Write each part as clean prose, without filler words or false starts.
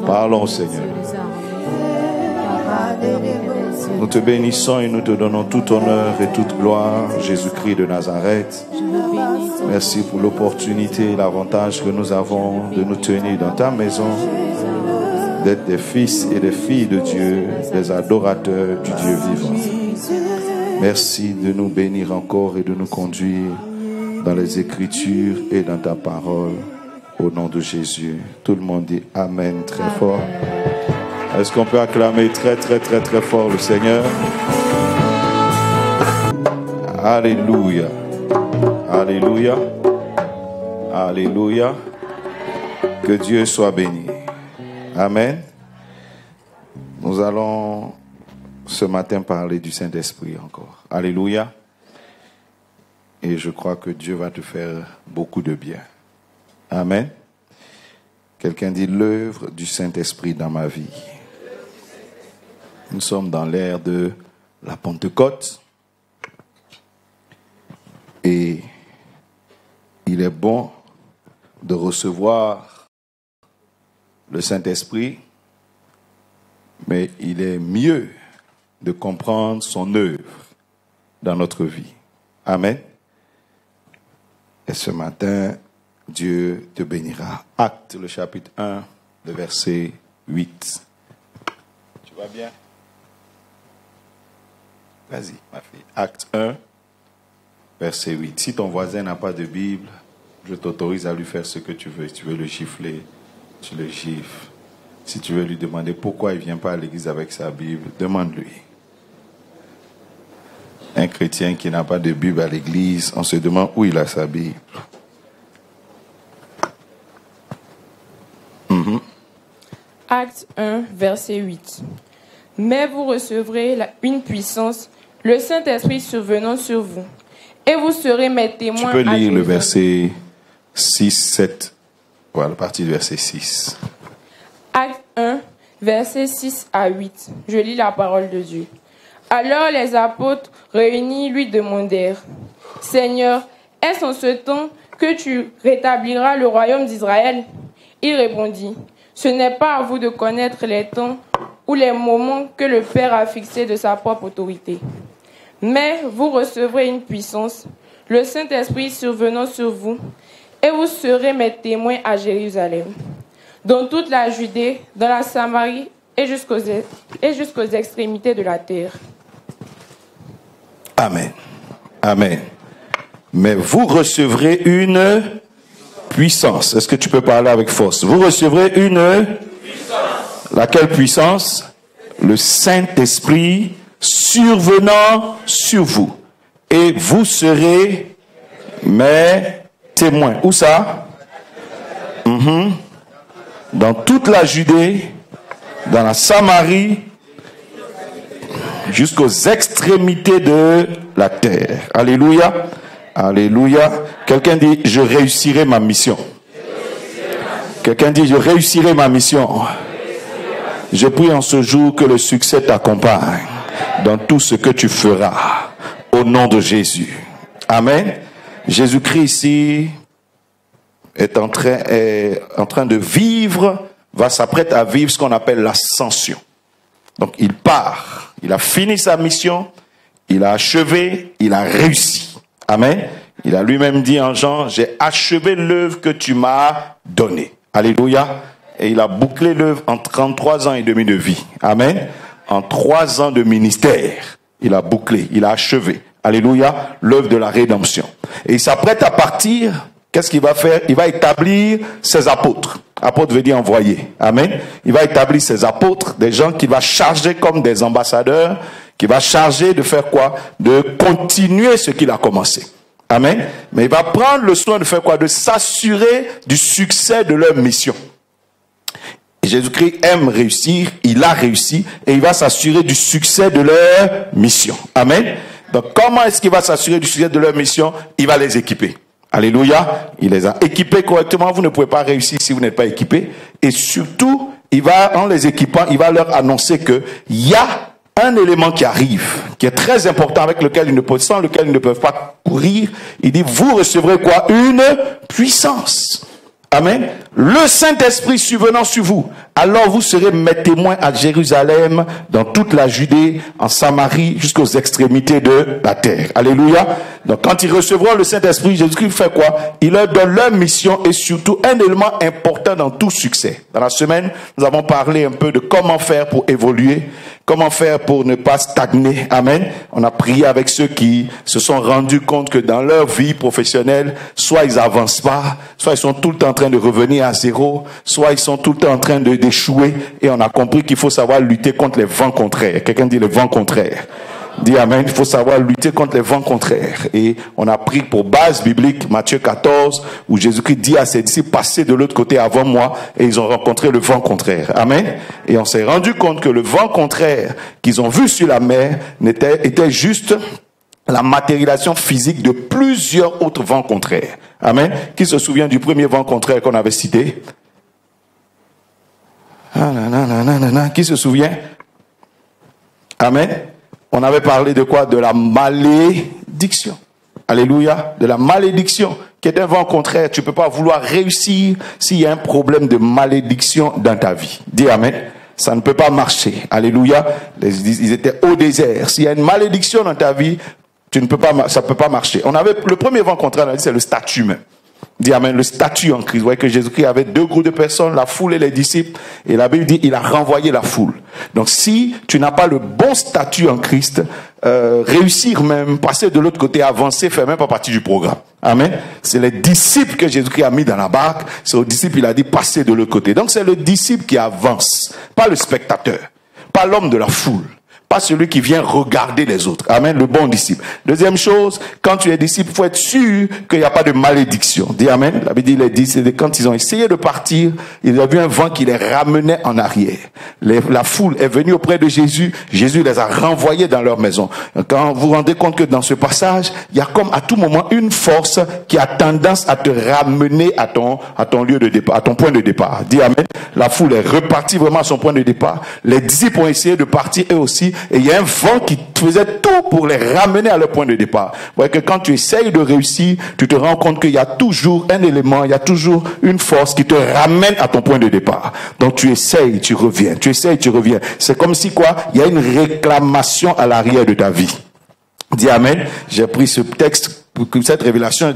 Parlons, Seigneur. Nous te bénissons et nous te donnons tout honneur et toute gloire, Jésus-Christ de Nazareth. Merci pour l'opportunité et l'avantage que nous avons de nous tenir dans ta maison, d'être des fils et des filles de Dieu, des adorateurs du Dieu vivant. Merci de nous bénir encore et de nous conduire dans les Écritures et dans ta parole, au nom de Jésus. Tout le monde dit Amen très fort. Est-ce qu'on peut acclamer très très très très fort le Seigneur? Alléluia. Alléluia. Alléluia. Que Dieu soit béni. Amen. Nous allons ce matin parler du Saint-Esprit encore. Alléluia. Et je crois que Dieu va te faire beaucoup de bien. Amen. Quelqu'un dit l'œuvre du Saint-Esprit dans ma vie. Nous sommes dans l'ère de la Pentecôte. Et il est bon de recevoir le Saint-Esprit, mais il est mieux de comprendre son œuvre dans notre vie. Amen. Et ce matin, Dieu te bénira. Actes, le chapitre 1, le verset 8. Tu vas bien? Vas-y, ma fille. Acte 1, verset 8. Si ton voisin n'a pas de Bible, je t'autorise à lui faire ce que tu veux. Si tu veux le gifler, tu le gifles. Si tu veux lui demander pourquoi il ne vient pas à l'église avec sa Bible, demande-lui. Un chrétien qui n'a pas de Bible à l'église, on se demande où il a sa Bible. Acte 1, verset 8. Mais vous recevrez une puissance, le Saint-Esprit survenant sur vous, et vous serez mes témoins. Tu peux lire le verset 6, 7, voilà, partie du verset 6. Acte 1, verset 6 à 8. Je lis la parole de Dieu. Alors les apôtres réunis lui demandèrent, « Seigneur, est-ce en ce temps que tu rétabliras le royaume d'Israël ?» Il répondit, « Ce n'est pas à vous de connaître les temps ou les moments que le Père a fixés de sa propre autorité. Mais vous recevrez une puissance, le Saint-Esprit survenant sur vous, et vous serez mes témoins à Jérusalem, dans toute la Judée, dans la Samarie et jusqu'aux extrémités de la terre. » Amen. Amen. Mais vous recevrez une puissance. Est-ce que tu peux parler avec force? Vous recevrez une puissance. Laquelle puissance? Le Saint-Esprit survenant sur vous. Et vous serez mes témoins. Où ça? Dans toute la Judée, dans la Samarie, jusqu'aux extrémités de la terre. Alléluia. Alléluia. Quelqu'un dit, je réussirai ma mission. Quelqu'un dit, je réussirai ma mission. Je prie en ce jour que le succès t'accompagne dans tout ce que tu feras. Au nom de Jésus. Amen. Jésus-Christ ici est en train de vivre, va s'apprêter à vivre ce qu'on appelle l'ascension. Donc il part, il a fini sa mission, il a achevé, il a réussi. Amen. Il a lui-même dit en Jean, j'ai achevé l'œuvre que tu m'as donnée. Alléluia. Et il a bouclé l'œuvre en 33 ans et demi de vie. Amen. En 3 ans de ministère, il a bouclé, il a achevé. Alléluia. L'œuvre de la rédemption. Et il s'apprête à partir. Qu'est-ce qu'il va faire? Il va établir ses apôtres. Apôtre veut dire envoyé. Amen. Il va établir ses apôtres, des gens qu'il va charger comme des ambassadeurs, qui va charger de faire quoi? De continuer ce qu'il a commencé. Amen. Mais il va prendre le soin de faire quoi? De s'assurer du succès de leur mission. Et Jésus-Christ aime réussir, il a réussi, et il va s'assurer du succès de leur mission. Amen. Donc comment est-ce qu'il va s'assurer du succès de leur mission? Il va les équiper. Alléluia. Il les a équipés correctement. Vous ne pouvez pas réussir si vous n'êtes pas équipé. Et surtout, en les équipant, il va leur annoncer que il y a un élément qui arrive, qui est très important, sans lequel ils ne peuvent pas courir. Il dit, vous recevrez quoi? Une puissance. Amen. Le Saint-Esprit survenant sur vous, alors vous serez mes témoins à Jérusalem, dans toute la Judée, en Samarie, jusqu'aux extrémités de la terre. Alléluia. Donc quand ils recevront le Saint-Esprit, Jésus-Christ fait quoi? Il leur donne leur mission et surtout un élément important dans tout succès. Dans la semaine, nous avons parlé un peu de comment faire pour évoluer, comment faire pour ne pas stagner. Amen. On a prié avec ceux qui se sont rendus compte que dans leur vie professionnelle, soit ils avancent pas, soit ils sont tout le temps en train de revenir à zéro, soit ils sont tout le temps en train d'échouer, et on a compris qu'il faut savoir lutter contre les vents contraires. Quelqu'un dit le vent contraire. Dis amen. Il faut savoir lutter contre les vents contraires. Et on a pris pour base biblique Matthieu 14, où Jésus-Christ dit à ses disciples, passez de l'autre côté avant moi, et ils ont rencontré le vent contraire. Amen. Et on s'est rendu compte que le vent contraire qu'ils ont vu sur la mer était juste la matérialisation physique de plusieurs autres vents contraires. Amen. Qui se souvient du premier vent contraire qu'on avait cité? Qui se souvient? Amen. On avait parlé de quoi? De la malédiction. Alléluia. De la malédiction, qui est un vent contraire. Tu ne peux pas vouloir réussir s'il y a un problème de malédiction dans ta vie. Dis amen. Ça ne peut pas marcher. Alléluia. Ils étaient au désert. S'il y a une malédiction dans ta vie, ça ne peut pas marcher. On avait le premier vent contraire, on a dit, c'est le statut même. Dis amen, le statut en Christ. Vous voyez que Jésus-Christ avait deux groupes de personnes, la foule et les disciples. Et la Bible dit, il a renvoyé la foule. Donc si tu n'as pas le bon statut en Christ, réussir même, passer de l'autre côté, avancer, fait même pas partie du programme. Amen. C'est les disciples que Jésus-Christ a mis dans la barque. C'est aux disciples, il a dit, passez de l'autre côté. Donc c'est le disciple qui avance, pas le spectateur, pas l'homme de la foule. Pas celui qui vient regarder les autres. Amen, le bon disciple. Deuxième chose, quand tu es disciple, il faut être sûr qu'il n'y a pas de malédiction. Dis amen. La Bible dit, quand ils ont essayé de partir, ils ont vu un vent qui les ramenait en arrière. La foule est venue auprès de Jésus. Jésus les a renvoyés dans leur maison. Quand vous vous rendez compte que dans ce passage, il y a comme à tout moment une force qui a tendance à te ramener à ton lieu de départ, à ton point de départ. Dis amen. La foule est repartie vraiment à son point de départ. Les disciples ont essayé de partir eux aussi. Et il y a un vent qui faisait tout pour les ramener à leur point de départ. Vous voyez que quand tu essayes de réussir, tu te rends compte qu'il y a toujours un élément, il y a toujours une force qui te ramène à ton point de départ. Donc tu essayes, tu reviens. Tu essayes, tu reviens. C'est comme si quoi? Il y a une réclamation à l'arrière de ta vie. Dis amen. J'ai pris ce texte, cette révélation,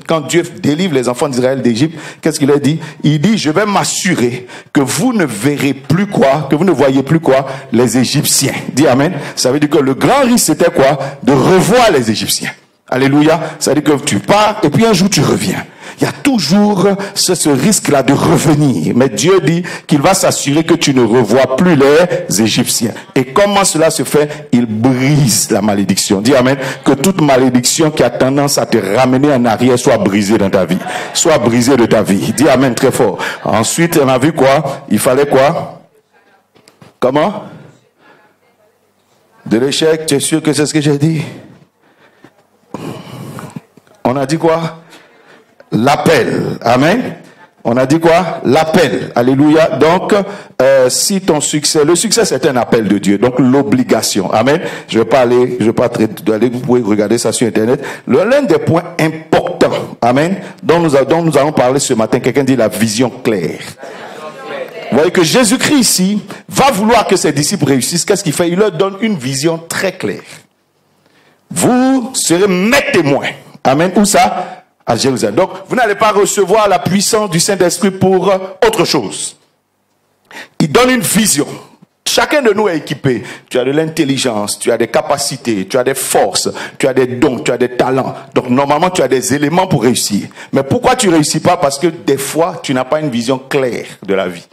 quand Dieu délivre les enfants d'Israël d'Égypte, qu'est-ce qu'il a dit? Il dit, je vais m'assurer que vous ne verrez plus quoi, que vous ne voyez plus quoi, les Égyptiens. Dis amen. Ça veut dire que le grand risque c'était quoi? De revoir les Égyptiens. Alléluia. Ça veut dire que tu pars et puis un jour tu reviens. Il y a toujours ce risque-là de revenir. Mais Dieu dit qu'il va s'assurer que tu ne revois plus les Égyptiens. Et comment cela se fait? Il brise la malédiction. Dis amen. Que toute malédiction qui a tendance à te ramener en arrière soit brisée dans ta vie. Soit brisée de ta vie. Dis amen très fort. Ensuite, on a vu quoi? Il fallait quoi? Comment? De l'échec. Tu es sûr que c'est ce que j'ai dit? On a dit quoi? L'appel. Amen. On a dit quoi? L'appel. Alléluia. Donc, si ton succès, le succès c'est un appel de Dieu. Donc, l'obligation. Amen. Je vais pas aller, vous pouvez regarder ça sur Internet. L'un des points importants, amen, dont nous allons parler ce matin, quelqu'un dit la vision claire. Vous voyez que Jésus-Christ ici va vouloir que ses disciples réussissent. Qu'est-ce qu'il fait? Il leur donne une vision très claire. Vous serez mes témoins. Amen. Où ça? À Jérusalem. Donc, vous n'allez pas recevoir la puissance du Saint-Esprit pour autre chose. Il donne une vision. Chacun de nous est équipé. Tu as de l'intelligence, tu as des capacités, tu as des forces, tu as des dons, tu as des talents. Donc, normalement, tu as des éléments pour réussir. Mais pourquoi tu ne réussis pas? Parce que des fois, tu n'as pas une vision claire de la vie.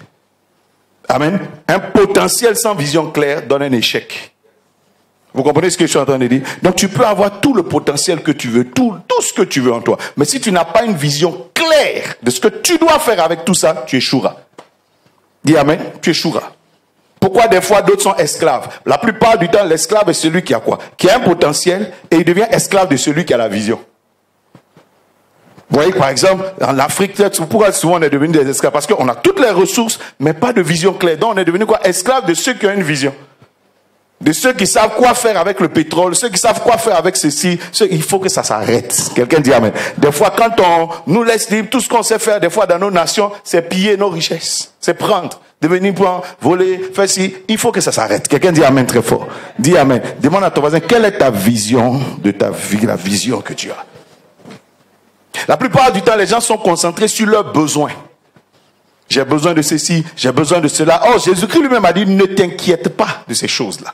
Amen. Un potentiel sans vision claire donne un échec. Vous comprenez ce que je suis en train de dire? Donc tu peux avoir tout le potentiel que tu veux, tout ce que tu veux en toi. Mais si tu n'as pas une vision claire de ce que tu dois faire avec tout ça, tu échoueras. Dis amen, tu échoueras. Pourquoi des fois d'autres sont esclaves? La plupart du temps, l'esclave est celui qui a quoi? Qui a un potentiel et il devient esclave de celui qui a la vision. Vous voyez, par exemple, en Afrique, pourquoi souvent on est devenu des esclaves? Parce qu'on a toutes les ressources, mais pas de vision claire. Donc on est devenu quoi? Esclave de ceux qui ont une vision. De ceux qui savent quoi faire avec le pétrole, ceux qui savent quoi faire avec ceci, il faut que ça s'arrête. Quelqu'un dit amen. Des fois, quand on nous laisse libre, tout ce qu'on sait faire, des fois, dans nos nations, c'est piller nos richesses. C'est prendre, devenir prendre, voler, faire ci. Il faut que ça s'arrête. Quelqu'un dit amen très fort. Dis amen. Demande à ton voisin, quelle est ta vision de ta vie, la vision que tu as. La plupart du temps, les gens sont concentrés sur leurs besoins. J'ai besoin de ceci, j'ai besoin de cela. Oh, Jésus-Christ lui-même a dit, ne t'inquiète pas de ces choses-là.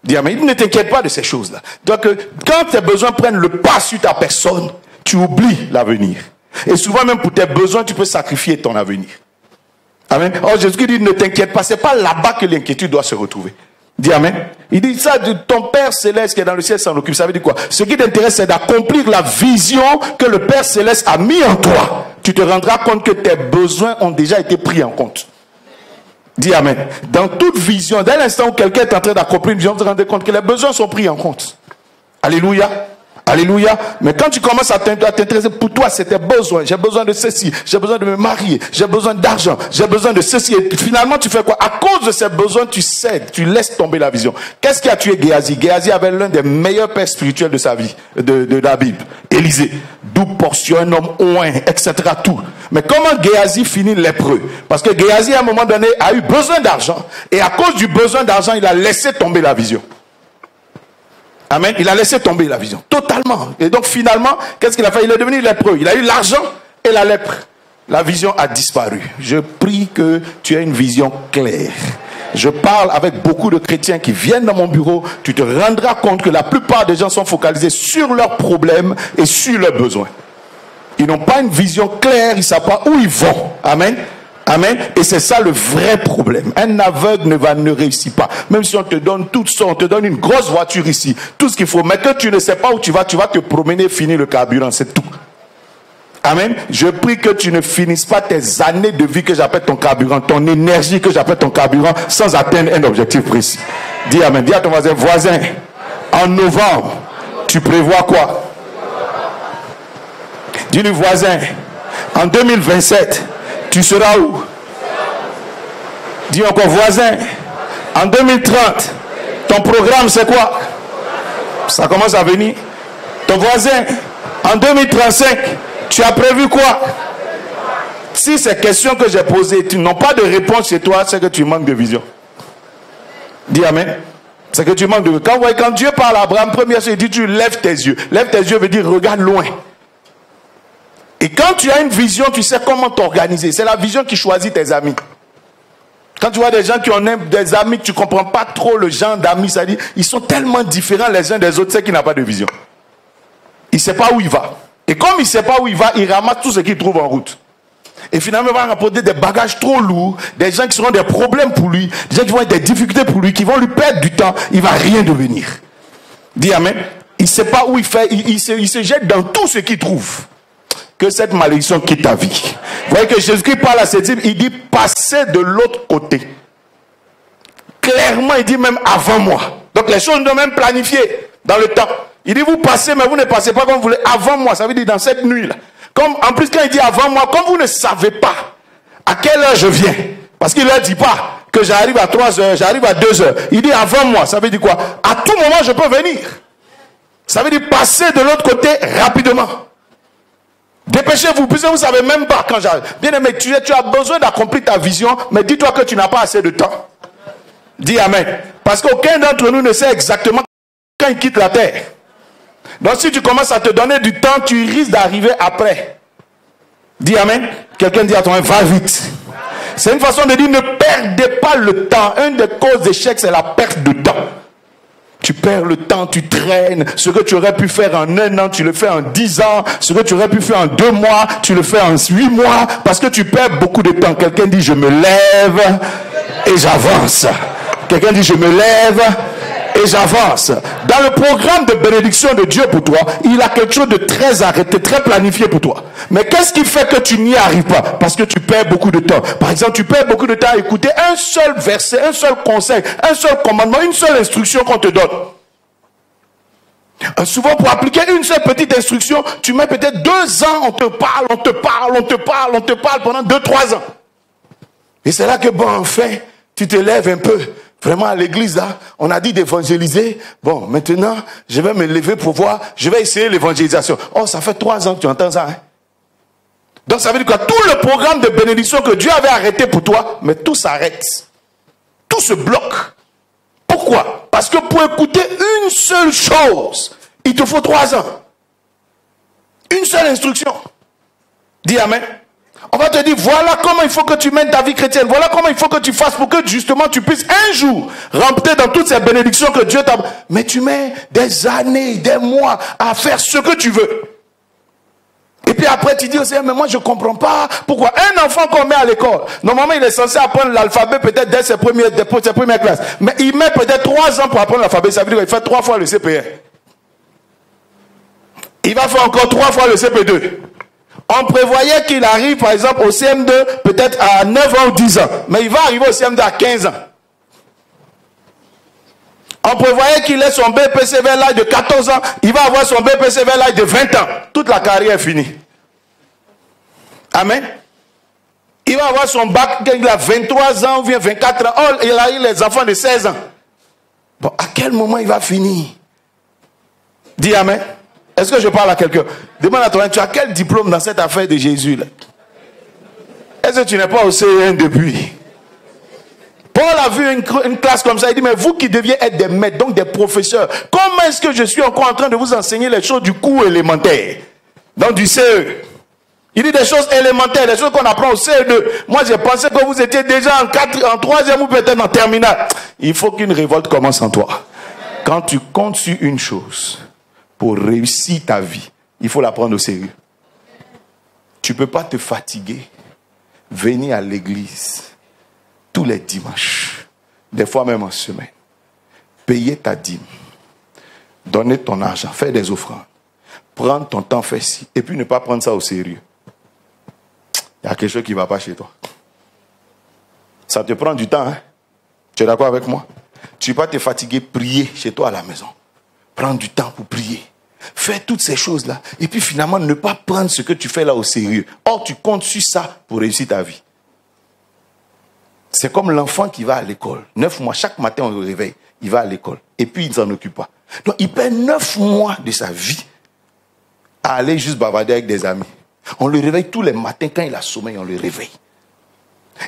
Dis amen. Ne t'inquiète pas de ces choses-là. Donc, quand tes besoins prennent le pas sur ta personne, tu oublies l'avenir. Et souvent, même pour tes besoins, tu peux sacrifier ton avenir. Amen. Oh, Jésus-Christ dit, ne t'inquiète pas. C'est pas là-bas que l'inquiétude doit se retrouver. Dis amen. Il dit ça, de ton Père Céleste qui est dans le ciel s'en occupe. Ça veut dire quoi? Ce qui t'intéresse, c'est d'accomplir la vision que le Père Céleste a mis en toi. Tu te rendras compte que tes besoins ont déjà été pris en compte. Dis amen. Dans toute vision, dès l'instant où quelqu'un est en train d'accomplir une vision, tu te rends compte que les besoins sont pris en compte. Alléluia. Alléluia. Mais quand tu commences à t'intéresser, pour toi, c'est tes besoins. J'ai besoin de ceci. J'ai besoin de me marier. J'ai besoin d'argent. J'ai besoin de ceci. Et finalement, tu fais quoi? À cause de ces besoins, tu cèdes. Tu laisses tomber la vision. Qu'est-ce qui a tué Géasi? Géasi avait l'un des meilleurs pères spirituels de sa vie, de la Bible. Élisée. Double portion, un homme oint, etc. Tout. Mais comment Géasi finit lépreux? Parce que Géasi, à un moment donné, a eu besoin d'argent. Et à cause du besoin d'argent, il a laissé tomber la vision. Amen. Il a laissé tomber la vision. Totalement. Et donc finalement, qu'est-ce qu'il a fait? Il est devenu lépreux. Il a eu l'argent et la lèpre. La vision a disparu. Je prie que tu aies une vision claire. Je parle avec beaucoup de chrétiens qui viennent dans mon bureau. Tu te rendras compte que la plupart des gens sont focalisés sur leurs problèmes et sur leurs besoins. Ils n'ont pas une vision claire. Ils ne savent pas où ils vont. Amen. Amen. Et c'est ça le vrai problème. Un aveugle ne réussit pas. Même si on te donne tout ça, on te donne une grosse voiture ici, tout ce qu'il faut, mais que tu ne sais pas où tu vas te promener, finir le carburant, c'est tout. Amen. Je prie que tu ne finisses pas tes années de vie que j'appelle ton carburant, ton énergie que j'appelle ton carburant, sans atteindre un objectif précis. Dis amen. Dis à ton voisin, en novembre, tu prévois quoi? Dis-lui voisin, en 2027, tu seras où? Dis encore voisin, en 2030, ton programme c'est quoi? Ça commence à venir. Ton voisin, en 2035, tu as prévu quoi? Si ces questions que j'ai posées, tu n'as pas de réponse chez toi, c'est que tu manques de vision. Dis amen. C'est que tu manques de vision. Quand Dieu parle à Abraham, première chose, il dit tu lèves tes yeux. Lève tes yeux veut dire regarde loin. Et quand tu as une vision, tu sais comment t'organiser. C'est la vision qui choisit tes amis. Quand tu vois des gens qui ont des amis, tu ne comprends pas trop le genre d'amis. Ça dit, ils sont tellement différents les uns des autres, c'est qu'il n'a pas de vision. Il ne sait pas où il va. Et comme il ne sait pas où il va, il ramasse tout ce qu'il trouve en route. Et finalement, il va rapporter des bagages trop lourds, des gens qui seront des problèmes pour lui, des gens qui vont être des difficultés pour lui, qui vont lui perdre du temps. Il ne va rien devenir. Dis amen. Il ne sait pas où il fait. Il se jette dans tout ce qu'il trouve. Que cette malédiction quitte ta vie. Vous voyez que Jésus-Christ parle à ses disciples, il dit passez de l'autre côté. Clairement, il dit même avant moi. Donc les choses doivent même planifier dans le temps. Il dit vous passez, mais vous ne passez pas comme vous voulez. Avant moi, ça veut dire dans cette nuit-là. Comme, en plus, quand il dit avant moi, comme vous ne savez pas à quelle heure je viens, parce qu'il ne leur dit pas que j'arrive à 3 heures, j'arrive à 2 heures. Il dit avant moi, ça veut dire quoi? À tout moment, je peux venir. Ça veut dire passer de l'autre côté rapidement. Dépêchez-vous, puisque vous ne savez même pas quand j'arrive. Bien aimé, tu as besoin d'accomplir ta vision, mais dis-toi que tu n'as pas assez de temps. Dis amen. Parce qu'aucun d'entre nous ne sait exactement quand il quitte la terre. Donc si tu commences à te donner du temps, tu risques d'arriver après. Dis amen. Quelqu'un dit à toi, va vite. C'est une façon de dire, ne perdez pas le temps. Une des causes d'échec, c'est la perte de temps. Tu perds le temps, tu traînes. Ce que tu aurais pu faire en 1 an, tu le fais en 10 ans. Ce que tu aurais pu faire en 2 mois, tu le fais en 8 mois. Parce que tu perds beaucoup de temps. Quelqu'un dit, je me lève et j'avance. Quelqu'un dit, je me lève et j'avance. Dans le programme de bénédiction de Dieu pour toi, il a quelque chose de très arrêté, très planifié pour toi. Mais qu'est-ce qui fait que tu n'y arrives pas? Parce que tu perds beaucoup de temps. Par exemple, tu perds beaucoup de temps à écouter un seul verset, un seul conseil, un seul commandement, une seule instruction qu'on te donne. Souvent, pour appliquer une seule petite instruction, tu mets peut-être 2 ans, on te parle pendant 2-3 ans. Et c'est là que, bon, enfin, tu te lèves un peu. Vraiment, à l'église, là, on a dit d'évangéliser. Bon, maintenant, je vais me lever pour voir, je vais essayer l'évangélisation. Oh, ça fait 3 ans que tu entends ça, hein? Donc, ça veut dire que tout le programme de bénédiction que Dieu avait arrêté pour toi, mais tout s'arrête. Tout se bloque. Pourquoi? Parce que pour écouter une seule chose, il te faut 3 ans. Une seule instruction. Dis amen. On va te dire, voilà comment il faut que tu mènes ta vie chrétienne. Voilà comment il faut que tu fasses pour que justement tu puisses un jour rentrer dans toutes ces bénédictions que Dieu t'a... Mais tu mets des années, des mois à faire ce que tu veux. Et puis après tu dis, mais moi je ne comprends pas pourquoi un enfant qu'on met à l'école, normalement il est censé apprendre l'alphabet peut-être dès ses premières classes. Mais il met peut-être 3 ans pour apprendre l'alphabet. Ça veut dire qu'il fait 3 fois le CP1. Il va faire encore 3 fois le CP2. On prévoyait qu'il arrive par exemple au CM2 peut-être à 9 ans ou 10 ans. Mais il va arriver au CM2 à 15 ans. On prévoyait qu'il ait son BPC vers l'âge de 14 ans. Il va avoir son BPC vers l'âge de 20 ans. Toute la carrière est finie. Amen. Il va avoir son bac quand il a 23 ans ou bien 24 ans. Oh, il a eu les enfants de 16 ans. Bon, à quel moment il va finir? Dis amen. Est-ce que je parle à quelqu'un? Demande à toi, tu as quel diplôme dans cette affaire de Jésus là? Est-ce que tu n'es pas au CE1 depuis? Paul a vu une classe comme ça, il dit, mais vous qui deviez être des maîtres, donc des professeurs, comment est-ce que je suis encore en train de vous enseigner les choses du cours élémentaire? Donc du CE. Il dit des choses élémentaires, des choses qu'on apprend au CE2. Moi j'ai pensé que vous étiez déjà en 3e ou peut-être en terminale. Il faut qu'une révolte commence en toi. Quand tu comptes sur une chose, pour réussir ta vie, il faut la prendre au sérieux. Tu ne peux pas te fatiguer, venir à l'église tous les dimanches, des fois même en semaine, payer ta dîme, donner ton argent, faire des offrandes, prendre ton temps, faire ci, et puis ne pas prendre ça au sérieux. Il y a quelque chose qui ne va pas chez toi. Ça te prend du temps, hein? Tu es d'accord avec moi? Tu ne peux pas te fatiguer, prier chez toi à la maison. Prendre du temps pour prier. Faire toutes ces choses-là. Et puis finalement, ne pas prendre ce que tu fais là au sérieux. Or, tu comptes sur ça pour réussir ta vie. C'est comme l'enfant qui va à l'école. 9 mois, chaque matin on le réveille. Il va à l'école. Et puis il ne s'en occupe pas. Donc il perd 9 mois de sa vie à aller juste bavarder avec des amis. On le réveille tous les matins. Quand il a sommeil, on le réveille.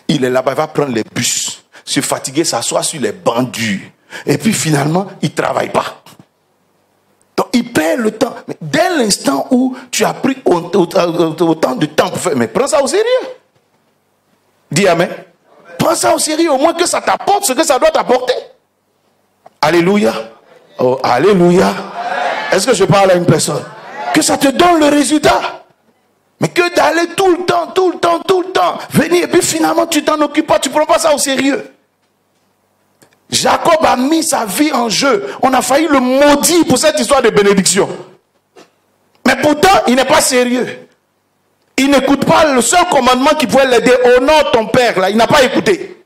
Il est là-bas, il va prendre les bus. Se fatiguer, s'asseoir sur les bancs durs. Et puis finalement, il ne travaille pas. Donc il perd le temps. Mais dès l'instant où tu as pris autant de temps pour faire, mais prends ça au sérieux. Dis amen. Prends ça au sérieux, au moins que ça t'apporte ce que ça doit t'apporter. Alléluia. Oh, alléluia. Est-ce que je parle à une personne? Que ça te donne le résultat. Mais que d'aller tout le temps, venir et puis finalement tu t'en occupes pas, tu prends pas ça au sérieux. Jacob a mis sa vie en jeu. On a failli le maudire pour cette histoire de bénédiction. Mais pourtant, il n'est pas sérieux. Il n'écoute pas le seul commandement qui pouvait l'aider. Honore ton père, là. Il n'a pas écouté.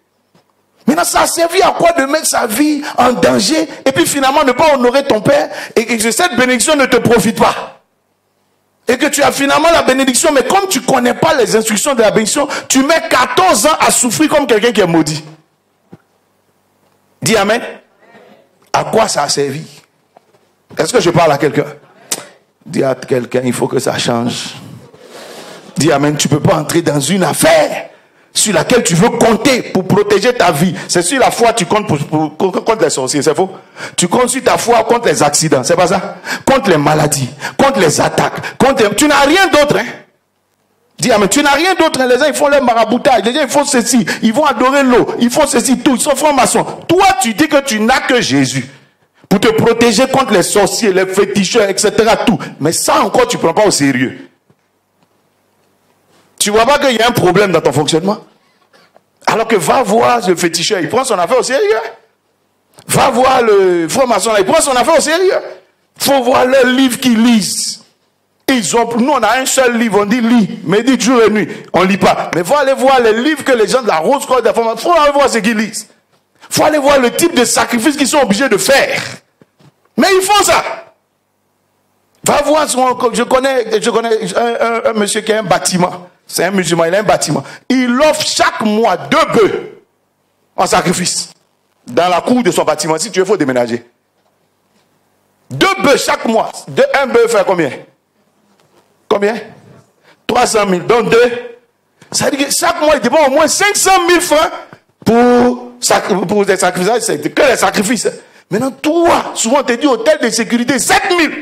Maintenant, ça a servi à quoi de mettre sa vie en danger et puis finalement ne pas honorer ton père et que cette bénédiction ne te profite pas. Et que tu as finalement la bénédiction, mais comme tu ne connais pas les instructions de la bénédiction, tu mets 14 ans à souffrir comme quelqu'un qui est maudit. Dis amen. À quoi ça a servi? Est-ce que je parle à quelqu'un? Dis à quelqu'un, il faut que ça change. Dis amen. Tu ne peux pas entrer dans une affaire sur laquelle tu veux compter pour protéger ta vie. C'est sur la foi que tu comptes contre les sorciers, c'est faux? Tu comptes sur ta foi contre les accidents, c'est pas ça? Contre les maladies, contre les attaques, tu n'as rien d'autre, hein? Dis amen, tu n'as rien d'autre. Les gens ils font leur maraboutage, les gens ils font ceci, ils vont adorer l'eau, ils font ceci, tout, ils sont francs-maçons. Toi tu dis que tu n'as que Jésus pour te protéger contre les sorciers, les féticheurs, etc. Tout. Mais ça encore tu ne prends pas au sérieux. Tu vois pas qu'il y a un problème dans ton fonctionnement? Alors que va voir le féticheur, il prend son affaire au sérieux. Va voir le franc-maçon, il prend son affaire au sérieux. Il faut voir leurs livres qu'ils lisent. Nous on a un seul livre, on dit lis, médite jour et nuit, on lit pas. Mais il faut aller voir les livres que les gens de la Rose-Croix, il faut aller voir ce qu'ils lisent. Il faut aller voir le type de sacrifice qu'ils sont obligés de faire. Mais ils font ça. Va voir, je connais un monsieur qui a un bâtiment. C'est un musulman, il a un bâtiment. Il offre chaque mois 2 bœufs en sacrifice. dans la cour de son bâtiment. Si tu veux, il faut déménager. 2 bœufs chaque mois. Un bœuf fait combien? Combien? 300 000. Donc 2. Ça veut dire que chaque mois, il dépense au moins 500 000 francs pour des sacrifices. C'est que les sacrifices. Maintenant, toi, souvent on te dit hôtel de sécurité, 7 000.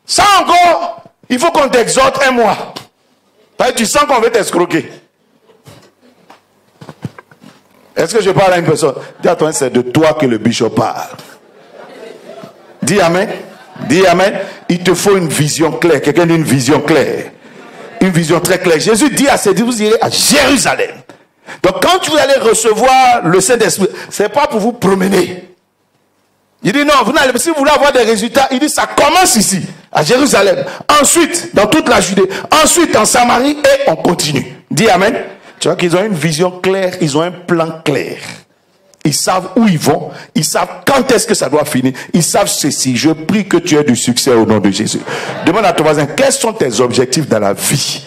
Ça encore, il faut qu'on t'exhorte un mois. Parce que tu sens qu'on veut t'escroquer. Est-ce que je parle à une personne? Dis à toi, c'est de toi que le bishop parle. Dis amen. Dis amen. Il te faut une vision claire. Quelqu'un dit une vision claire. Une vision très claire. Jésus dit à ses disciples, vous irez à Jérusalem. Donc quand vous allez recevoir le Saint-Esprit, ce n'est pas pour vous promener. Il dit non, si vous voulez avoir des résultats, il dit ça commence ici, à Jérusalem. Ensuite, dans toute la Judée. Ensuite, en Samarie, et on continue. Dis amen. Tu vois qu'ils ont une vision claire, ils ont un plan clair. Ils savent où ils vont, ils savent quand est-ce que ça doit finir. Ils savent ceci. Je prie que tu aies du succès au nom de Jésus. Demande à ton voisin, quels sont tes objectifs dans la vie?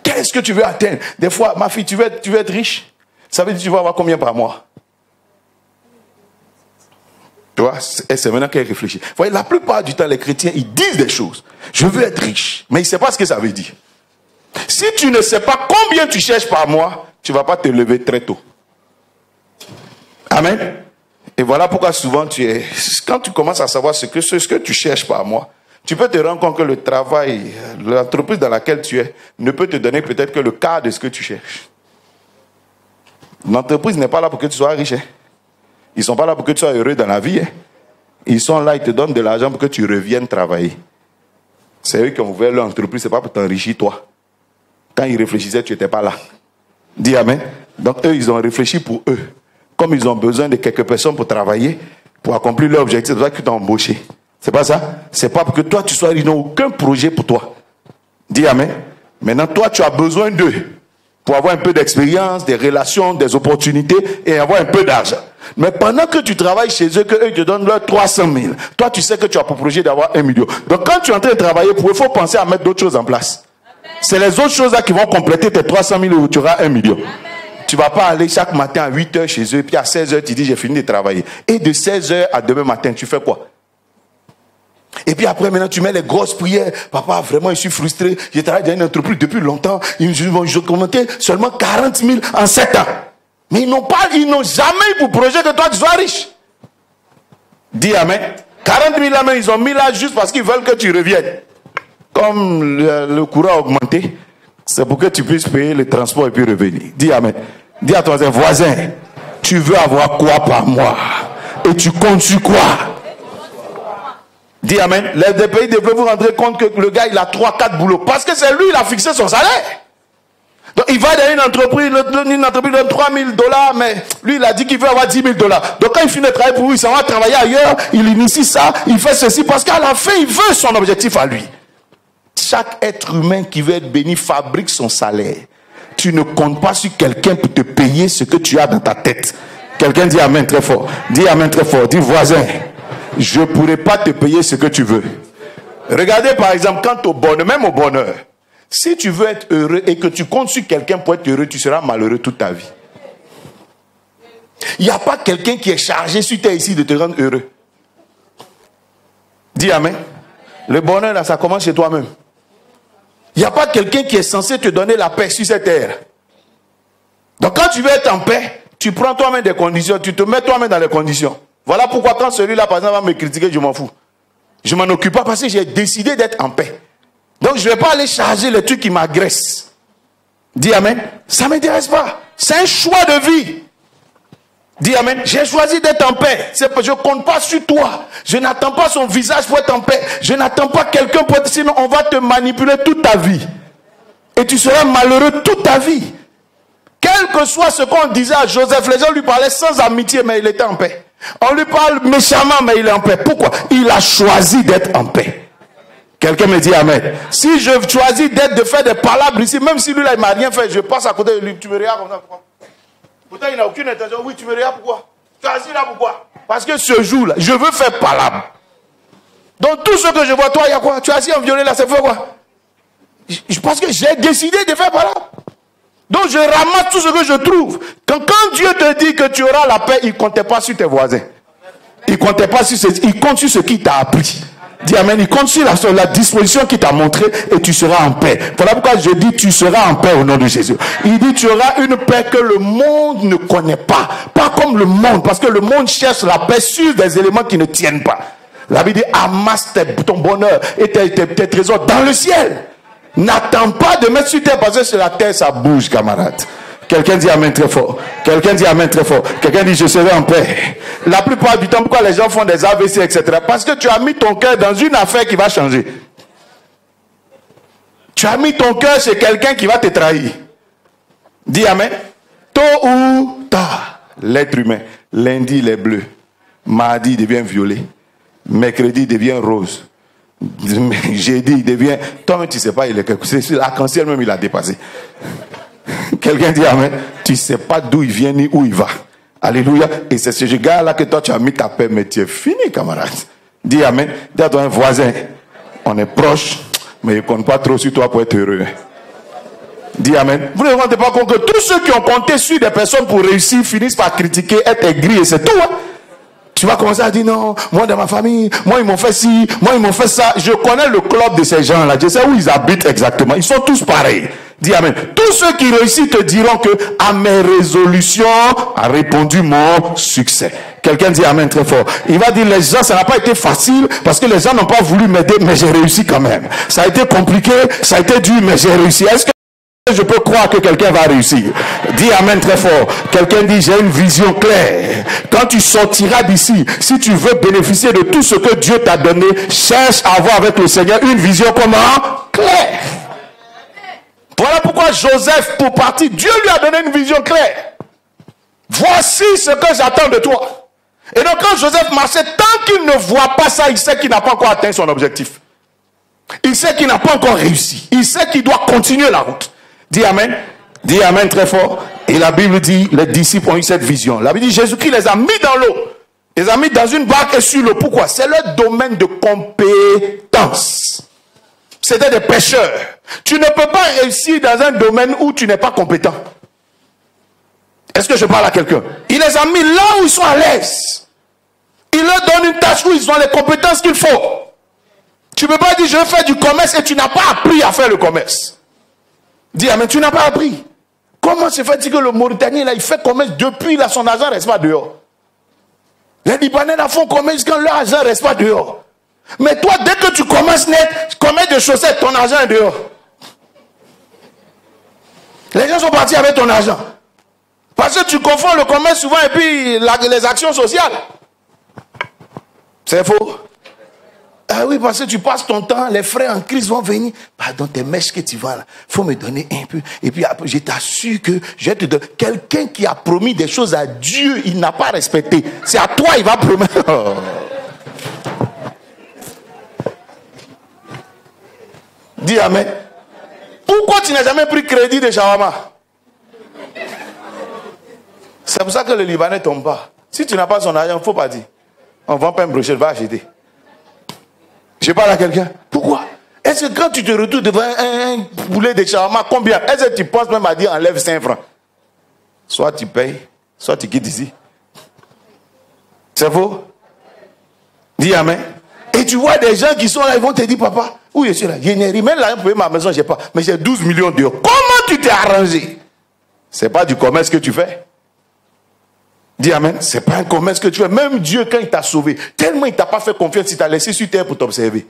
Qu'est-ce que tu veux atteindre? Des fois, ma fille, tu veux être riche? Ça veut dire que tu vas avoir combien par mois? Tu vois, c'est maintenant qu'elle réfléchit. Vous voyez, la plupart du temps, les chrétiens, ils disent des choses. Je veux être riche. Mais ils ne savent pas ce que ça veut dire. Si tu ne sais pas combien tu cherches par mois, tu ne vas pas te lever très tôt. Amen. Et voilà pourquoi souvent quand tu commences à savoir ce que tu cherches par mois, tu peux te rendre compte que le travail, l'entreprise dans laquelle tu es, ne peut te donner peut-être que le quart de ce que tu cherches. L'entreprise n'est pas là pour que tu sois riche. Ils ne sont pas là pour que tu sois heureux dans la vie. Ils sont là, ils te donnent de l'argent pour que tu reviennes travailler. C'est eux qui ont ouvert leur entreprise, ce n'est pas pour t'enrichir toi. Quand ils réfléchissaient, tu n'étais pas là. Dis amen. Donc eux, ils ont réfléchi pour eux. Comme ils ont besoin de quelques personnes pour travailler, pour accomplir leur objectif, c'est pour ça que tu t'es embauché. C'est pas ça? C'est pas pour que toi tu sois riche. Ils n'ont aucun projet pour toi. Dis amen. Maintenant, toi, tu as besoin d'eux pour avoir un peu d'expérience, des relations, des opportunités et avoir un peu d'argent. Mais pendant que tu travailles chez eux, qu'eux te donnent leurs 300 000, toi, tu sais que tu as pour projet d'avoir 1 million. Donc, quand tu es en train de travailler pour eux, il faut penser à mettre d'autres choses en place. C'est les autres choses là qui vont compléter tes 300 000 où tu auras 1 million. Tu ne vas pas aller chaque matin à 8 h chez eux, puis à 16 h, tu dis j'ai fini de travailler. Et de 16 h à demain matin, tu fais quoi? Et puis après, maintenant, tu mets les grosses prières. Papa, vraiment, je suis frustré. Je travaille dans une entreprise depuis longtemps. Ils vont commenter seulement 40 000 en 7 ans. Mais ils n'ont jamais eu pour projet que toi, tu sois riche. Dis amen. 40 000 là, ils ont mis là juste parce qu'ils veulent que tu reviennes. Comme le courant a augmenté, c'est pour que tu puisses payer le transport et puis revenir. Dis amen. Dis à ton voisin, tu veux avoir quoi par mois? Et tu comptes sur quoi? Dis amen. Les pays développés vous rendrez compte que le gars il a 3-4 boulots. Parce que c'est lui, il a fixé son salaire. Donc il va dans une entreprise donne 3 000 $, mais lui il a dit qu'il veut avoir 10 000 $. Donc quand il finit de travailler pour lui, il s'en va travailler ailleurs, il initie ça, il fait ceci, parce qu'à la fin il veut son objectif à lui. Chaque être humain qui veut être béni fabrique son salaire. Tu ne comptes pas sur quelqu'un pour te payer ce que tu as dans ta tête. Quelqu'un dit amen très fort. Dis amen très fort. Dis voisin, je ne pourrai pas te payer ce que tu veux. Regardez par exemple, quand au bonheur, même au bonheur, si tu veux être heureux et que tu comptes sur quelqu'un pour être heureux, tu seras malheureux toute ta vie. Il n'y a pas quelqu'un qui est chargé sur terre ici de te rendre heureux. Dis amen. Le bonheur là, ça commence chez toi-même. Il n'y a pas quelqu'un qui est censé te donner la paix sur cette terre. Donc quand tu veux être en paix, tu prends toi-même des conditions, tu te mets toi-même dans les conditions. Voilà pourquoi quand celui-là, par exemple, va me critiquer, je m'en fous. Je m'en occupe pas parce que j'ai décidé d'être en paix. Donc je ne vais pas aller charger les trucs qui m'agressent. Dis amen. Ça ne m'intéresse pas. C'est un choix de vie. Dis amen. J'ai choisi d'être en paix. Je ne compte pas sur toi. Je n'attends pas son visage pour être en paix. Je n'attends pas quelqu'un pour être... Sinon on va te manipuler toute ta vie. Et tu seras malheureux toute ta vie. Quel que soit ce qu'on disait à Joseph, les gens lui parlaient sans amitié, mais il était en paix. On lui parle méchamment, mais il est en paix. Pourquoi? Il a choisi d'être en paix. Quelqu'un me dit amen. Si je choisis de faire des palabres ici, même si lui là il m'a rien fait, je passe à côté de lui, tu me regardes comme ça, pourquoi? Pourtant il n'a aucune intention. Oui, tu me regardes pourquoi? Tu es assis là pourquoi? Parce que ce jour-là, je veux faire palabre. Donc tout ce que je vois, toi, il y a quoi? Tu es assis en violet là, c'est fait quoi? Parce que j'ai décidé de faire palabre. Donc je ramasse tout ce que je trouve. Quand Dieu te dit que tu auras la paix, il ne comptait pas sur tes voisins. Il comptait pas sur il compte sur ce qu'il t'a appris. Dis amen. Il compte sur la disposition qu'il t'a montré et tu seras en paix. Voilà pourquoi je dis tu seras en paix au nom de Jésus. Il dit tu auras une paix que le monde ne connaît pas. Pas comme le monde, parce que le monde cherche la paix sur des éléments qui ne tiennent pas. La Bible dit amasse ton bonheur et tes trésors dans le ciel. N'attends pas de mettre sur terre parce que sur la terre ça bouge, camarade. Quelqu'un dit amen très fort. Quelqu'un dit amen très fort. Quelqu'un dit je serai en paix. La plupart du temps, pourquoi les gens font des AVC, etc. Parce que tu as mis ton cœur dans une affaire qui va changer. Tu as mis ton cœur chez quelqu'un qui va te trahir. Dis amen. Tôt ou tard, l'être humain, lundi il est bleu, mardi il devient violet, mercredi il devient rose, jeudi il devient... Toi-même tu ne sais pas, il est quelque chose. L'arc-en-ciel même il a dépassé. Quelqu'un dit amen. Tu ne sais pas d'où il vient ni où il va. Alléluia. Et c'est ce gars-là que toi tu as mis ta paix, mais tu es fini, camarade. Dis amen. Dis à ton voisin, on est proche, mais il ne compte pas trop sur toi pour être heureux. Dis amen. Vous ne vous rendez pas compte que tous ceux qui ont compté sur des personnes pour réussir finissent par critiquer, être aigris et c'est tout. Hein? Tu vas commencer à dire non, moi dans ma famille, moi ils m'ont fait ci, moi ils m'ont fait ça. Je connais le club de ces gens-là. Je sais où ils habitent exactement. Ils sont tous pareils. Dis amen. Tous ceux qui réussissent te diront que à mes résolutions a répondu mon succès. Quelqu'un dit amen très fort. Il va dire les gens, ça n'a pas été facile parce que les gens n'ont pas voulu m'aider, mais j'ai réussi quand même. Ça a été compliqué, ça a été dur, mais j'ai réussi. Est-ce que je peux croire que quelqu'un va réussir? Dis amen très fort. Quelqu'un dit j'ai une vision claire. Quand tu sortiras d'ici, si tu veux bénéficier de tout ce que Dieu t'a donné, cherche à avoir avec le Seigneur une vision comment? Claire. Voilà pourquoi Joseph, pour partir, Dieu lui a donné une vision claire. Voici ce que j'attends de toi. Et donc quand Joseph marchait, tant qu'il ne voit pas ça, il sait qu'il n'a pas encore atteint son objectif. Il sait qu'il n'a pas encore réussi. Il sait qu'il doit continuer la route. Dis amen. Dis amen très fort. Et la Bible dit, les disciples ont eu cette vision. La Bible dit, Jésus-Christ les a mis dans l'eau. Les a mis dans une barque et sur l'eau. Pourquoi? C'est leur domaine de compétence. C'était des pêcheurs. Tu ne peux pas réussir dans un domaine où tu n'es pas compétent. Est-ce que je parle à quelqu'un? Il les a mis là où ils sont à l'aise. Il leur donne une tâche où ils ont les compétences qu'il faut. Tu ne peux pas dire je vais faire du commerce et tu n'as pas appris à faire le commerce. Dis amen, tu n'as pas appris. Comment se fait-il que le Mauritanien là, il fait commerce depuis là, son argent ne reste pas dehors? Les Libanais là font commerce quand leur argent ne reste pas dehors. Mais toi, dès que tu commences net, commerce de chaussettes, ton argent est dehors. Les gens sont partis avec ton argent. Parce que tu confonds le commerce souvent et puis les actions sociales. C'est faux. Ah oui, parce que tu passes ton temps, les frères en crise vont venir. Pardon, tes mèches que tu vends là, faut me donner un peu. Et puis après, je t'assure que je vais te donner. Quelqu'un qui a promis des choses à Dieu, il n'a pas respecté. C'est à toi, il va promettre. Oh. Dis amen. Pourquoi tu n'as jamais pris crédit de shawarma? C'est pour ça que le Libanais ne tombe pas. Si tu n'as pas son argent, il ne faut pas dire. On ne vend pas une brochette, va acheter. Je parle à quelqu'un. Pourquoi? Est-ce que quand tu te retrouves devant un poulet de shawarma, combien? Est-ce que tu penses même à dire enlève 5 francs? Soit tu payes, soit tu quittes ici. C'est faux? Dis amen. Et tu vois des gens qui sont là, ils vont te dire, papa, où je suis là? Je n'ai rien, même là, pour payer ma maison, je n'ai pas. Mais j'ai 12 millions d'euros. Comment tu t'es arrangé? Ce n'est pas du commerce que tu fais. Dis amen. Ce n'est pas un commerce que tu fais. Même Dieu, quand il t'a sauvé, tellement il ne t'a pas fait confiance, il t'a laissé sur terre pour t'observer.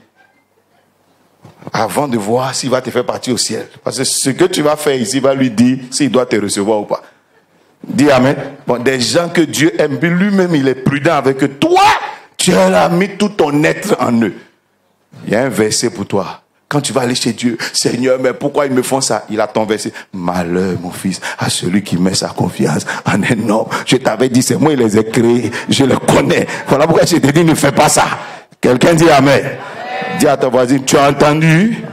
Avant de voir s'il va te faire partir au ciel. Parce que ce que tu vas faire ici va lui dire s'il doit te recevoir ou pas. Dis amen. Bon, des gens que Dieu aime, lui-même il est prudent avec eux. Toi, tu as mis tout ton être en eux. Il y a un verset pour toi. Quand tu vas aller chez Dieu, Seigneur, mais pourquoi ils me font ça? Il a ton verset. Malheur, mon fils, à celui qui met sa confiance en un homme. Je t'avais dit, c'est moi qui les ai créés. Je les connais. Voilà pourquoi je te dis, ne fais pas ça. Quelqu'un dit amen. Dis à ton voisin, tu as entendu?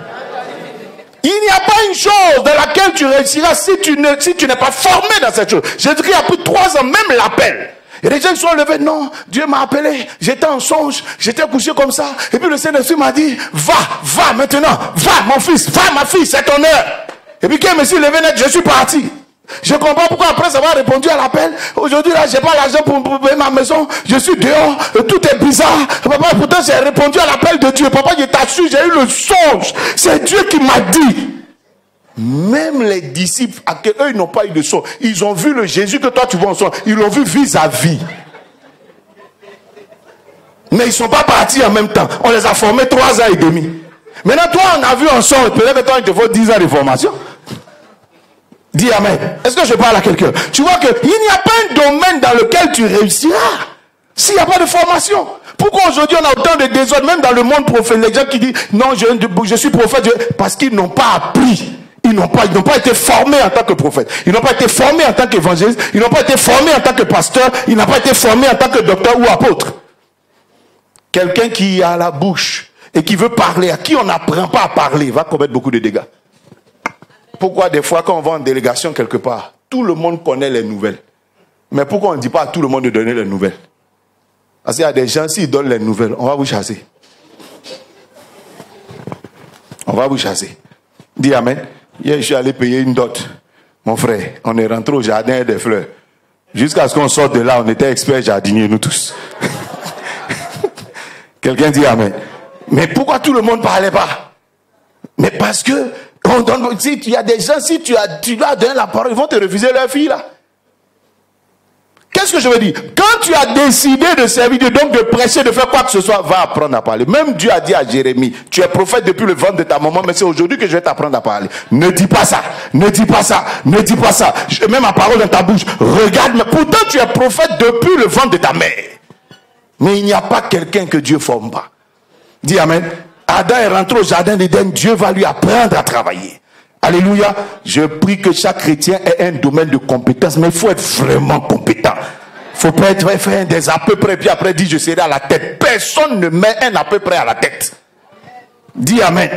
Il n'y a pas une chose dans laquelle tu réussiras si tu n'es pas formé dans cette chose. Jésus-Christ a pris 3 ans, même l'appel. Et les gens sont levés, non, Dieu m'a appelé, j'étais en songe, j'étais couché comme ça. Et puis le Saint-Esprit m'a dit, va maintenant, va mon fils, va ma fille, c'est ton heure. Et puis quand je me suis levé net, je suis parti. Je comprends pourquoi après avoir répondu à l'appel, aujourd'hui là, j'ai pas l'argent pour payer ma maison, je suis dehors, tout est bizarre. Papa, pourtant j'ai répondu à l'appel de Dieu. Papa, je t'assure, j'ai eu le songe. C'est Dieu qui m'a dit. Même les disciples, eux, ils n'ont pas eu de songe. Ils ont vu le Jésus que toi tu vois en songe. Ils l'ont vu vis-à-vis. Mais ils ne sont pas partis en même temps. On les a formés 3 ans et demi. Maintenant, toi, on a vu en songe. Peut-être que toi, il te faut 10 ans de formation. Dis amen. Est-ce que je parle à quelqu'un? Tu vois qu'il n'y a pas un domaine dans lequel tu réussiras s'il n'y a pas de formation. Pourquoi aujourd'hui on a autant de désordre, même dans le monde prophétique, les gens qui disent non, je suis prophète, parce qu'ils n'ont pas appris. Ils n'ont pas été formés en tant que prophète. Ils n'ont pas été formés en tant qu'évangéliste. Ils n'ont pas été formés en tant que pasteur. Ils n'ont pas été formés en tant que docteur ou apôtre. Quelqu'un qui a la bouche et qui veut parler, à qui on n'apprend pas à parler, va commettre beaucoup de dégâts. Pourquoi des fois quand on va en délégation quelque part, tout le monde connaît les nouvelles. Mais pourquoi on ne dit pas à tout le monde de donner les nouvelles? Parce qu'il y a des gens, s'ils donnent les nouvelles, on va vous chasser. On va vous chasser. Dis amen. Hier, je suis allé payer une dot. Mon frère, on est rentré au jardin des fleurs. Jusqu'à ce qu'on sorte de là, on était experts jardiniers, nous tous. Quelqu'un dit amen. Mais pourquoi tout le monde ne parlait pas? Mais parce que si il y a des gens, si tu leur donnes la parole, ils vont te refuser leur fille là. Qu'est-ce que je veux dire? Quand tu as décidé de servir Dieu, donc de prêcher, de faire quoi que ce soit, va apprendre à parler. Même Dieu a dit à Jérémie, tu es prophète depuis le ventre de ta maman, mais c'est aujourd'hui que je vais t'apprendre à parler. Ne dis pas ça, ne dis pas ça, ne dis pas ça. Je mets ma parole dans ta bouche. Regarde, mais pourtant tu es prophète depuis le ventre de ta mère. Mais il n'y a pas quelqu'un que Dieu ne forme pas. Dis amen. Adam est rentré au jardin d'Éden, Dieu va lui apprendre à travailler. Alléluia. Je prie que chaque chrétien ait un domaine de compétence, mais il faut être vraiment compétent. Il ne faut pas être faire des à peu près, puis après dire je serai à la tête. Personne ne met un à peu près à la tête. Dis amen.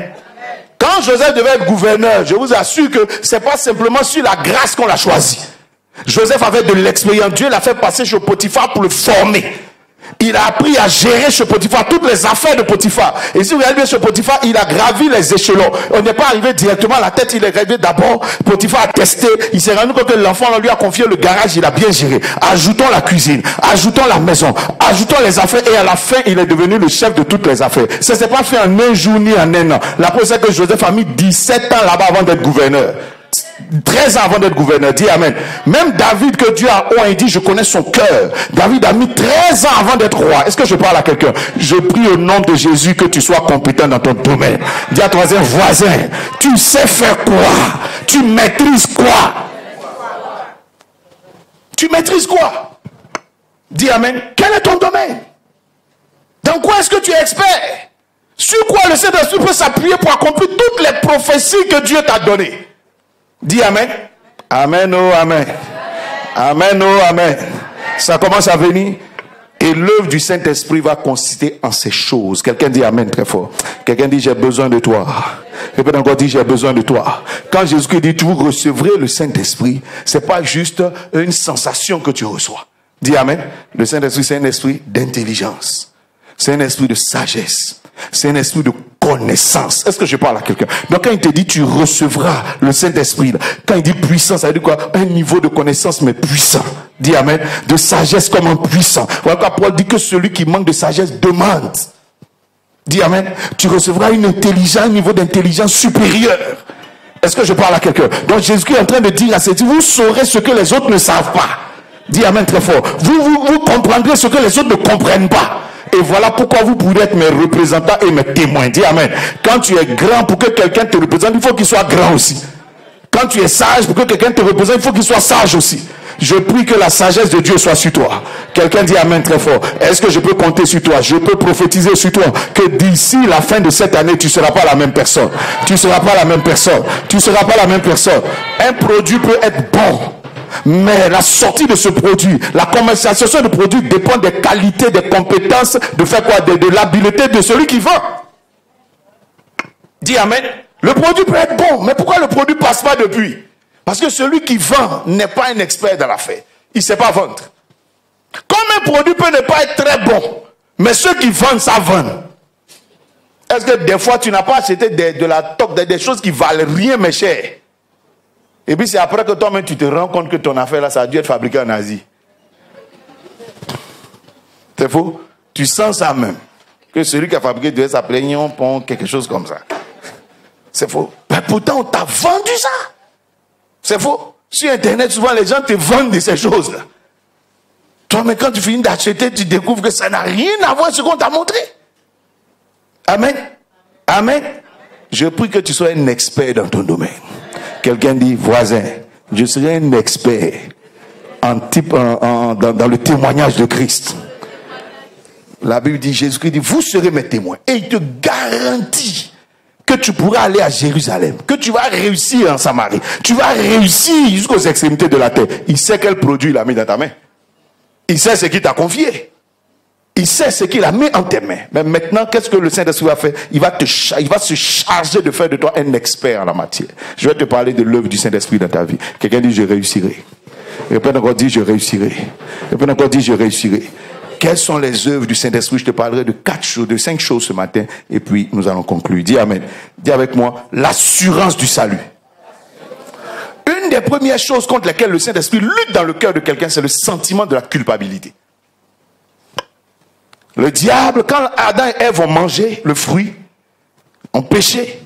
Quand Joseph devait être gouverneur, je vous assure que ce n'est pas simplement sur la grâce qu'on l'a choisi. Joseph avait de l'expérience. Dieu l'a fait passer chez Potiphar pour le former. Il a appris à gérer chez Potiphar toutes les affaires de Potiphar. Et si vous regardez bien chez Potiphar, il a gravi les échelons. On n'est pas arrivé directement à la tête, il est arrivé d'abord. Potiphar a testé. Il s'est rendu compte que l'enfant, on lui a confié le garage, il a bien géré. Ajoutons la cuisine, ajoutons la maison, ajoutons les affaires. Et à la fin, il est devenu le chef de toutes les affaires. Ça ne s'est pas fait en un jour ni en un an. La preuve, c'est que Joseph a mis 17 ans là-bas avant d'être gouverneur. 13 ans avant d'être gouverneur, dis amen. Même David que Dieu a oint, il dit je connais son cœur. David a mis 13 ans avant d'être roi. Est-ce que je parle à quelqu'un? Je prie au nom de Jésus que tu sois compétent dans ton domaine. Dis à ton voisin, tu sais faire quoi? Tu maîtrises quoi? Tu maîtrises quoi? Dis amen. Quel est ton domaine? Dans quoi est-ce que tu es expert? Sur quoi le Saint-Esprit peut s'appuyer pour accomplir toutes les prophéties que Dieu t'a données? Dis amen. Amen, oh amen. Amen, oh amen. Ça commence à venir. Et l'œuvre du Saint-Esprit va consister en ces choses. Quelqu'un dit amen très fort. Quelqu'un dit j'ai besoin de toi. Quelqu'un encore dit j'ai besoin de toi. Quand Jésus dit vous recevrez le Saint-Esprit, c'est pas juste une sensation que tu reçois. Dis amen. Le Saint-Esprit, c'est un esprit d'intelligence. C'est un esprit de sagesse. C'est un esprit de connaissance. Est-ce que je parle à quelqu'un? Donc quand il te dit tu recevras le Saint-Esprit, quand il dit puissance, ça veut dire quoi? Un niveau de connaissance mais puissant. Dis amen. De sagesse comme un puissant. Voilà, Paul dit que celui qui manque de sagesse demande. Dis amen. Tu recevras une intelligence, un niveau d'intelligence supérieur. Est-ce que je parle à quelqu'un? Donc Jésus est en train de dire à ses disciples, vous saurez ce que les autres ne savent pas. Dis amen très fort. Vous comprendrez ce que les autres ne comprennent pas. Et voilà pourquoi vous pourrez être mes représentants et mes témoins. Dis amen. Quand tu es grand, pour que quelqu'un te représente, il faut qu'il soit grand aussi. Quand tu es sage, pour que quelqu'un te représente, il faut qu'il soit sage aussi. Je prie que la sagesse de Dieu soit sur toi. Quelqu'un dit amen très fort. Est-ce que je peux compter sur toi? Je peux prophétiser sur toi que d'ici la fin de cette année, tu ne seras pas la même personne. Tu ne seras pas la même personne. Tu ne seras pas la même personne. Un produit peut être bon, mais la sortie de ce produit, la commercialisation du produit dépend des qualités, des compétences, de faire quoi? De l'habileté de celui qui vend. Dis amen. Le produit peut être bon, mais pourquoi le produit ne passe pas depuis? Parce que celui qui vend n'est pas un expert dans l'affaire. Il ne sait pas vendre. Comme un produit peut ne pas être très bon, mais ceux qui vendent, ça vend. Est-ce que des fois tu n'as pas acheté de la toque, des choses qui valent rien mais cher? Et puis c'est après que toi-même tu te rends compte que ton affaire là, ça a dû être fabriqué en Asie. C'est faux? Tu sens ça même. Que celui qui a fabriqué devait s'appeler Nyon Pont, quelque chose comme ça. C'est faux. Mais pourtant, on t'a vendu ça. C'est faux. Sur Internet, souvent, les gens te vendent de ces choses-là. Toi, mais quand tu finis d'acheter, tu découvres que ça n'a rien à voir avec ce qu'on t'a montré. Amen. Amen. Je prie que tu sois un expert dans ton domaine. Quelqu'un dit, voisin, je serai un expert dans le témoignage de Christ. La Bible dit, Jésus-Christ dit, vous serez mes témoins. Et il te garantit que tu pourras aller à Jérusalem, que tu vas réussir en Samarie, tu vas réussir jusqu'aux extrémités de la terre. Il sait quel produit il a mis dans ta main. Il sait ce qu'il t'a confié. Il sait ce qu'il a mis en tes mains. Mais maintenant, qu'est-ce que le Saint-Esprit va faire? Il va se charger de faire de toi un expert en la matière. Je vais te parler de l'œuvre du Saint-Esprit dans ta vie. Quelqu'un dit, je réussirai. Répète encore, dis, je réussirai. Répète encore, dis, je réussirai. Quelles sont les œuvres du Saint-Esprit? Je te parlerai de 5 choses ce matin, et puis nous allons conclure. Dis amen. Dis avec moi, l'assurance du salut. Une des premières choses contre lesquelles le Saint-Esprit lutte dans le cœur de quelqu'un, c'est le sentiment de la culpabilité. Le diable, quand Adam et Ève ont mangé le fruit, ont péché,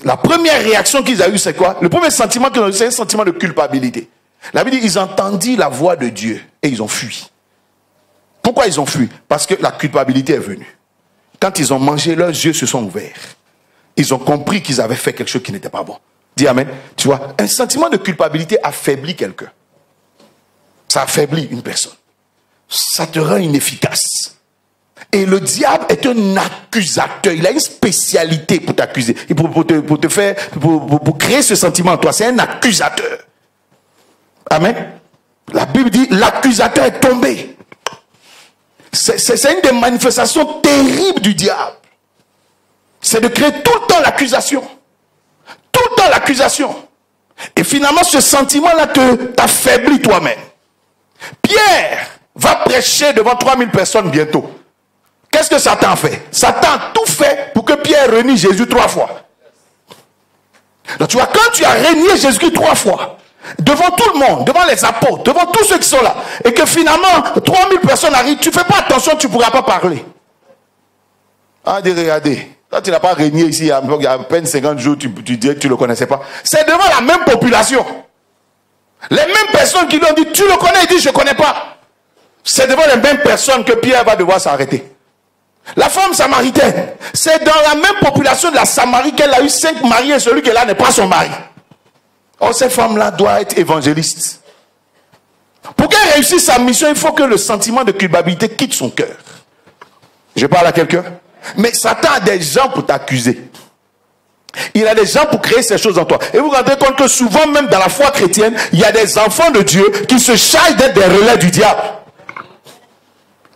la première réaction qu'ils ont eue, c'est quoi? Le premier sentiment qu'ils ont eu, c'est un sentiment de culpabilité. La Bible dit, ils entendirent la voix de Dieu et ils ont fui. Pourquoi ils ont fui? Parce que la culpabilité est venue. Quand ils ont mangé, leurs yeux se sont ouverts. Ils ont compris qu'ils avaient fait quelque chose qui n'était pas bon. Dis amen. Tu vois, un sentiment de culpabilité affaiblit quelqu'un. Ça affaiblit une personne. Ça te rend inefficace. Et le diable est un accusateur. Il a une spécialité pour t'accuser. Et pour créer ce sentiment en toi. C'est un accusateur. Amen. La Bible dit, l'accusateur est tombé. C'est une des manifestations terribles du diable. C'est de créer tout le temps l'accusation. Tout le temps l'accusation. Et finalement, ce sentiment-là t'affaiblit toi-même. Pierre va prêcher devant 3000 personnes bientôt. Qu'est-ce que Satan fait? Satan a tout fait pour que Pierre renie Jésus 3 fois. Donc tu vois, quand tu as renié Jésus-Christ 3 fois, devant tout le monde, devant les apôtres, devant tous ceux qui sont là, et que finalement 3000 personnes arrivent, tu ne fais pas attention, tu ne pourras pas parler. Regardez, quand tu n'as pas régné ici il y a à peine 50 jours, tu disais que tu ne le connaissais pas. C'est devant la même population. Les mêmes personnes qui lui ont dit, tu le connais, il dit, je ne connais pas. C'est devant les mêmes personnes que Pierre va devoir s'arrêter. La femme samaritaine, c'est dans la même population de la Samarie qu'elle a eu 5 maris et celui qui est là n'est pas son mari. Oh, cette femme-là doit être évangéliste. Pour qu'elle réussisse sa mission, il faut que le sentiment de culpabilité quitte son cœur. Je parle à quelqu'un. Mais Satan a des gens pour t'accuser. Il a des gens pour créer ces choses en toi. Et vous vous rendez compte que souvent, même dans la foi chrétienne, il y a des enfants de Dieu qui se chargent d'être des relais du diable.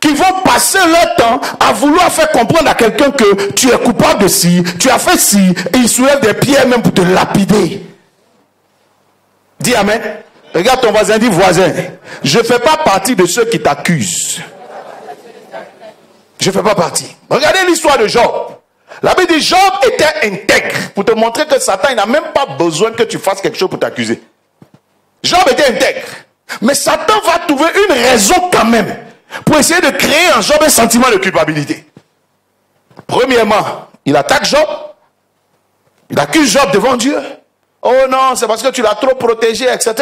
Qui vont passer leur temps à vouloir faire comprendre à quelqu'un que tu es coupable de ci, tu as fait ci, et ils soulèvent des pierres même pour te lapider. Dis amen. Regarde ton voisin, dis voisin. Je ne fais pas partie de ceux qui t'accusent. Je ne fais pas partie. Regardez l'histoire de Job. La Bible dit Job était intègre pour te montrer que Satan n'a même pas besoin que tu fasses quelque chose pour t'accuser. Job était intègre. Mais Satan va trouver une raison quand même pour essayer de créer en Job un sentiment de culpabilité. Premièrement, il attaque Job. Il accuse Job devant Dieu. Oh non, c'est parce que tu l'as trop protégé, etc.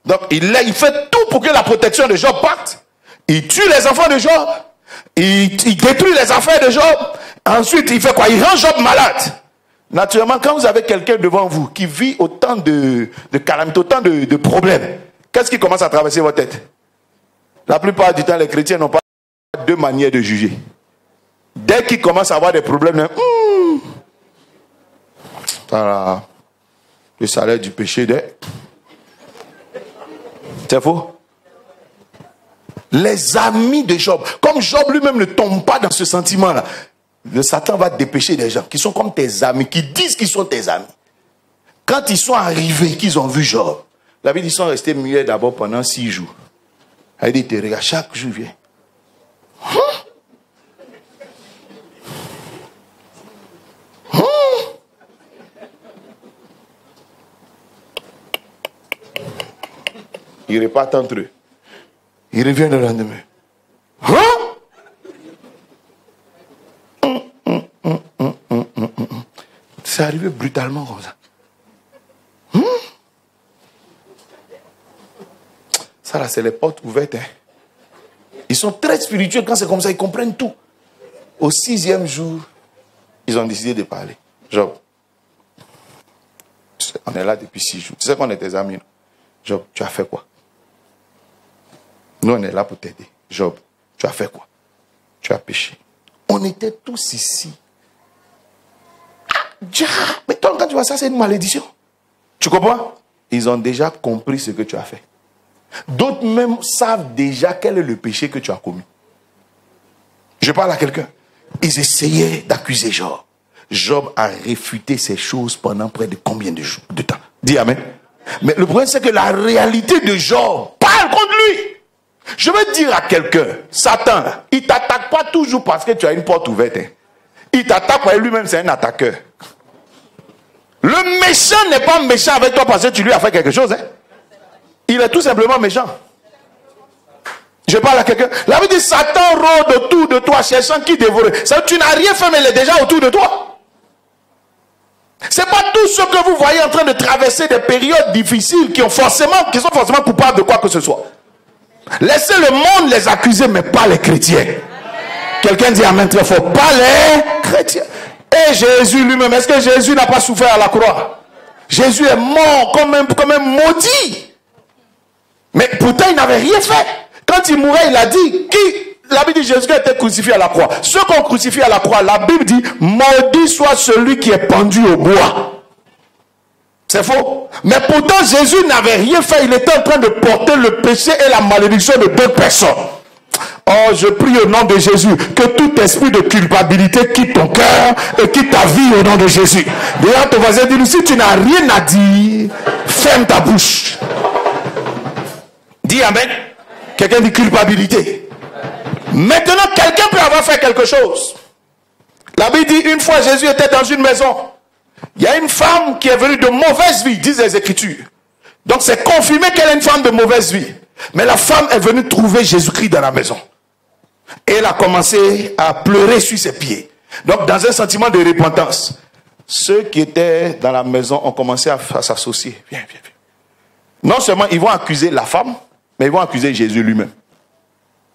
Donc il fait tout pour que la protection de Job parte. Il tue les enfants de Job. Il détruit les affaires de Job. Ensuite, il fait quoi? Il rend Job malade. Naturellement, quand vous avez quelqu'un devant vous qui vit autant de calamités, autant de problèmes, qu'est-ce qui commence à traverser votre tête? La plupart du temps, les chrétiens n'ont pas 2 manières de juger. Dès qu'ils commencent à avoir des problèmes, voilà, le salaire du péché c'est faux. Les amis de Job, comme Job lui-même ne tombe pas dans ce sentiment-là, le Satan va dépêcher des gens qui sont comme tes amis, qui disent qu'ils sont tes amis. Quand ils sont arrivés, qu'ils ont vu Job, la Bible, ils sont restés muets d'abord pendant 6 jours. Elle dit, regarde, chaque jour vient. Ils repartent entre eux. Ils reviennent le lendemain. C'est arrivé brutalement comme ça. Ça là, c'est les portes ouvertes. Ils sont très spirituels quand c'est comme ça, ils comprennent tout. Au 6e jour, ils ont décidé de parler. Job, on est là depuis 6 jours. Tu sais qu'on est tes amis. Job, tu as fait quoi? Nous, on est là pour t'aider. Job, tu as fait quoi? Tu as péché. On était tous ici. Mais toi, quand tu vois ça, c'est une malédiction. Tu comprends? Ils ont déjà compris ce que tu as fait. D'autres même savent déjà quel est le péché que tu as commis. Je parle à quelqu'un. Ils essayaient d'accuser Job. Job a réfuté ces choses pendant près de combien de jours, de temps? Dis amen. Mais le problème, c'est que la réalité de Job parle contre lui. Je veux dire à quelqu'un, Satan, il ne t'attaque pas toujours parce que tu as une porte ouverte. Il t'attaque parce que lui-même, c'est un attaqueur. Le méchant n'est pas méchant avec toi parce que tu lui as fait quelque chose. Il est tout simplement méchant. Je parle à quelqu'un. La Bible dit Satan rôde autour de toi, cherchant qui dévorer. Ça, tu n'as rien fait, mais il est déjà autour de toi. C'est pas tous ceux que vous voyez en train de traverser des périodes difficiles qui sont forcément coupables de quoi que ce soit. Laissez le monde les accuser, mais pas les chrétiens. Quelqu'un dit amen très fort. Pas les chrétiens. Et Jésus lui-même, est-ce que Jésus n'a pas souffert à la croix? Jésus est mort comme un maudit. Mais pourtant, il n'avait rien fait. Quand il mourait, il a dit, la Bible dit Jésus a été crucifié à la croix. Ceux qu'on crucifie à la croix, la Bible dit, maudit soit celui qui est pendu au bois. C'est faux. Mais pourtant, Jésus n'avait rien fait. Il était en train de porter le péché et la malédiction de d'autres personnes. Oh, je prie au nom de Jésus que tout esprit de culpabilité quitte ton cœur et quitte ta vie au nom de Jésus. D'ailleurs, ton voisin dit, si tu n'as rien à dire, ferme ta bouche. Dis amen. Quelqu'un dit culpabilité. Maintenant, quelqu'un peut avoir fait quelque chose. La Bible dit, une fois Jésus était dans une maison. Il y a une femme qui est venue de mauvaise vie, disent les Écritures. Donc c'est confirmé qu'elle est une femme de mauvaise vie. Mais la femme est venue trouver Jésus-Christ dans la maison. Et elle a commencé à pleurer sur ses pieds. Donc dans un sentiment de repentance, ceux qui étaient dans la maison ont commencé à s'associer. Viens. Non seulement ils vont accuser la femme, mais ils vont accuser Jésus lui-même.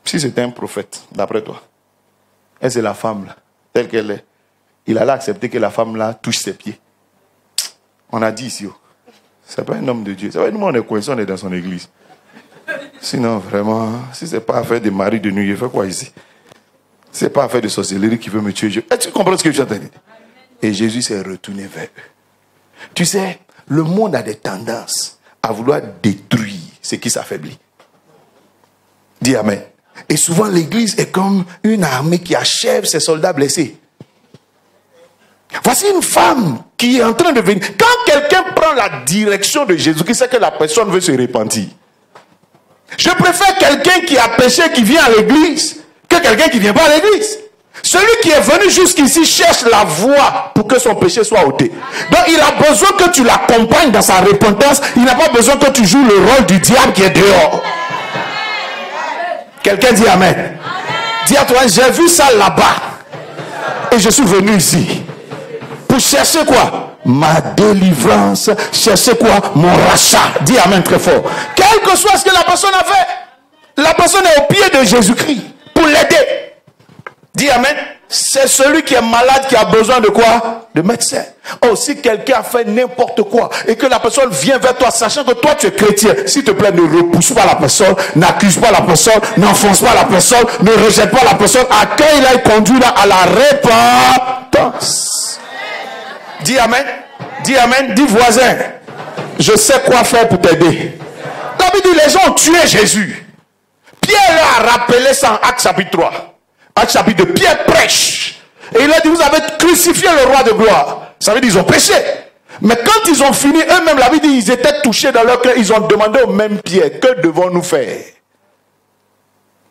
Si c'était un prophète, d'après toi, et c'est la femme là, telle qu'elle est, il allait accepter que la femme là touche ses pieds. On a dit ici, c'est pas un homme de Dieu. C'est vrai, nous on est coincés, on est dans son église. Sinon vraiment, si c'est pas affaire de mari de nuit, il fait quoi ici? C'est pas affaire de sorcellerie qui veut me tuer. Est-ce que tu comprends ce que je suis en train de dire? Et Jésus s'est retourné vers eux. Tu sais, le monde a des tendances à vouloir détruire ce qui s'affaiblit. Dis amen. Et souvent l'église est comme une armée qui achève ses soldats blessés. Voici une femme qui est en train de venir. Quand quelqu'un prend la direction de Jésus, qui sait que la personne veut se repentir. Je préfère quelqu'un qui a péché, qui vient à l'église, que quelqu'un qui ne vient pas à l'église. Celui qui est venu jusqu'ici cherche la voie pour que son péché soit ôté. Donc il a besoin que tu l'accompagnes dans sa repentance. Il n'a pas besoin que tu joues le rôle du diable qui est dehors. Quelqu'un dit amen. Amen. Dis à toi, j'ai vu ça là-bas. Et je suis venu ici. Pour chercher quoi? Ma délivrance. Chercher quoi? Mon rachat. Dis amen très fort. Quel que soit ce que la personne a fait, la personne est au pied de Jésus-Christ pour l'aider. Dis amen. C'est celui qui est malade qui a besoin de quoi? De médecin. Oh, si quelqu'un a fait n'importe quoi et que la personne vient vers toi, sachant que toi tu es chrétien, s'il te plaît, ne repousse pas la personne, n'accuse pas la personne, n'enfonce pas la personne, ne rejette pas la personne, accueille-la et conduis-la à la repentance. Dis amen. Dis amen. Dis voisin, je sais quoi faire pour t'aider. La Bible dit les gens ont tué Jésus. Pierre leur a rappelé ça en Actes chapitre 3. Actes chapitre 2, Pierre prêche. Et il a dit, vous avez crucifié le roi de gloire. Ça veut dire qu'ils ont péché. Mais quand ils ont fini, eux-mêmes, la Bible dit, ils étaient touchés dans leur cœur. Ils ont demandé au même Pierre, que devons-nous faire?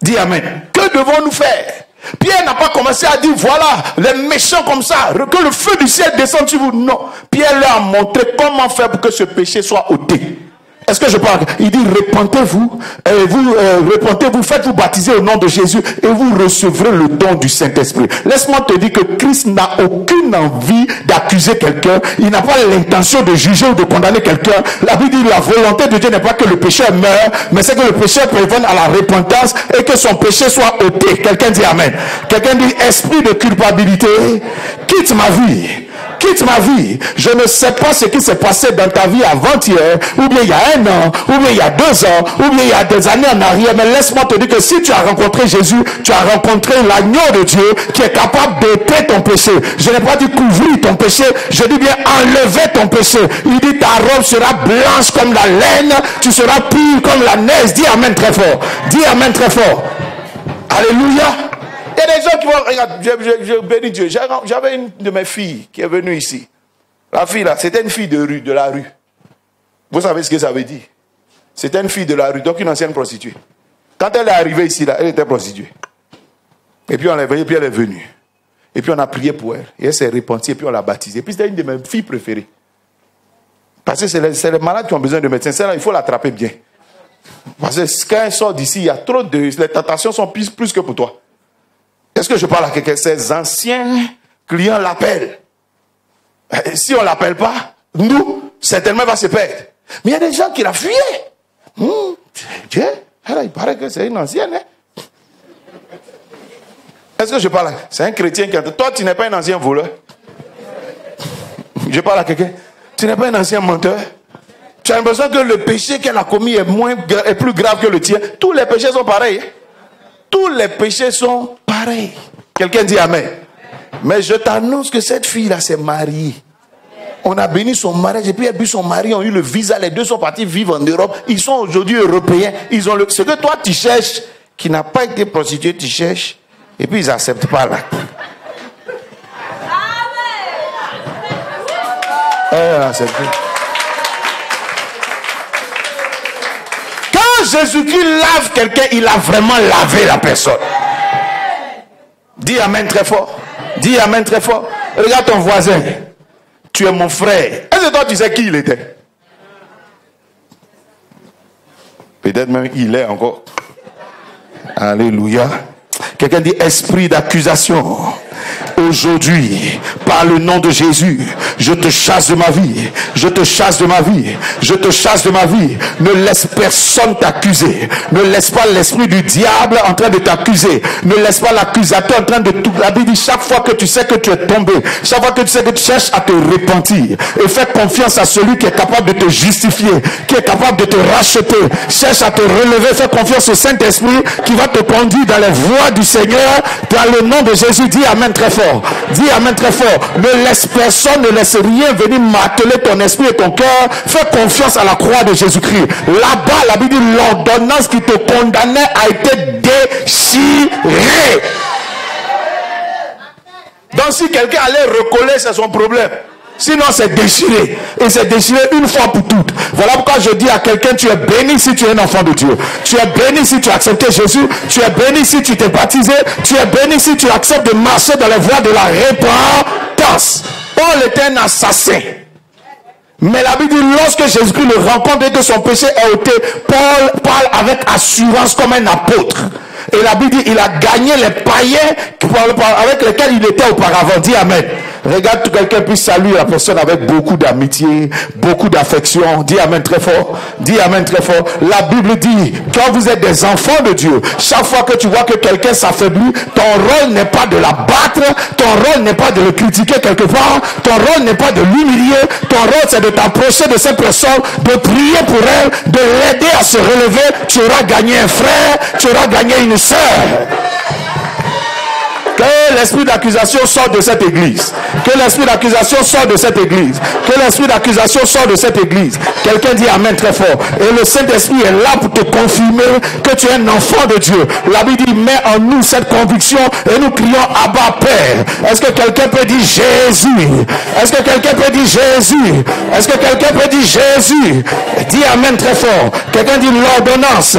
Dis amen. Que devons-nous faire? Pierre n'a pas commencé à dire, voilà, les méchants comme ça, que le feu du ciel descende sur vous. Non. Pierre leur a montré comment faire pour que ce péché soit ôté. Est-ce que je parle? Il dit repentez-vous, repentez-vous, faites-vous baptiser au nom de Jésus et vous recevrez le don du Saint-Esprit. Laisse-moi te dire que Christ n'a aucune envie d'accuser quelqu'un. Il n'a pas l'intention de juger ou de condamner quelqu'un. La Bible dit la volonté de Dieu n'est pas que le pécheur meure, mais c'est que le pécheur prévienne à la repentance et que son péché soit ôté. Quelqu'un dit Amen. Quelqu'un dit esprit de culpabilité, quitte ma vie. Quitte ma vie. Je ne sais pas ce qui s'est passé dans ta vie avant-hier, ou bien il y a 1 an, ou bien il y a 2 ans, ou bien il y a des années en arrière. Mais laisse-moi te dire que si tu as rencontré Jésus, tu as rencontré l'agneau de Dieu qui est capable d'ôter ton péché. Je n'ai pas dit couvrir ton péché, je dis bien enlever ton péché. Il dit ta robe sera blanche comme la laine, tu seras pur comme la neige. Dis Amen très fort. Dis Amen très fort. Alléluia. Il y a des gens qui vont... Regarde, je bénis Dieu. J'avais une de mes filles qui est venue ici. La fille là, c'était une fille de la rue. Vous savez ce que ça veut dire? C'était une fille de la rue, donc une ancienne prostituée. Quand elle est arrivée ici, là, elle était prostituée. Et puis on l'a veillée, puis elle est venue. Et puis on a prié pour elle. Et elle s'est repentie, et puis on l'a baptisée. Et puis c'était une de mes filles préférées. Parce que c'est les malades qui ont besoin de médecins. Celle-là, il faut l'attraper bien. Parce que quand elle sort d'ici, il y a trop de... Les tentations sont plus que pour toi. Est-ce que je parle à quelqu'un? Ces anciens clients l'appellent. Si on ne l'appelle pas, nous, certainement, va se perdre. Mais il y a des gens qui la fuyaient. Dieu, il paraît que c'est une ancienne. Hein? Est-ce que je parle à... C'est un chrétien qui a... Toi, tu n'es pas un ancien voleur. Je parle à quelqu'un. Tu n'es pas un ancien menteur. Tu as l'impression que le péché qu'elle a commis est plus grave que le tien. Tous les péchés sont pareils. Tous les péchés sont pareils. Quelqu'un dit Amen. Mais je t'annonce que cette fille-là s'est mariée. On a béni son mariage et puis elle et son mari ont eu le visa. Les deux sont partis vivre en Europe. Ils sont aujourd'hui européens. Ils ont ce que toi tu cherches, qui n'a pas été prostitué, tu cherches. Et puis ils n'acceptent pas là. Quand Jésus-Christ lave quelqu'un, il a vraiment lavé la personne. Dis Amen très fort. Dis Amen très fort. Regarde ton voisin. Tu es mon frère. Est-ce que toi tu sais qui il était? Peut-être même il est encore. Alléluia. Quelqu'un dit esprit d'accusation. Aujourd'hui, par le nom de Jésus, je te chasse de ma vie. Je te chasse de ma vie. Je te chasse de ma vie. Ne laisse personne t'accuser. Ne laisse pas l'esprit du diable en train de t'accuser. Ne laisse pas l'accusateur en train de tout. La Bible dit chaque fois que tu sais que tu es tombé, chaque fois que tu sais que tu cherches à te repentir, et fais confiance à celui qui est capable de te justifier, qui est capable de te racheter. Cherche à te relever. Fais confiance au Saint-Esprit qui va te conduire dans les voies du Seigneur. Dans le nom de Jésus, dis Amen très fort. Dis Amen très fort. Ne laisse personne, ne laisse rien venir marteler ton esprit et ton cœur. Fais confiance à la croix de Jésus-Christ. Là-bas, la Bible dit l'ordonnance qui te condamnait a été déchirée. Donc si quelqu'un allait recoller, c'est son problème. Sinon c'est déchiré. Et c'est déchiré une fois pour toutes. Voilà pourquoi je dis à quelqu'un, tu es béni si tu es un enfant de Dieu. Tu es béni si tu as accepté Jésus. Tu es béni si tu t'es baptisé. Tu es béni si tu acceptes de marcher dans les voies de la repentance. Paul était un assassin. Mais la Bible dit, lorsque Jésus-Christ le rencontre et que son péché est ôté, Paul parle avec assurance comme un apôtre. Et la Bible dit, il a gagné les païens avec lesquels il était auparavant. Dis Amen. Regarde que quelqu'un puisse saluer la personne avec beaucoup d'amitié, beaucoup d'affection. Dis Amen très fort. Dis Amen très fort. La Bible dit, quand vous êtes des enfants de Dieu, chaque fois que tu vois que quelqu'un s'affaiblit, ton rôle n'est pas de la battre, ton rôle n'est pas de le critiquer quelque part, ton rôle n'est pas de l'humilier, ton rôle c'est de t'approcher de cette personne, de prier pour elle, de l'aider à se relever. Tu auras gagné un frère, tu auras gagné une sœur. Que l'esprit d'accusation sorte de cette église. Que l'esprit d'accusation sorte de cette église. Que l'esprit d'accusation sorte de cette église. Quelqu'un dit Amen très fort. Et le Saint-Esprit est là pour te confirmer que tu es un enfant de Dieu. La Bible dit, mets en nous cette conviction et nous crions Abba Père. Est-ce que quelqu'un peut dire Jésus? Est-ce que quelqu'un peut dire Jésus? Est-ce que quelqu'un peut dire Jésus? Dis Amen très fort. Quelqu'un dit l'ordonnance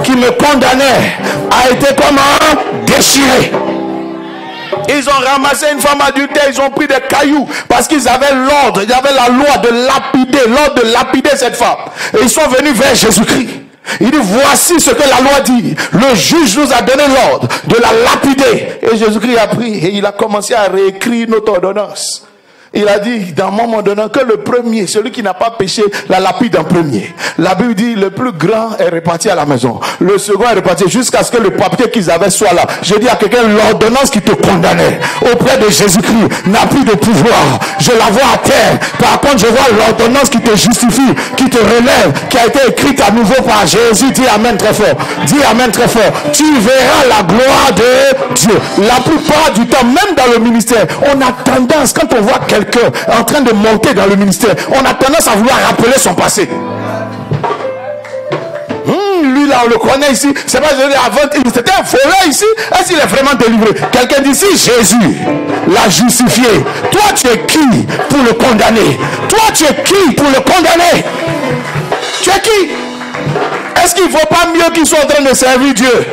qui me condamnait a été comment? Déchirée. Ils ont ramassé une femme adultère, ils ont pris des cailloux parce qu'ils avaient l'ordre, il y avait la loi de lapider, l'ordre de lapider cette femme. Et ils sont venus vers Jésus-Christ. Il dit, voici ce que la loi dit. Le juge nous a donné l'ordre de la lapider. Et Jésus-Christ a pris et il a commencé à réécrire notre ordonnance. Il a dit, dans mon ordonnance, que le premier, celui qui n'a pas péché, la lapide en premier. La Bible dit, le plus grand est reparti à la maison. Le second est reparti jusqu'à ce que le papier qu'ils avaient soit là. Je dis à quelqu'un, l'ordonnance qui te condamnait auprès de Jésus-Christ n'a plus de pouvoir. Je la vois à terre. Par contre, je vois l'ordonnance qui te justifie, qui te relève, qui a été écrite à nouveau par Jésus. Dis amen très fort. Dis amen très fort. Tu verras la gloire de Dieu. La plupart du temps, même dans le ministère, on a tendance, quand on voit quelqu'un en train de monter dans le ministère, on a tendance à vouloir rappeler son passé. Lui là, on le connaît ici. C'est pas avant, c'était un voleur ici. Est-ce qu'il est vraiment délivré? Quelqu'un dit, si Jésus l'a justifié, toi tu es qui pour le condamner? Toi tu es qui pour le condamner? Tu es qui? Est-ce qu'il ne vaut pas mieux qu'il soit en train de servir Dieu?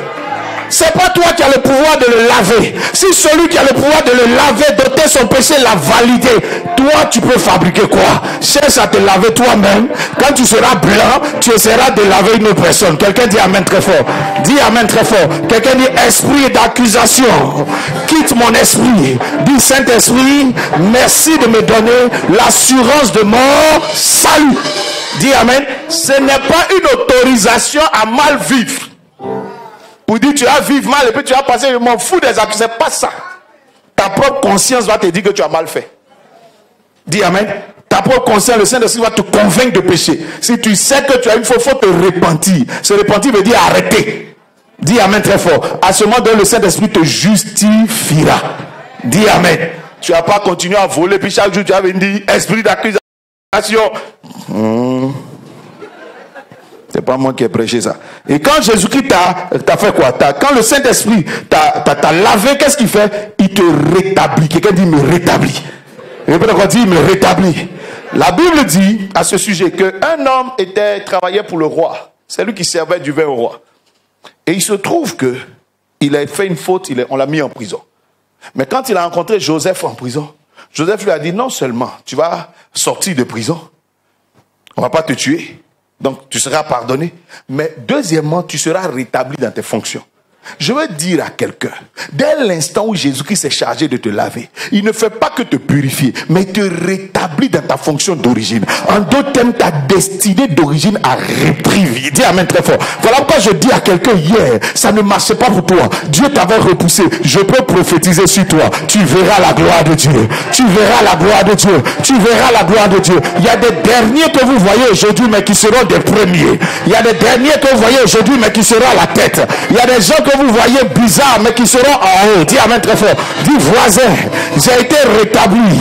C'est pas toi qui as le pouvoir de le laver. Si celui qui a le pouvoir de le laver, d'ôter son péché, l'a validé, toi tu peux fabriquer quoi? Cherche à te laver toi-même. Quand tu seras blanc, tu essaieras de laver une autre personne. Quelqu'un dit amen très fort. Dis amen très fort. Quelqu'un dit esprit d'accusation, quitte mon esprit. Dis Saint-Esprit, merci de me donner l'assurance de mon salut. Dis amen. Ce n'est pas une autorisation à mal vivre. Pour dire tu vas vivre mal et puis tu vas passer, je m'en fous des actes. C'est pas ça. Ta propre conscience va te dire que tu as mal fait. Dis amen. Ta propre conscience, le Saint-Esprit va te convaincre de péché. Si tu sais que tu as une faute, il faut te repentir. Se repentir veut dire arrêter. Dis amen très fort. À ce moment donné, le Saint-Esprit te justifiera. Dis amen. Tu vas pas continuer à voler, puis chaque jour tu vas venir dire esprit d'accusation. C'est pas moi qui ai prêché ça. Et quand Jésus-Christ t'a fait quoi? Quand le Saint-Esprit t'a lavé, qu'est-ce qu'il fait? Il te rétablit. Quelqu'un dit, me rétablit. Et puis on dit, il me rétablit. La Bible dit à ce sujet qu'un homme travaillait pour le roi. C'est lui qui servait du vin au roi. Et il se trouve que il a fait une faute, on l'a mis en prison. Mais quand il a rencontré Joseph en prison, Joseph lui a dit, non seulement tu vas sortir de prison, on ne va pas te tuer, donc tu seras pardonné, mais deuxièmement, tu seras rétabli dans tes fonctions. Je veux dire à quelqu'un, dès l'instant où Jésus-Christ s'est chargé de te laver, il ne fait pas que te purifier, mais il te rétablit dans ta fonction d'origine. En d'autres termes, ta destinée d'origine a repris. Dis amen très fort. Voilà pourquoi je dis à quelqu'un hier, ça ne marchait pas pour toi. Dieu t'avait repoussé. Je peux prophétiser sur toi. Tu verras la gloire de Dieu. Tu verras la gloire de Dieu. Tu verras la gloire de Dieu. Il y a des derniers que vous voyez aujourd'hui, mais qui seront des premiers. Il y a des derniers que vous voyez aujourd'hui, mais qui seront à la tête. Il y a des gens que vous voyez bizarres, mais qui seront en haut. Dis amen très fort. Dis voisin, j'ai été rétabli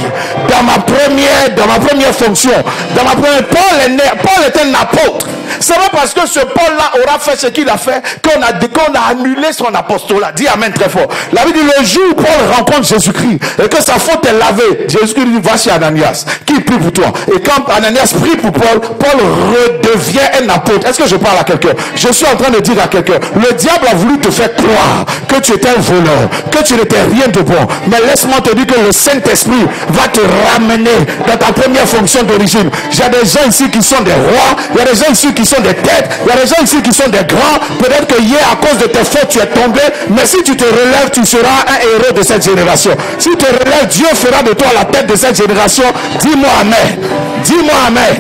dans ma première fonction. Dans ma première, Paul était un apôtre. C'est pas parce que ce Paul-là aura fait ce qu'il a fait qu'on a annulé son apostolat. Dis amen très fort. La Bible dit le jour où Paul rencontre Jésus-Christ et que sa faute est lavée, Jésus-Christ dit va chez Ananias qui prie pour toi. Et quand Ananias prie pour Paul, Paul redevient un apôtre. Est-ce que je parle à quelqu'un? Je suis en train de dire à quelqu'un, le diable a voulu te faire croire que tu étais un voleur, que tu n'étais rien de bon. Mais laisse-moi te dire que le Saint-Esprit va te ramener dans ta première fonction d'origine. J'ai des gens ici qui sont des rois, il y a des gens ici qui sont des têtes, il y a des gens ici qui sont des grands. Peut-être que hier à cause de tes fautes tu es tombé, mais si tu te relèves, tu seras un héros de cette génération. Si tu te relèves, Dieu fera de toi la tête de cette génération. Dis-moi amen. Dis-moi amen.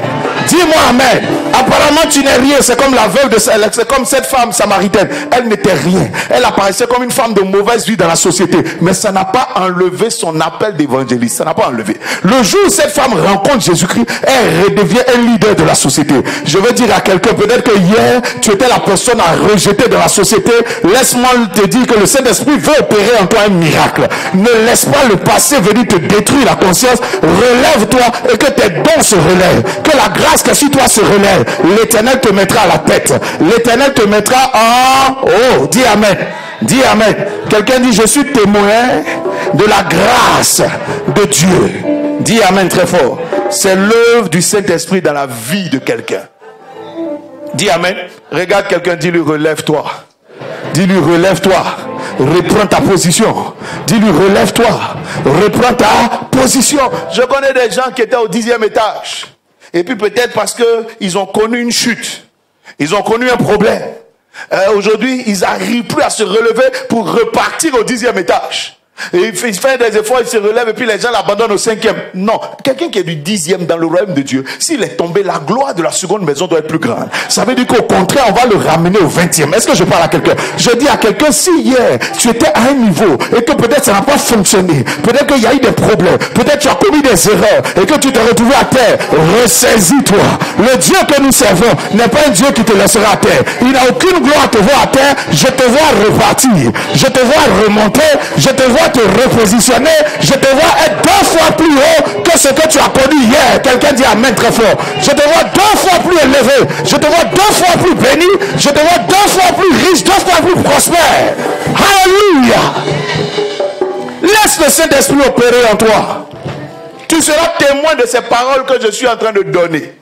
Dis-moi amen. Apparemment tu n'es rien. C'est comme la veuve c'est comme cette femme samaritaine. Elle n'était rien. Elle apparaissait comme une femme de mauvaise vie dans la société. Mais ça n'a pas enlevé son appel d'évangéliste. Ça n'a pas enlevé. Le jour où cette femme rencontre Jésus-Christ, elle redevient un leader de la société. Je veux dire à quelqu'un, peut-être que hier tu étais la personne à rejeter dans la société. Laisse-moi te dire que le Saint-Esprit veut opérer en toi un miracle. Ne laisse pas le passé venir te détruire la conscience. Relève-toi et que tes dons se relèvent. Que la grâce qui est sur toi se relève. L'Éternel te mettra à la tête. L'Éternel te mettra en haut. Dis amen. Dis amen. Quelqu'un dit je suis témoin de la grâce de Dieu. Dis amen très fort. C'est l'œuvre du Saint-Esprit dans la vie de quelqu'un. Dis amen. Regarde quelqu'un, dis-lui relève-toi. Dis-lui relève-toi. reprends ta position. Dis-lui, relève-toi, reprends ta position. Je connais des gens qui étaient au 10e étage. Et puis peut-être parce qu'ils ont connu une chute. Ils ont connu un problème. Aujourd'hui, ils n'arrivent plus à se relever pour repartir au 10e étage. Et il fait des efforts, il se relève et puis les gens l'abandonnent au 5e. Non, quelqu'un qui est du 10e dans le royaume de Dieu, s'il est tombé, la gloire de la seconde maison doit être plus grande. Ça veut dire qu'au contraire, on va le ramener au 20e. Est-ce que je parle à quelqu'un? Je dis à quelqu'un, si hier tu étais à un niveau et que peut-être ça n'a pas fonctionné, peut-être qu'il y a eu des problèmes, peut-être tu as commis des erreurs et que tu t'es retrouvé à terre, ressaisis-toi. Le Dieu que nous servons n'est pas un Dieu qui te laissera à terre. Il n'a aucune gloire à te voir à terre. Je te vois repartir, je te vois remonter, je te vois te repositionner, je te vois être 2 fois plus haut que ce que tu as connu hier. Quelqu'un dit amen très fort. Je te vois 2 fois plus élevé, je te vois 2 fois plus béni, je te vois 2 fois plus riche, 2 fois plus prospère. Alléluia. Laisse le Saint-Esprit opérer en toi. Tu seras témoin de ces paroles que je suis en train de donner.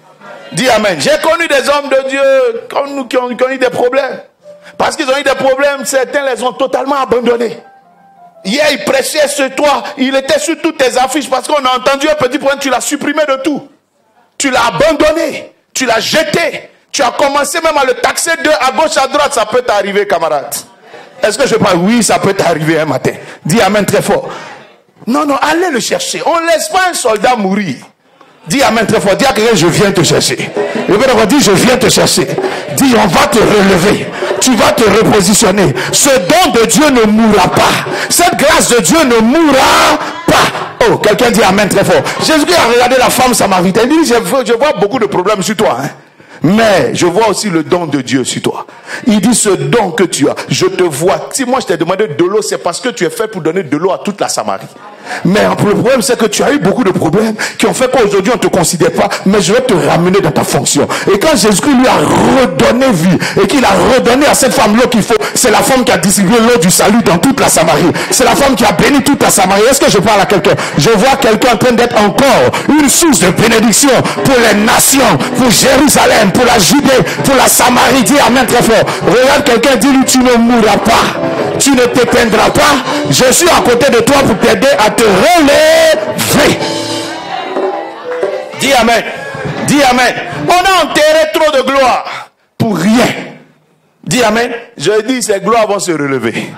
Dis amen. J'ai connu des hommes de Dieu comme nous qui ont eu des problèmes. Parce qu'ils ont eu des problèmes, certains les ont totalement abandonnés. Hier, il prêchait sur toi, il était sur toutes tes affiches parce qu'on a entendu un petit point, tu l'as supprimé de tout. Tu l'as abandonné, tu l'as jeté. Tu as commencé même à le taxer de à gauche, à droite. Ça peut t'arriver, camarade. Est-ce que je parle? Oui, ça peut t'arriver un matin. Dis amen très fort. Non, allez le chercher. On ne laisse pas un soldat mourir. Dis amen très fort. Dis à quelqu'un, je viens te chercher. Le père dit, je viens te chercher. Dis, on va te relever. Tu vas te repositionner. Ce don de Dieu ne mourra pas. Cette grâce de Dieu ne mourra pas. Oh, quelqu'un dit amen très fort. Jésus-Christ a regardé la femme samaritaine. Il dit, je vois beaucoup de problèmes sur toi. Mais je vois aussi le don de Dieu sur toi. Il dit, ce don que tu as, je te vois. Si moi je t'ai demandé de l'eau, c'est parce que tu es fait pour donner de l'eau à toute la Samarie. Mais le problème, c'est que tu as eu beaucoup de problèmes qui ont fait qu'aujourd'hui on ne te considère pas, mais je vais te ramener dans ta fonction. Et quand Jésus-Christ lui a redonné vie et qu'il a redonné à cette femme l'eau qu'il faut, c'est la femme qui a distribué l'eau du salut dans toute la Samarie. C'est la femme qui a béni toute la Samarie. Est-ce que je parle à quelqu'un? Je vois quelqu'un en train d'être encore une source de bénédiction pour les nations, pour Jérusalem, pour la Judée, pour la Samarie. Dis amen très fort. Regarde quelqu'un, dis-lui, tu ne mourras pas, tu ne t'éteindras pas. Je suis à côté de toi pour t'aider à te relever. Dis amen. Dis amen. On a enterré trop de gloire pour rien. Dis amen. Je dis, ces gloires vont se relever.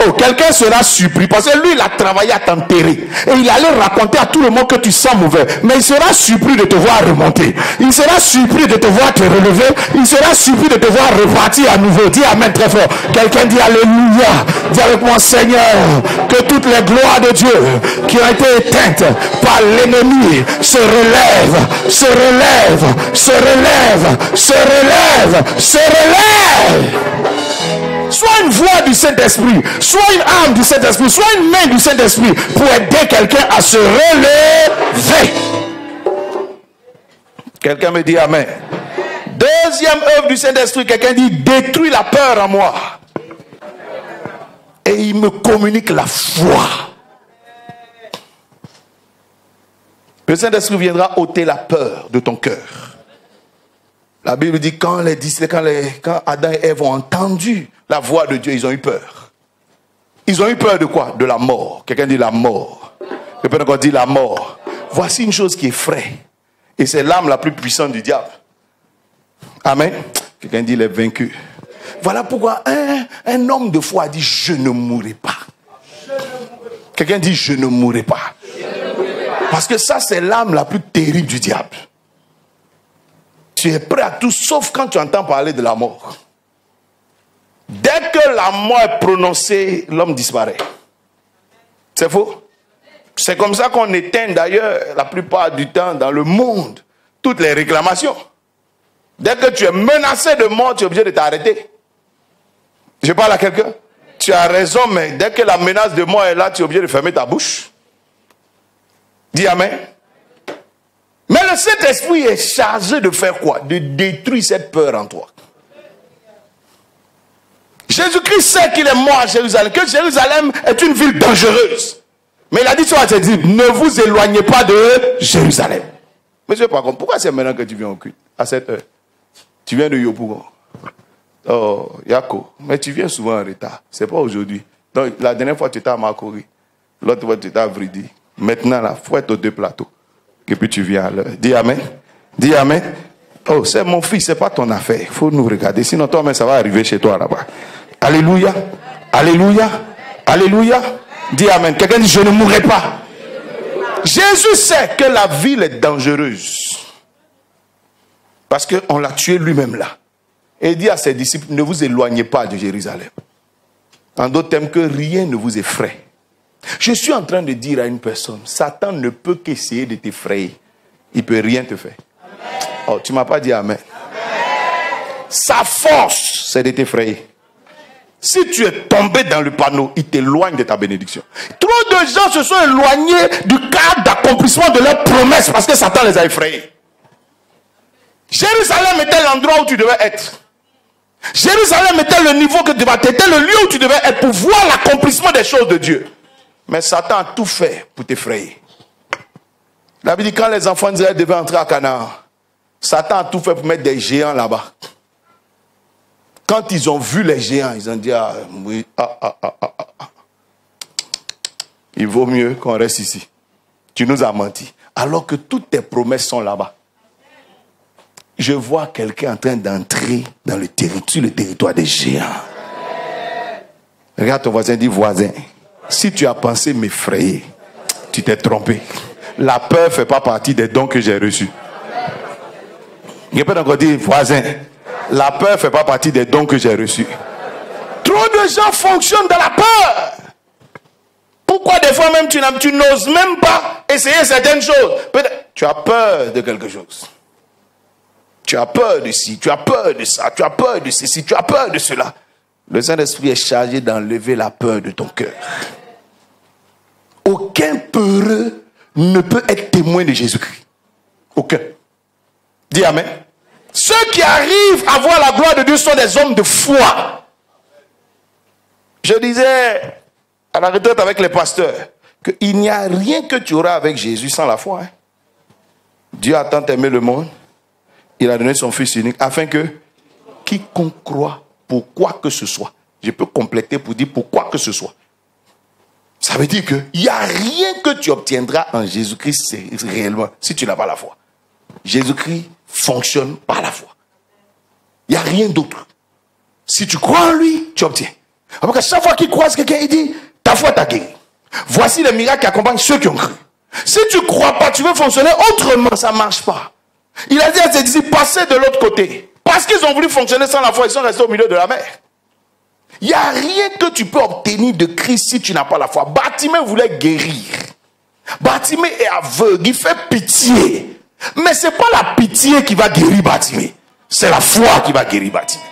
Oh, quelqu'un sera surpris parce que lui, il a travaillé à t'enterrer. Et il allait raconter à tout le monde que tu sens mauvais. Mais il sera surpris de te voir remonter. Il sera surpris de te voir te relever. Il sera surpris de te voir repartir à nouveau. Dis amen très fort. Quelqu'un dit alléluia. Dis avec moi, Seigneur, que toutes les gloires de Dieu qui ont été éteintes par l'ennemi se relèvent, se relèvent, se relèvent, se relèvent, se relèvent. Soit une voix du Saint-Esprit, soit une âme du Saint-Esprit, soit une main du Saint-Esprit pour aider quelqu'un à se relever. Quelqu'un me dit amen. Deuxième œuvre du Saint-Esprit, quelqu'un dit détruis la peur en moi. Et il me communique la foi. Le Saint-Esprit viendra ôter la peur de ton cœur. La Bible dit quand Adam et Ève ont entendu la voix de Dieu, ils ont eu peur. Ils ont eu peur de quoi? De la mort. Quelqu'un dit la mort. Le Père encore dit la mort. Voici une chose qui effraie. Et c'est l'âme la plus puissante du diable. Amen. Quelqu'un dit les vaincus. Voilà pourquoi un homme de foi a dit je ne mourrai pas. Quelqu'un dit je ne mourrai pas. Parce que ça c'est l'âme la plus terrible du diable. Tu es prêt à tout sauf quand tu entends parler de la mort. Dès que la mort est prononcée, l'homme disparaît. C'est faux? C'est comme ça qu'on éteint d'ailleurs la plupart du temps dans le monde toutes les réclamations. Dès que tu es menacé de mort, tu es obligé de t'arrêter. Je parle à quelqu'un. Tu as raison, mais dès que la menace de mort est là, tu es obligé de fermer ta bouche. Dis amen. Mais le Saint-Esprit est chargé de faire quoi? De détruire cette peur en toi. Jésus-Christ sait qu'il est mort à Jérusalem, que Jérusalem est une ville dangereuse. Mais il a dit sur ses disciples, ne vous éloignez pas de Jérusalem. Monsieur, par contre, pourquoi c'est maintenant que tu viens au culte, à cette heure? Tu viens de Yopougon. Oh, Yako, mais tu viens souvent en retard. C'est pas aujourd'hui. Donc, la dernière fois, tu étais à Makori. L'autre fois, tu étais à Vridi. Maintenant, là, il faut être aux deux plateaux. Et puis, tu viens à l'heure. Dis Amen. Dis Amen. Oh, c'est mon fils, c'est pas ton affaire. Il faut nous regarder. Sinon, toi-même, ça va arriver chez toi là-bas. Alléluia. Alléluia. Alléluia. Dis Amen. Quelqu'un dit, je ne mourrai pas. Jésus sait que la ville est dangereuse. Parce qu'on l'a tué lui-même là. Et il dit à ses disciples, ne vous éloignez pas de Jérusalem. En d'autres termes, que rien ne vous effraie. Je suis en train de dire à une personne, Satan ne peut qu'essayer de t'effrayer. Il ne peut rien te faire. Amen. Oh, tu ne m'as pas dit amen. Amen. Sa force, c'est de t'effrayer. Si tu es tombé dans le panneau, il t'éloigne de ta bénédiction. Trop de gens se sont éloignés du cadre d'accomplissement de leurs promesses parce que Satan les a effrayés. Jérusalem était l'endroit où tu devais être. Jérusalem était le niveau que tu devais être. C'était le lieu où tu devais être pour voir l'accomplissement des choses de Dieu. Mais Satan a tout fait pour t'effrayer. La Bible dit quand les enfants d'Israël devaient entrer à Canaan, Satan a tout fait pour mettre des géants là-bas. Quand ils ont vu les géants, ils ont dit il vaut mieux qu'on reste ici. Tu nous as menti. Alors que toutes tes promesses sont là-bas. Je vois quelqu'un en train d'entrer dans le territoire des géants. Regarde ton voisin, dis voisin. Si tu as pensé m'effrayer, tu t'es trompé. La peur ne fait pas partie des dons que j'ai reçus. Je peux encore dire voisin. La peur ne fait pas partie des dons que j'ai reçus. Trop de gens fonctionnent dans la peur. Pourquoi des fois même tu n'oses même pas essayer certaines choses? Peut-être tu as peur de quelque chose. Tu as peur de ci, tu as peur de ça, tu as peur de ceci, tu as peur de cela. Le Saint-Esprit est chargé d'enlever la peur de ton cœur. Aucun peureux ne peut être témoin de Jésus-Christ. Aucun. Dis amen. Ceux qui arrivent à voir la gloire de Dieu sont des hommes de foi. Je disais à la retraite avec les pasteurs qu'il n'y a rien que tu auras avec Jésus sans la foi. Hein. Dieu a tant aimé le monde, il a donné son Fils unique afin que quiconque croit pour quoi que ce soit, je peux compléter pour dire pour quoi que ce soit. Ça veut dire qu'il n'y a rien que tu obtiendras en Jésus-Christ réellement si tu n'as pas la foi. Jésus-Christ fonctionne par la foi. Il n'y a rien d'autre. Si tu crois en lui, tu obtiens. Parce que chaque fois qu'il croise quelqu'un, il dit, ta foi t'a guéri. Voici les miracles qui accompagnent ceux qui ont cru. Si tu ne crois pas, tu veux fonctionner autrement, ça ne marche pas. Il a dit à ses disciples, passez de l'autre côté. Parce qu'ils ont voulu fonctionner sans la foi, ils sont restés au milieu de la mer. Il n'y a rien que tu peux obtenir de Christ si tu n'as pas la foi. Bartimée voulait guérir. Bartimée est aveugle, il fait pitié. Mais ce n'est pas la pitié qui va guérir Bartimée. C'est la foi qui va guérir Bartimée.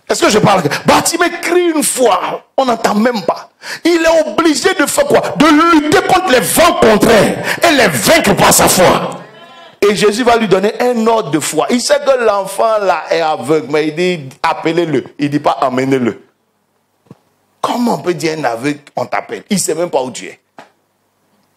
Est-ce que je parle? Bartimée crie une fois, on n'entend même pas. Il est obligé de faire quoi? De lutter contre les vents contraires et les vaincre par sa foi. Et Jésus va lui donner un ordre de foi. Il sait que l'enfant là est aveugle, mais il dit appelez-le. Il ne dit pas amenez-le. Comment on peut dire un aveugle, on t'appelle? Il ne sait même pas où tu es.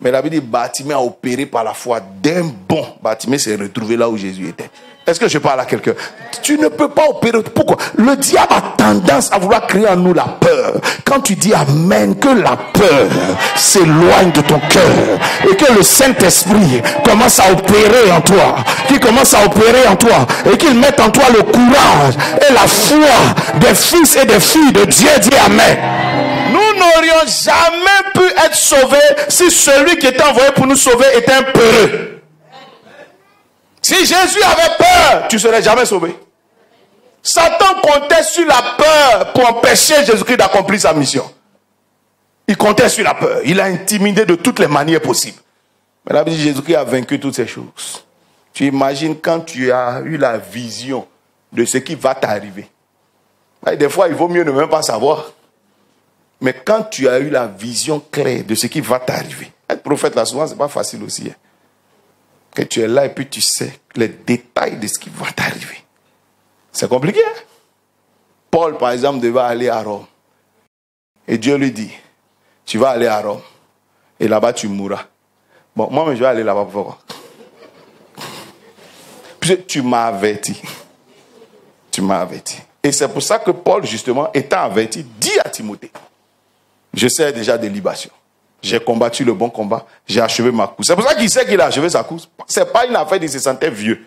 Mais la Bible dit Bartimée a opéré par la foi d'un bond. Bartimée s'est retrouvé là où Jésus était. Est-ce que je parle à quelqu'un? Tu ne peux pas opérer. Pourquoi? Le diable a tendance à vouloir créer en nous la peur. Quand tu dis amen, que la peur s'éloigne de ton cœur et que le Saint-Esprit commence à opérer en toi, qu'il commence à opérer en toi et qu'il mette en toi le courage et la foi des fils et des filles de Dieu. Dis amen. Nous n'aurions jamais pu être sauvés si celui qui était envoyé pour nous sauver était un peureux. Si Jésus avait peur, tu ne serais jamais sauvé. Satan comptait sur la peur pour empêcher Jésus-Christ d'accomplir sa mission. Il comptait sur la peur. Il a intimidé de toutes les manières possibles. Mais la Bible dit Jésus-Christ a vaincu toutes ces choses. Tu imagines quand tu as eu la vision de ce qui va t'arriver. Des fois, il vaut mieux ne même pas savoir. Mais quand tu as eu la vision claire de ce qui va t'arriver. Être prophète là, souvent, ce n'est pas facile aussi. Que tu es là et puis tu sais les détails de ce qui va t'arriver. C'est compliqué. Hein? Paul, par exemple, devait aller à Rome. Et Dieu lui dit, tu vas aller à Rome. Et là-bas, tu mourras. Bon, moi, je vais aller là-bas pour voir. Puis tu m'as averti. Tu m'as averti. Et c'est pour ça que Paul, justement, étant averti, dit à Timothée, Je sers déjà des libations. J'ai combattu le bon combat. J'ai achevé ma course. C'est pour ça qu'il sait qu'il a achevé sa course. C'est pas une affaire, il se sentait vieux.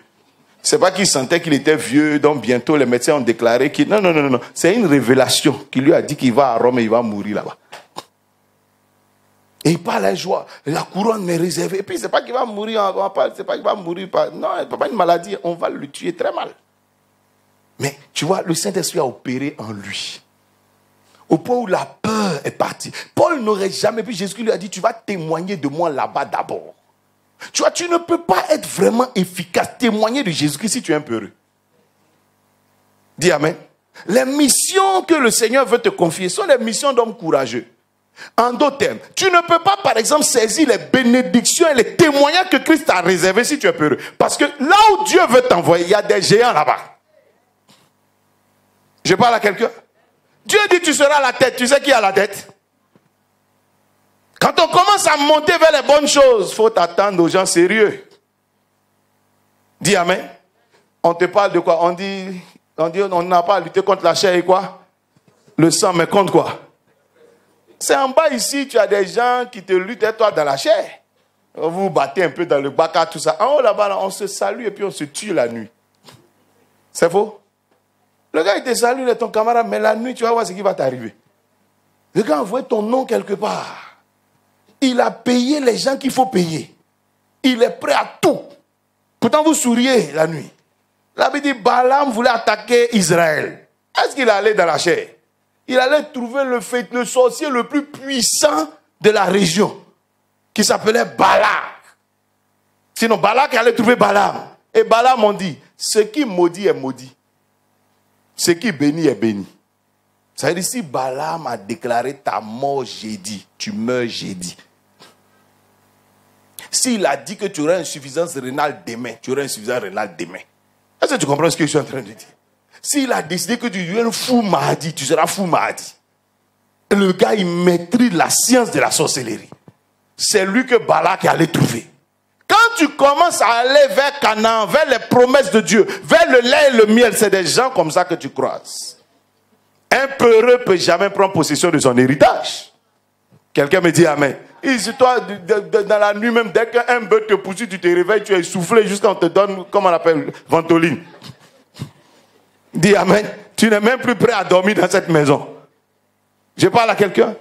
C'est pas qu'il sentait qu'il était vieux, donc bientôt les médecins ont déclaré qu'il... Non. C'est une révélation qui lui a dit qu'il va à Rome et il va mourir là-bas. Et il parle à joie. La couronne m'est réservée. Et puis c'est pas qu'il va mourir, c'est pas qu'il va mourir. Non, c'est pas une maladie. On va le tuer très mal. Mais tu vois, le Saint-Esprit a opéré en lui. Au point où la peur est partie. Paul n'aurait jamais pu, Jésus lui a dit, tu vas témoigner de moi là-bas d'abord. Tu vois, tu ne peux pas être vraiment efficace, témoigner de Jésus-Christ si tu es un peu heureux. Dis Amen. Les missions que le Seigneur veut te confier sont des missions d'hommes courageux. En d'autres termes, tu ne peux pas, par exemple, saisir les bénédictions et les témoignages que Christ t'a réservés si tu es heureux. Parce que là où Dieu veut t'envoyer, il y a des géants là-bas. Je parle à quelqu'un. Dieu dit tu seras la tête. Tu sais qui a la tête? Quand on commence à monter vers les bonnes choses, il faut t'attendre aux gens sérieux. Dis Amen. On te parle de quoi? On dit on n'a pas à lutter contre la chair et quoi? Le sang, mais contre quoi? C'est en bas ici, tu as des gens qui te luttent et toi dans la chair. Vous vous battez un peu dans le baka, tout ça. En haut là-bas, là, on se salue et puis on se tue la nuit. C'est faux? Le gars, il te salue, il est ton camarade, mais la nuit, tu vas voir ce qui va t'arriver. Le gars envoie ton nom quelque part. Il a payé les gens qu'il faut payer. Il est prêt à tout. Pourtant, vous souriez la nuit. La Bible dit, Balaam voulait attaquer Israël. Est-ce qu'il allait dans la chair? Il allait trouver le sorcier le plus puissant de la région, qui s'appelait Balak. Sinon, Balak allait trouver Balaam. Et Balaam on dit, ce qui maudit est maudit. Ce qui bénit est béni. Ça veut dire, si Balaam a déclaré ta mort jeudi, tu meurs jeudi. S'il a dit que tu auras une insuffisance rénale demain, tu auras une insuffisance rénale demain. Est-ce que tu comprends ce que je suis en train de dire? S'il a décidé que tu es un fou mardi, tu seras fou mardi. Le gars, il maîtrise la science de la sorcellerie. C'est lui que Balak allait trouver. Quand tu commences à aller vers Canaan, vers les promesses de Dieu, vers le lait et le miel, c'est des gens comme ça que tu croises. Un peureux ne peut jamais prendre possession de son héritage. Quelqu'un me dit Amen. Et si toi, dans la nuit même, dès qu'un bœuf te poursuit, tu te réveilles, tu es essoufflé jusqu'à on te donne, comment on appelle, ventoline. Dis Amen. Tu n'es même plus prêt à dormir dans cette maison. Je parle à quelqu'un.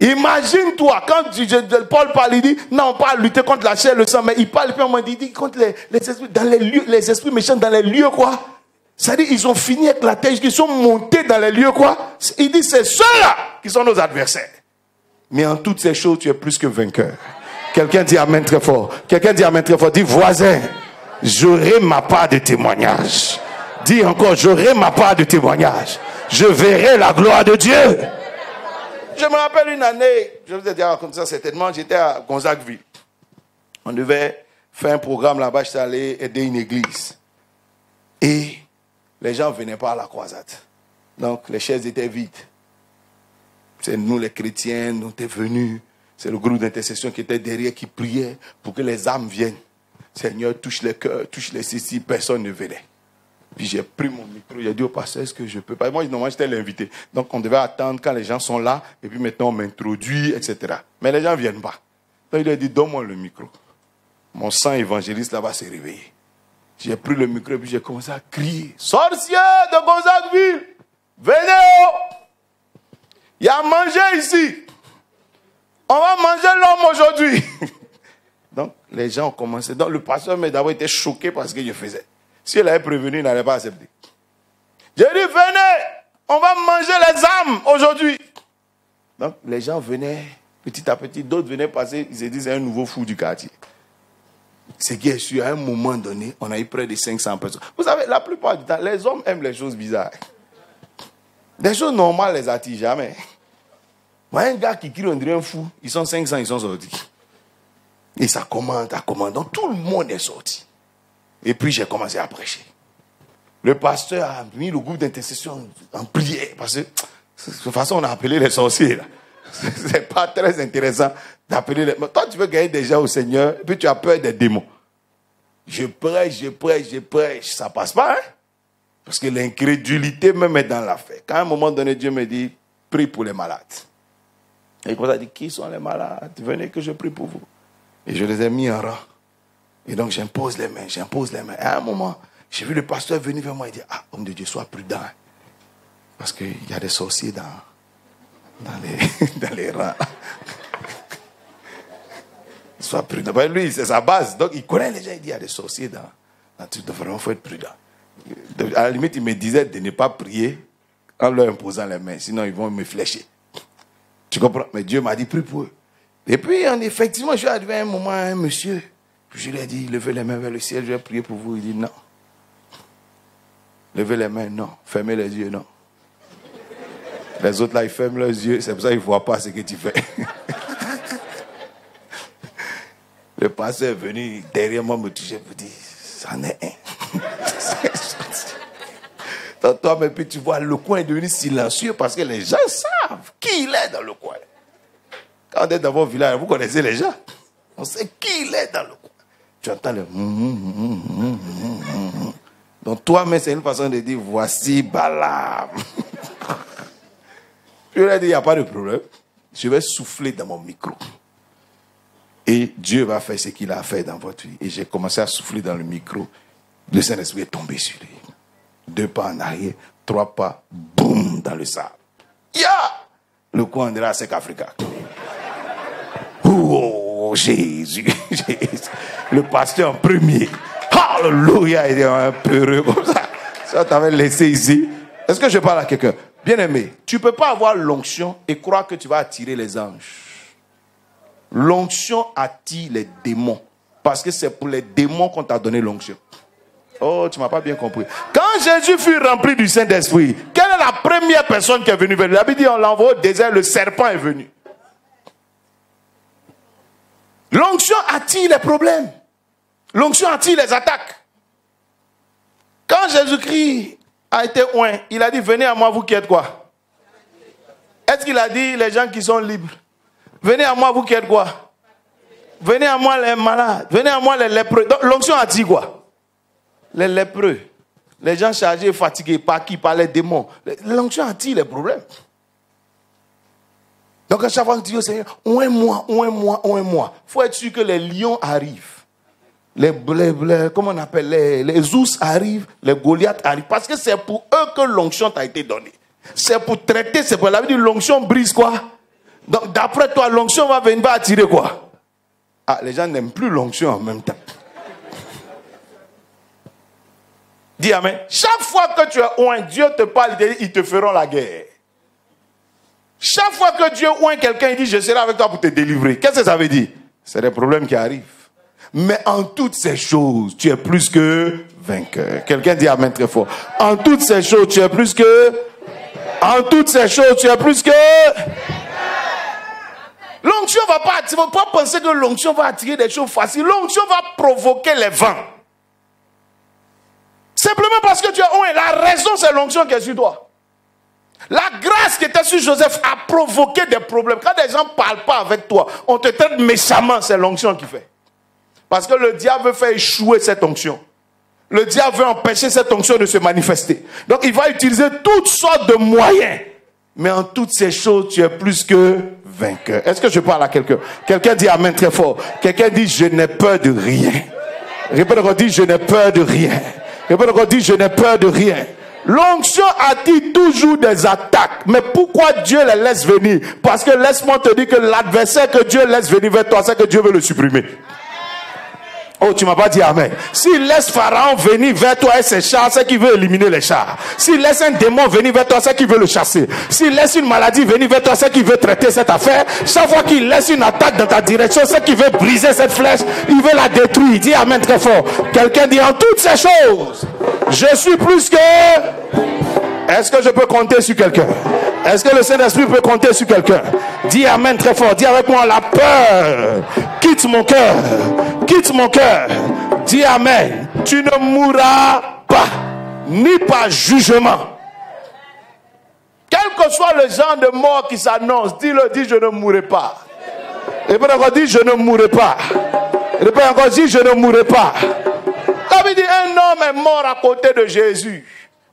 Imagine-toi, quand Paul parle, il dit, non, on parle lutter contre la chair, le sang, mais il parle, puis il dit contre les esprits, dans les lieux, les esprits méchants dans les lieux, quoi. C'est-à-dire, ils ont fini avec la tête, ils sont montés dans les lieux, quoi. Il dit, c'est ceux-là qui sont nos adversaires. Mais en toutes ces choses, tu es plus que vainqueur. Quelqu'un dit Amen très fort. Quelqu'un dit Amen très fort. Dis, voisin, j'aurai ma part de témoignage. Dis encore, j'aurai ma part de témoignage. Je verrai la gloire de Dieu. Je me rappelle une année, je vous ai déjà raconté ça certainement, j'étais à Gonzagueville. On devait faire un programme là-bas, j'étais allé aider une église. Et les gens ne venaient pas à la croisade. Donc les chaises étaient vides. C'est nous les chrétiens, nous étions venus. C'est le groupe d'intercession qui était derrière, qui priait pour que les âmes viennent. Seigneur, touche les cœurs, touche les cécilles, personne ne venait. Puis j'ai pris mon micro, j'ai dit au pasteur, est-ce que je peux pas? Moi, normalement, j'étais l'invité. Donc, on devait attendre quand les gens sont là, et puis maintenant, on m'introduit, etc. Mais les gens ne viennent pas. Donc, il a dit, donne-moi le micro. Mon sang évangéliste là-bas s'est réveillé. J'ai pris le micro, et puis j'ai commencé à crier, sorcier de Gonzagueville, venez! Il y a à manger ici. On va manger l'homme aujourd'hui. Donc, les gens ont commencé. Donc, le pasteur m'a d'abord été choqué par ce que je faisais. Si elle avait prévenu, il n'allait pas accepter. J'ai dit, venez, on va manger les âmes aujourd'hui. Donc, les gens venaient petit à petit, d'autres venaient passer, ils se disaient, c'est un nouveau fou du quartier. Ce qui est sûr, à un moment donné, on a eu près de 500 personnes. Vous savez, la plupart du temps, les hommes aiment les choses bizarres. Des choses normales, les attirent jamais. Moi, un gars qui crie, on dirait un fou, ils sont 500, ils sont sortis. Et ça commande. Donc, tout le monde est sorti. Et puis, j'ai commencé à prêcher. Le pasteur a mis le groupe d'intercession en prière. Parce que, de toute façon, on a appelé les sorciers. Là. C'est pas très intéressant d'appeler les... Toi, tu veux gagner des gens au Seigneur, et puis tu as peur des démons. Je prêche. Ça passe pas, hein? Parce que l'incrédulité me met dans l'affaire. Quand à un moment donné, Dieu me dit, prie pour les malades. Et il commence à dire, qui sont les malades? Venez que je prie pour vous. Et je les ai mis en rang. Et donc j'impose les mains, j'impose les mains. Et à un moment, j'ai vu le pasteur venir vers moi et dire, ah, homme de Dieu, sois prudent. Parce qu'il y a des sorciers dans les rangs. Sois prudent. Ben, lui, c'est sa base. Donc il connaît les gens, il dit, il y a des sorciers dans tout. Donc vraiment, il faut être prudent. À la limite, il me disait de ne pas prier en leur imposant les mains. Sinon, ils vont me flécher. Tu comprends? Mais Dieu m'a dit, prie pour eux. Et puis, effectivement, je suis arrivé à un moment à un monsieur. Je lui ai dit, levez les mains vers le ciel, je vais prier pour vous. Il dit, non. Levez les mains, non. Fermez les yeux, non. Les autres, là, ils ferment leurs yeux. C'est pour ça qu'ils ne voient pas ce que tu fais. Le pasteur est venu derrière moi me toucher. Il me dit, c'en est un. Donc, toi, mais puis tu vois, le coin est devenu silencieux parce que les gens savent qui il est dans le coin. Quand on est dans vos villages, vous connaissez les gens. On sait qui il est dans le coin. Tu entends le... Donc, toi-même, c'est une façon de dire, voici Balaam. Je lui ai dit, il n'y a pas de problème. Je vais souffler dans mon micro. Et Dieu va faire ce qu'il a fait dans votre vie. Et j'ai commencé à souffler dans le micro. Le Saint-Esprit est tombé sur lui. 2 pas en arrière, 3 pas, boum, dans le sable. Ya! Le coin de la Sec Africa. Oh, Jésus, Jésus. Le pasteur en premier. Alléluia, il est un peu heureux comme ça. Ça t'avait laissé ici. Est-ce que je parle à quelqu'un? Bien-aimé, tu ne peux pas avoir l'onction et croire que tu vas attirer les anges. L'onction attire les démons. Parce que c'est pour les démons qu'on t'a donné l'onction. Oh, tu ne m'as pas bien compris. Quand Jésus fut rempli du Saint-Esprit, quelle est la première personne qui est venue vers lui? Il a dit, on l'envoie au désert, le serpent est venu. L'onction attire les problèmes. L'onction attire les attaques. Quand Jésus-Christ a été oint, il a dit, venez à moi, vous qui êtes quoi? Est-ce qu'il a dit, les gens qui sont libres? Venez à moi, vous qui êtes quoi? Venez à moi, les malades. Venez à moi, les lépreux. Donc, l'onction attire quoi? Les lépreux. Les gens chargés, fatigués, par qui? Par les démons. L'onction attire les problèmes. Donc, à chaque fois que tu dis au Seigneur, oint-moi. Il faut être sûr que les lions arrivent. Comment on appelle les ours arrivent, les Goliaths arrivent. Parce que c'est pour eux que l'onction t'a été donnée. C'est pour traiter, c'est pour la vie. L'onction brise quoi? Donc, d'après toi, l'onction va venir, va attirer quoi? Ah, les gens n'aiment plus l'onction en même temps. Dis amen. Chaque fois que tu es oint, Dieu te parle, ils te feront la guerre. Chaque fois que Dieu oint quelqu'un, il dit, je serai avec toi pour te délivrer. Qu'est-ce que ça veut dire? C'est des problèmes qui arrivent. Mais en toutes ces choses, tu es plus que vainqueur. Quelqu'un dit amen très fort. En toutes ces choses, tu es plus que... En toutes ces choses, tu es plus que... L'onction va pas attirer. Il ne faut pas penser que l'onction va attirer des choses faciles. L'onction va provoquer les vents. Simplement parce que tu es oint. La raison, c'est l'onction qui est sur toi. La grâce qui était sur Joseph a provoqué des problèmes. Quand des gens ne parlent pas avec toi, on te traite méchamment, c'est l'onction qui fait. Parce que le diable veut faire échouer cette onction. Le diable veut empêcher cette onction de se manifester. Donc il va utiliser toutes sortes de moyens. Mais en toutes ces choses, tu es plus que vainqueur. Est-ce que je parle à quelqu'un? Quelqu'un dit amen très fort. Quelqu'un dit je n'ai peur de rien. Répète encore, dit je n'ai peur de rien. Répète encore, dit je n'ai peur de rien. L'onction attire toujours des attaques. Mais pourquoi Dieu les laisse venir? Parce que laisse-moi te dire que l'adversaire que Dieu laisse venir vers toi, c'est que Dieu veut le supprimer. Oh, tu m'as pas dit amen. S'il laisse Pharaon venir vers toi et ses chars, c'est qu'il veut éliminer les chars. S'il laisse un démon venir vers toi, c'est qu'il veut le chasser. S'il laisse une maladie venir vers toi, c'est qu'il veut traiter cette affaire. Chaque fois qu'il laisse une attaque dans ta direction, c'est qu'il veut briser cette flèche. Il veut la détruire. Dis amen très fort. Quelqu'un dit en toutes ces choses, je suis plus que... Est-ce que je peux compter sur quelqu'un? Est-ce que le Saint-Esprit peut compter sur quelqu'un? Dis amen très fort. Dis avec moi, la peur quitte mon cœur. Quitte mon cœur. Dis amen. Tu ne mourras pas, ni par jugement. Quel que soit le genre de mort qui s'annonce, dis-le, dis je ne mourrai pas. Et puis encore, dis je ne mourrai pas. Et puis encore, dis je ne mourrai pas. Ça veut dire un homme est mort à côté de Jésus.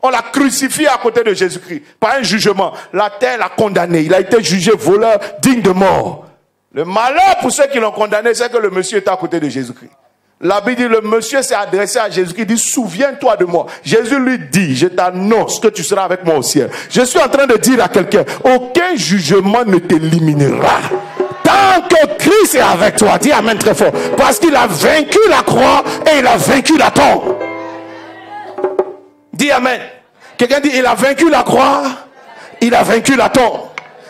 On l'a crucifié à côté de Jésus-Christ. Par un jugement. La terre l'a condamné. Il a été jugé voleur, digne de mort. Le malheur pour ceux qui l'ont condamné, c'est que le monsieur était à côté de Jésus-Christ. La Bible dit, le monsieur s'est adressé à Jésus-Christ, il dit, souviens-toi de moi. Jésus lui dit, je t'annonce que tu seras avec moi au ciel. Je suis en train de dire à quelqu'un, aucun jugement ne t'éliminera. Tant que Christ est avec toi, dis amen très fort. Parce qu'il a vaincu la croix et il a vaincu la tombe. Dis amen. Quelqu'un dit, il a vaincu la croix, il a vaincu la tombe.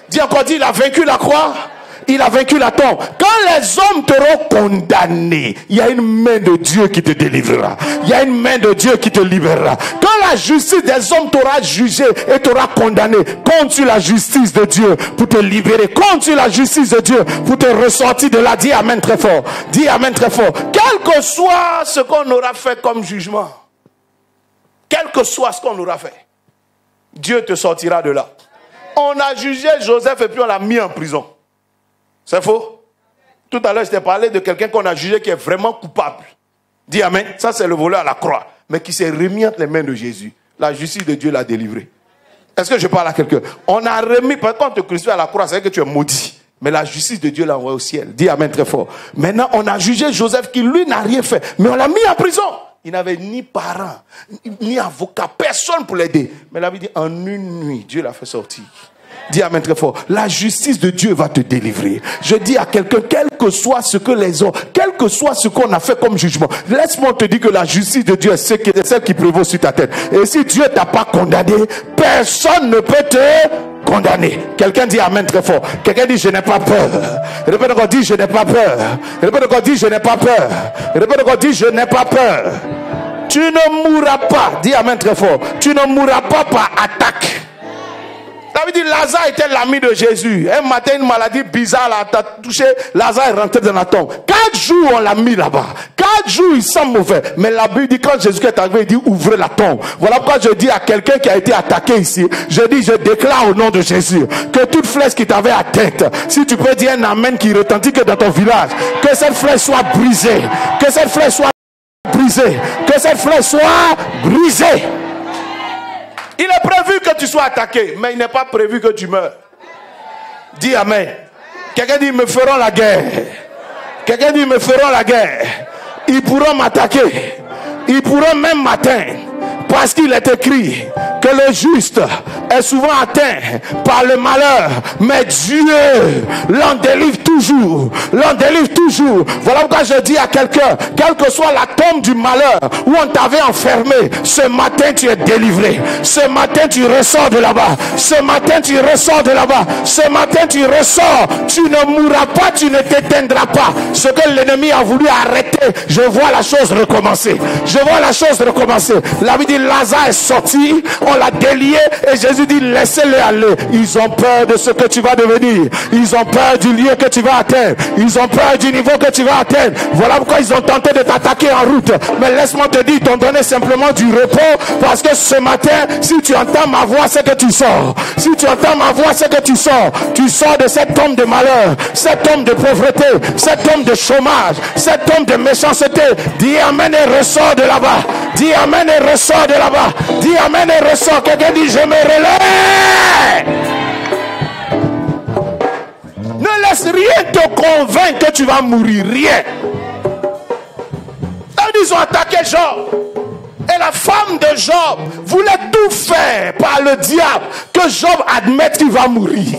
Dis encore, dis, il a vaincu la croix. Il a vaincu la tombe. Quand les hommes t'auront condamné, il y a une main de Dieu qui te délivrera. Il y a une main de Dieu qui te libérera. Quand la justice des hommes t'aura jugé et t'aura condamné, compte sur la justice de Dieu pour te libérer. Compte sur la justice de Dieu pour te ressortir de là. Dis amen très fort. Dis amen très fort. Quel que soit ce qu'on aura fait comme jugement, quel que soit ce qu'on aura fait, Dieu te sortira de là. On a jugé Joseph et puis on l'a mis en prison. C'est faux? Tout à l'heure, je t'ai parlé de quelqu'un qu'on a jugé qui est vraiment coupable. Dis amen. Ça, c'est le voleur à la croix. Mais qui s'est remis entre les mains de Jésus. La justice de Dieu l'a délivré. Est-ce que je parle à quelqu'un? On a remis, quand on te crucifie à la croix, c'est vrai que tu es maudit. Mais la justice de Dieu l'a envoyé au ciel. Dis amen très fort. Maintenant, on a jugé Joseph qui, lui, n'a rien fait. Mais on l'a mis en prison. Il n'avait ni parents, ni avocat, personne pour l'aider. Mais la Bible dit, en une nuit, Dieu l'a fait sortir. Dis amen très fort. La justice de Dieu va te délivrer. Je dis à quelqu'un, quel que soit ce que les hommes, quel que soit ce qu'on a fait comme jugement, laisse-moi te dire que la justice de Dieu est celle qui prévaut sur ta tête. Et si Dieu t'a pas condamné, personne ne peut te condamner. Quelqu'un dit amen très fort. Quelqu'un dit je n'ai pas peur. Répète encore, dis je n'ai pas peur. Répète encore, dis je n'ai pas peur. Répète encore, dis je n'ai pas peur. Tu ne mourras pas. Dis amen très fort. Tu ne mourras pas par attaque. David dit Lazare était l'ami de Jésus. Un matin, une maladie bizarre l'a touché. Lazare est rentré dans la tombe. 4 jours, on l'a mis là-bas. 4 jours, il sent mauvais. Mais la Bible dit, quand Jésus est arrivé, il dit ouvrez la tombe. Voilà pourquoi je dis à quelqu'un qui a été attaqué ici, je dis, je déclare au nom de Jésus que toute flèche qui t'avait atteinte, si tu peux dire un amen qui retentit que dans ton village, que cette flèche soit brisée. Que cette flèche soit brisée. Que cette flèche soit brisée. Il est prévu que tu sois attaqué, mais il n'est pas prévu que tu meurs. Dis amen. Quelqu'un dit, ils me feront la guerre. Quelqu'un dit, ils me feront la guerre. Ils pourront m'attaquer. Ils pourront même m'atteindre. Parce qu'il est écrit que le juste est souvent atteint par le malheur, mais Dieu l'en délivre toujours. L'en délivre toujours. Voilà pourquoi je dis à quelqu'un, quelle que soit la tombe du malheur où on t'avait enfermé, ce matin tu es délivré. Ce matin tu ressors de là-bas. Ce matin tu ressors de là-bas. Ce matin tu ressors. Tu ne mourras pas, tu ne t'éteindras pas. Ce que l'ennemi a voulu arrêter, je vois la chose recommencer. Je vois la chose recommencer. La vie dit Lazare est sorti, on l'a délié et Jésus dit laissez-les aller. Ils ont peur de ce que tu vas devenir. Ils ont peur du lieu que tu vas atteindre. Ils ont peur du niveau que tu vas atteindre. Voilà pourquoi ils ont tenté de t'attaquer en route. Mais laisse-moi te dire, ils t'ont donné simplement du repos parce que ce matin, si tu entends ma voix, c'est que tu sors. Si tu entends ma voix, c'est que tu sors. Tu sors de cette tombe de malheur, cette tombe de pauvreté, cette tombe de chômage, cette tombe de méchanceté. Dis amen et ressors de là-bas. Dis amen et ressors de là-bas. Dis amen et ressors. Quelqu'un dit je me relève. Ne laisse rien te convaincre que tu vas mourir. Rien. Ils ont attaqué Job. Et la femme de Job voulait tout faire par le diable que Job admette qu'il va mourir.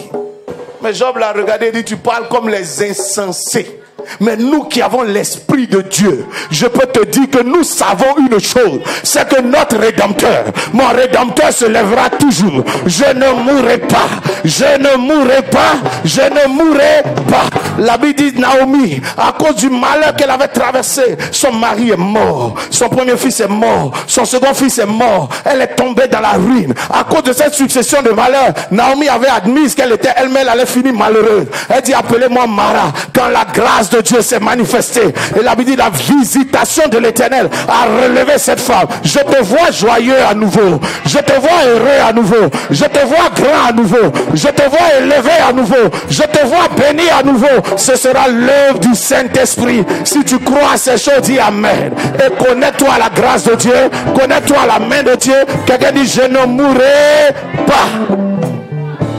Mais Job l'a regardé et dit tu parles comme les insensés. Mais nous qui avons l'esprit de Dieu, je peux te dire que nous savons une chose, c'est que notre Rédempteur, mon Rédempteur se lèvera toujours. Je ne mourrai pas, je ne mourrai pas, je ne mourrai pas. La Bible dit Naomi, à cause du malheur qu'elle avait traversé, son mari est mort, son premier fils est mort, son second fils est mort, elle est tombée dans la ruine. À cause de cette succession de malheurs, Naomi avait admis qu'elle était elle-même, elle allait finir malheureuse. Elle dit appelez-moi Mara, quand la grâce de Dieu s'est manifestée. Et la Bible dit la visitation de l'Éternel a relevé cette femme. Je te vois joyeux à nouveau. Je te vois heureux à nouveau. Je te vois grand à nouveau. Je te vois élevé à nouveau. Je te vois béni à nouveau. Ce sera l'œuvre du Saint-Esprit. Si tu crois à ces choses, dis Amen. Et connais-toi à la grâce de Dieu. Connais-toi à la main de Dieu. Quelqu'un dit, je ne mourrai pas.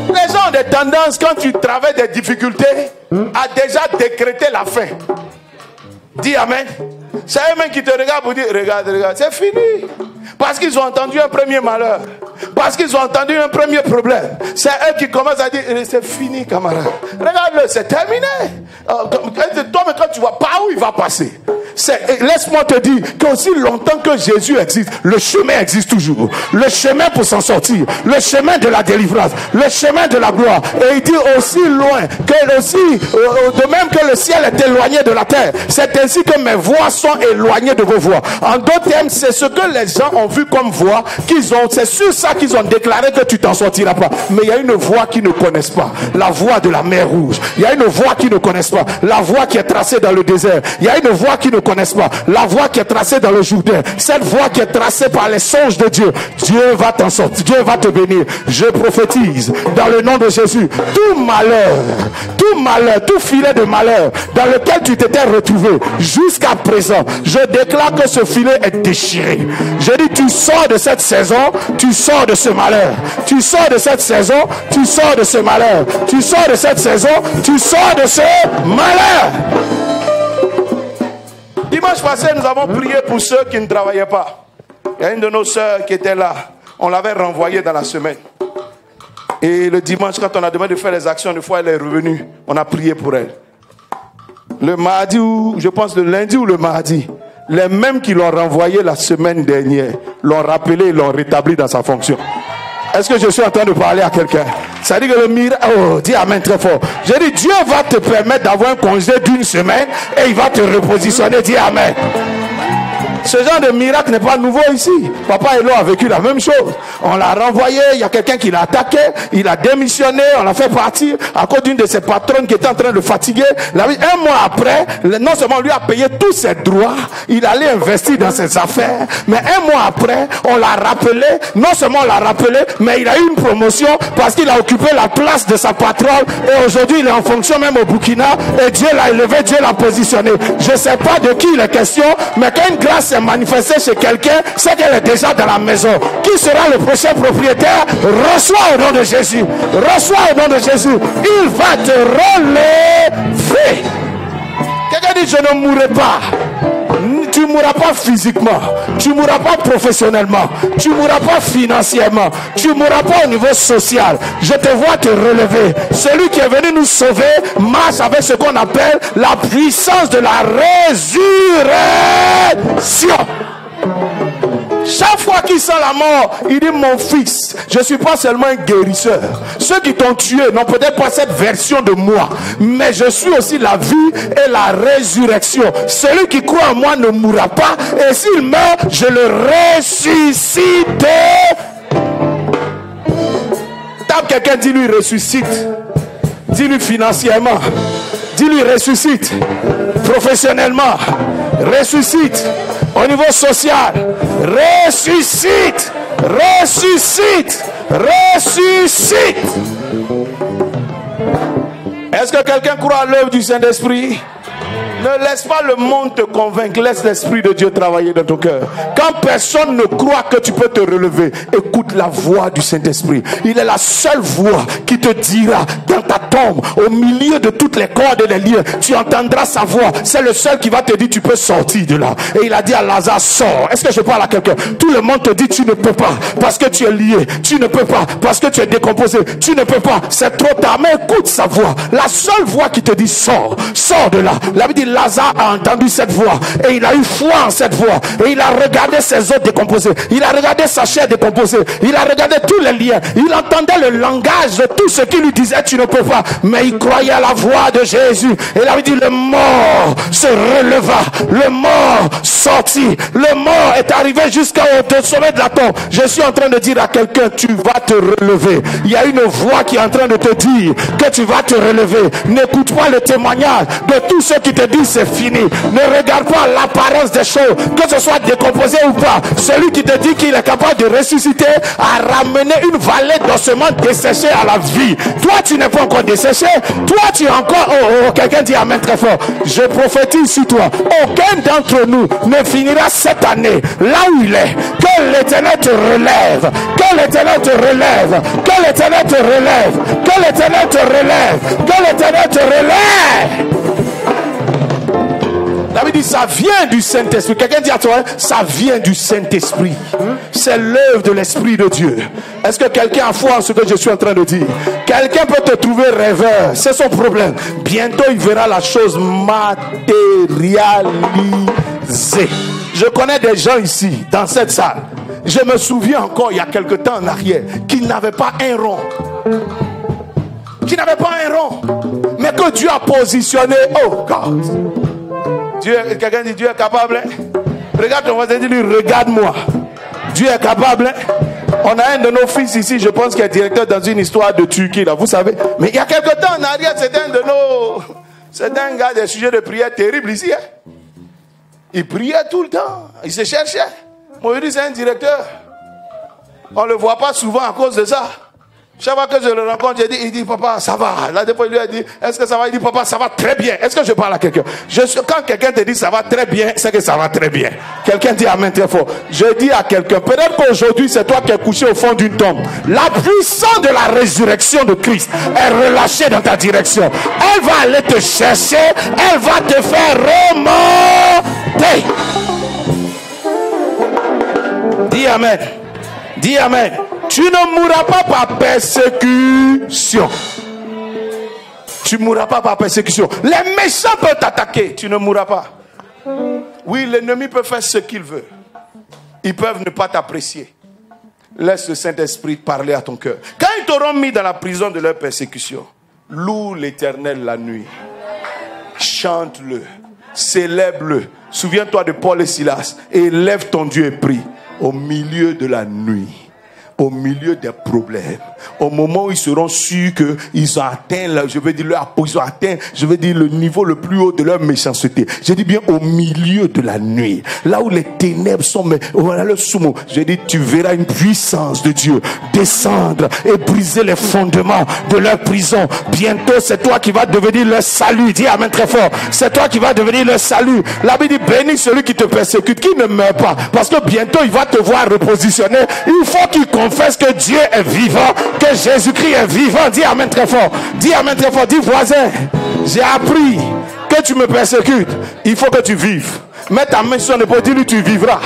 Les gens ont des tendances, quand tu traverses des difficultés, à déjà décréter la fin. Dis Amen. C'est eux-mêmes qui te regardent pour dire, regarde, c'est fini. Parce qu'ils ont entendu un premier malheur. Parce qu'ils ont entendu un premier problème. C'est eux qui commencent à dire, c'est fini, camarade. Regarde-le, c'est terminé. Toi, mais quand tu vois pas où il va passer. Laisse-moi te dire qu'aussi longtemps que Jésus existe, le chemin existe toujours. Le chemin pour s'en sortir. Le chemin de la délivrance. Le chemin de la gloire. Et il dit aussi loin, de même que le ciel est éloigné de la terre, c'est ainsi que mes voies sont éloignées de vos voies. En d'autres termes, c'est ce que les gens ont vu comme voie, c'est sur ça qu'ils ont déclaré que tu t'en sortiras pas. Mais il y a une voie qu'ils ne connaissent pas. La voie de la mer Rouge. Il y a une voie qu'ils ne connaissent pas. La voie qui est tracée dans le désert. Il y a une voie qu'ils ne connaissent pas. La voie qui est tracée dans le Jourdain. Cette voie qui est tracée par les songes de Dieu. Dieu va t'en sortir. Dieu va te bénir. Je prophétise dans le nom de Jésus. Tout malheur, tout filet de malheur dans lequel tu t'étais retrouvé jusqu'à présent, je déclare que ce filet est déchiré. Je dis, tu sors de cette saison, tu sors de ce malheur. Tu sors de cette saison, tu sors de ce malheur. Tu sors de cette saison, tu sors de ce malheur. Dimanche passé, nous avons prié pour ceux qui ne travaillaient pas. Il y a une de nos sœurs qui était là. On l'avait renvoyée dans la semaine. Et le dimanche, quand on a demandé de faire les actions, une fois elle est revenue, on a prié pour elle. Le mardi, ou je pense le lundi ou le mardi, les mêmes qui l'ont renvoyé la semaine dernière, l'ont rappelé et l'ont rétabli dans sa fonction. Est-ce que je suis en train de parler à quelqu'un? Ça dit que le miracle... Oh, dis Amen très fort. Je dis, Dieu va te permettre d'avoir un congé d'une semaine et il va te repositionner. Dis Amen. Ce genre de miracle n'est pas nouveau ici. Papa Elo a vécu la même chose. On l'a renvoyé, il y a quelqu'un qui l'a attaqué, il a démissionné, on l'a fait partir à cause d'une de ses patronnes qui était en train de le fatiguer. Un mois après, non seulement lui a payé tous ses droits, il allait investir dans ses affaires, mais un mois après, on l'a rappelé, non seulement on l'a rappelé, mais il a eu une promotion parce qu'il a occupé la place de sa patronne et aujourd'hui il est en fonction même au Burkina et Dieu l'a élevé, Dieu l'a positionné. Je ne sais pas de qui il est question, mais quand une grâce est manifestée chez quelqu'un, c'est qu'elle est déjà dans la maison. Qui sera le prochain propriétaire? Reçois au nom de Jésus. Reçois au nom de Jésus. Il va te relever. Quelqu'un dit, je ne mourrai pas. Tu ne mourras pas physiquement, tu ne mourras pas professionnellement, tu ne mourras pas financièrement, tu ne mourras pas au niveau social. Je te vois te relever. Celui qui est venu nous sauver marche avec ce qu'on appelle la puissance de la résurrection. Chaque fois qu'il sent la mort, il dit, mon fils, je ne suis pas seulement un guérisseur. Ceux qui t'ont tué n'ont peut-être pas cette version de moi, mais je suis aussi la vie et la résurrection. Celui qui croit en moi ne mourra pas, et s'il meurt, je le ressuscite. Tape quelqu'un, dis-lui ressuscite. Dis-lui financièrement. Dis-lui ressuscite. Professionnellement. Ressuscite. Au niveau social. Ressuscite. Ressuscite. Ressuscite. Est-ce que quelqu'un croit à l'œuvre du Saint-Esprit? Ne laisse pas le monde te convaincre. Laisse l'Esprit de Dieu travailler dans ton cœur. Quand personne ne croit que tu peux te relever, écoute la voix du Saint-Esprit. Il est la seule voix qui te dira dans ta tombe, au milieu de toutes les cordes et les liens, tu entendras sa voix. C'est le seul qui va te dire tu peux sortir de là. Et il a dit à Lazare, sors. Est-ce que je parle à quelqu'un? Tout le monde te dit tu ne peux pas parce que tu es lié. Tu ne peux pas parce que tu es décomposé. Tu ne peux pas. C'est trop tard. Mais écoute sa voix. La seule voix qui te dit sors. Sors de là. La Bible dit Lazare a entendu cette voix et il a eu foi en cette voix et il a regardé ses os décomposés, il a regardé sa chair décomposée, il a regardé tous les liens, il entendait le langage de tout ce qui lui disait tu ne peux pas, mais il croyait à la voix de Jésus et il avait dit le mort se releva, le mort sortit, le mort est arrivé jusqu'au sommet de la tombe. Je suis en train de dire à quelqu'un tu vas te relever. Il y a une voix qui est en train de te dire que tu vas te relever. N'écoute pas le témoignage de tous ceux qui te disent dit c'est fini. Ne regarde pas l'apparence des choses, que ce soit décomposé ou pas. Celui qui te dit qu'il est capable de ressusciter a ramené une vallée d'ossements desséchés à la vie. Toi, tu n'es pas encore desséché. Toi, tu es encore... Oh, quelqu'un dit amen très fort. Je prophétise sur toi. Aucun d'entre nous ne finira cette année là où il est. Que l'Éternel te relève. Que l'Éternel te relève. Que l'Éternel te relève. Que l'Éternel te relève. Que l'Éternel te relève. La Bible dit ça vient du Saint-Esprit. Quelqu'un dit à toi, ça vient du Saint-Esprit. C'est l'œuvre de l'Esprit de Dieu. Est-ce que quelqu'un a foi en ce que je suis en train de dire? Quelqu'un peut te trouver rêveur, c'est son problème. Bientôt il verra la chose matérialisée. Je connais des gens ici, dans cette salle. Je me souviens encore il y a quelque temps en arrière, qui n'avaient pas un rond. Qui n'avaient pas un rond. Mais que Dieu a positionné. Oh God. Dieu, quelqu'un dit Dieu est capable. Hein? Regarde ton voisin, dis-lui, regarde-moi. Dieu est capable. Hein? On a un de nos fils ici, je pense qu'il est directeur dans une histoire de Turquie, là, vous savez. Mais il y a quelque temps en arrière, c'était un de nos... C'était un gars des sujets de prière terribles ici. Hein? Il priait tout le temps. Il se cherchait. Moi, je dis, c'est un directeur. On ne le voit pas souvent à cause de ça. Chaque fois que je le rencontre, il dit, papa, ça va. Là, des fois, il lui a dit, est-ce que ça va? Il dit, papa, ça va très bien. Est-ce que je parle à quelqu'un? Quand quelqu'un te dit, ça va très bien, c'est que ça va très bien. Quelqu'un dit amen très fort. Je dis à quelqu'un, peut-être qu'aujourd'hui, c'est toi qui es couché au fond d'une tombe. La puissance de la résurrection de Christ est relâchée dans ta direction. Elle va aller te chercher. Elle va te faire remonter. Dis amen. Dis amen. Tu ne mourras pas par persécution. Tu ne mourras pas par persécution. Les méchants peuvent t'attaquer. Tu ne mourras pas. Oui, l'ennemi peut faire ce qu'il veut. Ils peuvent ne pas t'apprécier. Laisse le Saint-Esprit parler à ton cœur. Quand ils t'auront mis dans la prison de leur persécution, loue l'Éternel la nuit. Chante-le. Célèbre-le. Souviens-toi de Paul et Silas. Et lève ton Dieu et prie au milieu de la nuit. Au milieu des problèmes, au moment où ils seront sûrs qu'ils ont atteint, ils ont atteint, le niveau le plus haut de leur méchanceté. Je dis bien au milieu de la nuit, là où les ténèbres sont, mais voilà le sumo. Je dis, tu verras une puissance de Dieu descendre et briser les fondements de leur prison. Bientôt, c'est toi qui vas devenir leur salut. Dis amen très fort. C'est toi qui vas devenir leur salut. La Bible dit, bénis celui qui te persécute, qui ne meurt pas, parce que bientôt il va te voir repositionner. Il faut qu'il confesse que Dieu est vivant, que Jésus-Christ est vivant. Dis amen très fort. Dis amen très fort. Dis voisin, j'ai appris que tu me persécutes. Il faut que tu vives. Mets ta main sur l'épaule, dis-lui tu vivras.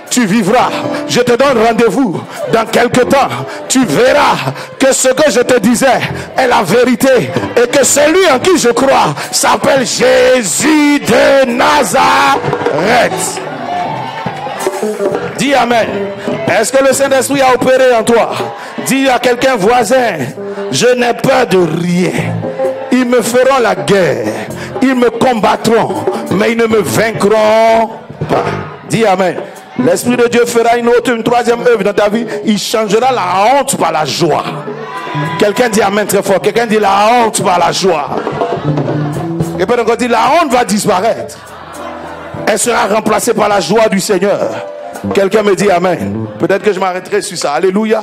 Tu vivras. Je te donne rendez-vous dans quelque temps. Tu verras que ce que je te disais est la vérité et que celui en qui je crois s'appelle Jésus de Nazareth. Dis amen. Est-ce que le Saint-Esprit a opéré en toi? Dis à quelqu'un voisin, je n'ai peur de rien. Ils me feront la guerre. Ils me combattront, mais ils ne me vaincront pas. Dis amen. L'Esprit de Dieu fera une troisième œuvre dans ta vie. Il changera la honte par la joie. Quelqu'un dit amen très fort. Quelqu'un dit la honte par la joie. Et puis on dit la honte va disparaître. Elle sera remplacée par la joie du Seigneur. Quelqu'un me dit amen. Peut-être que je m'arrêterai sur ça. Alléluia.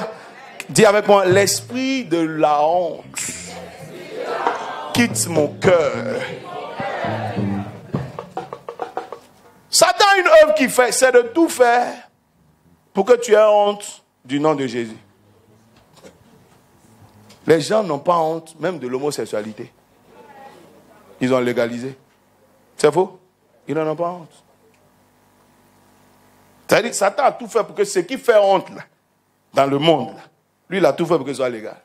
Dis avec moi, l'esprit de la honte quitte mon cœur. Satan a une œuvre qu'il fait, c'est de tout faire pour que tu aies honte du nom de Jésus. Les gens n'ont pas honte même de l'homosexualité. Ils ont légalisé. C'est faux? Ils n'en ont pas honte. C'est-à-dire que Satan a tout fait pour que ce qui fait honte là, dans le monde, là, lui il a tout fait pour que ce soit légal.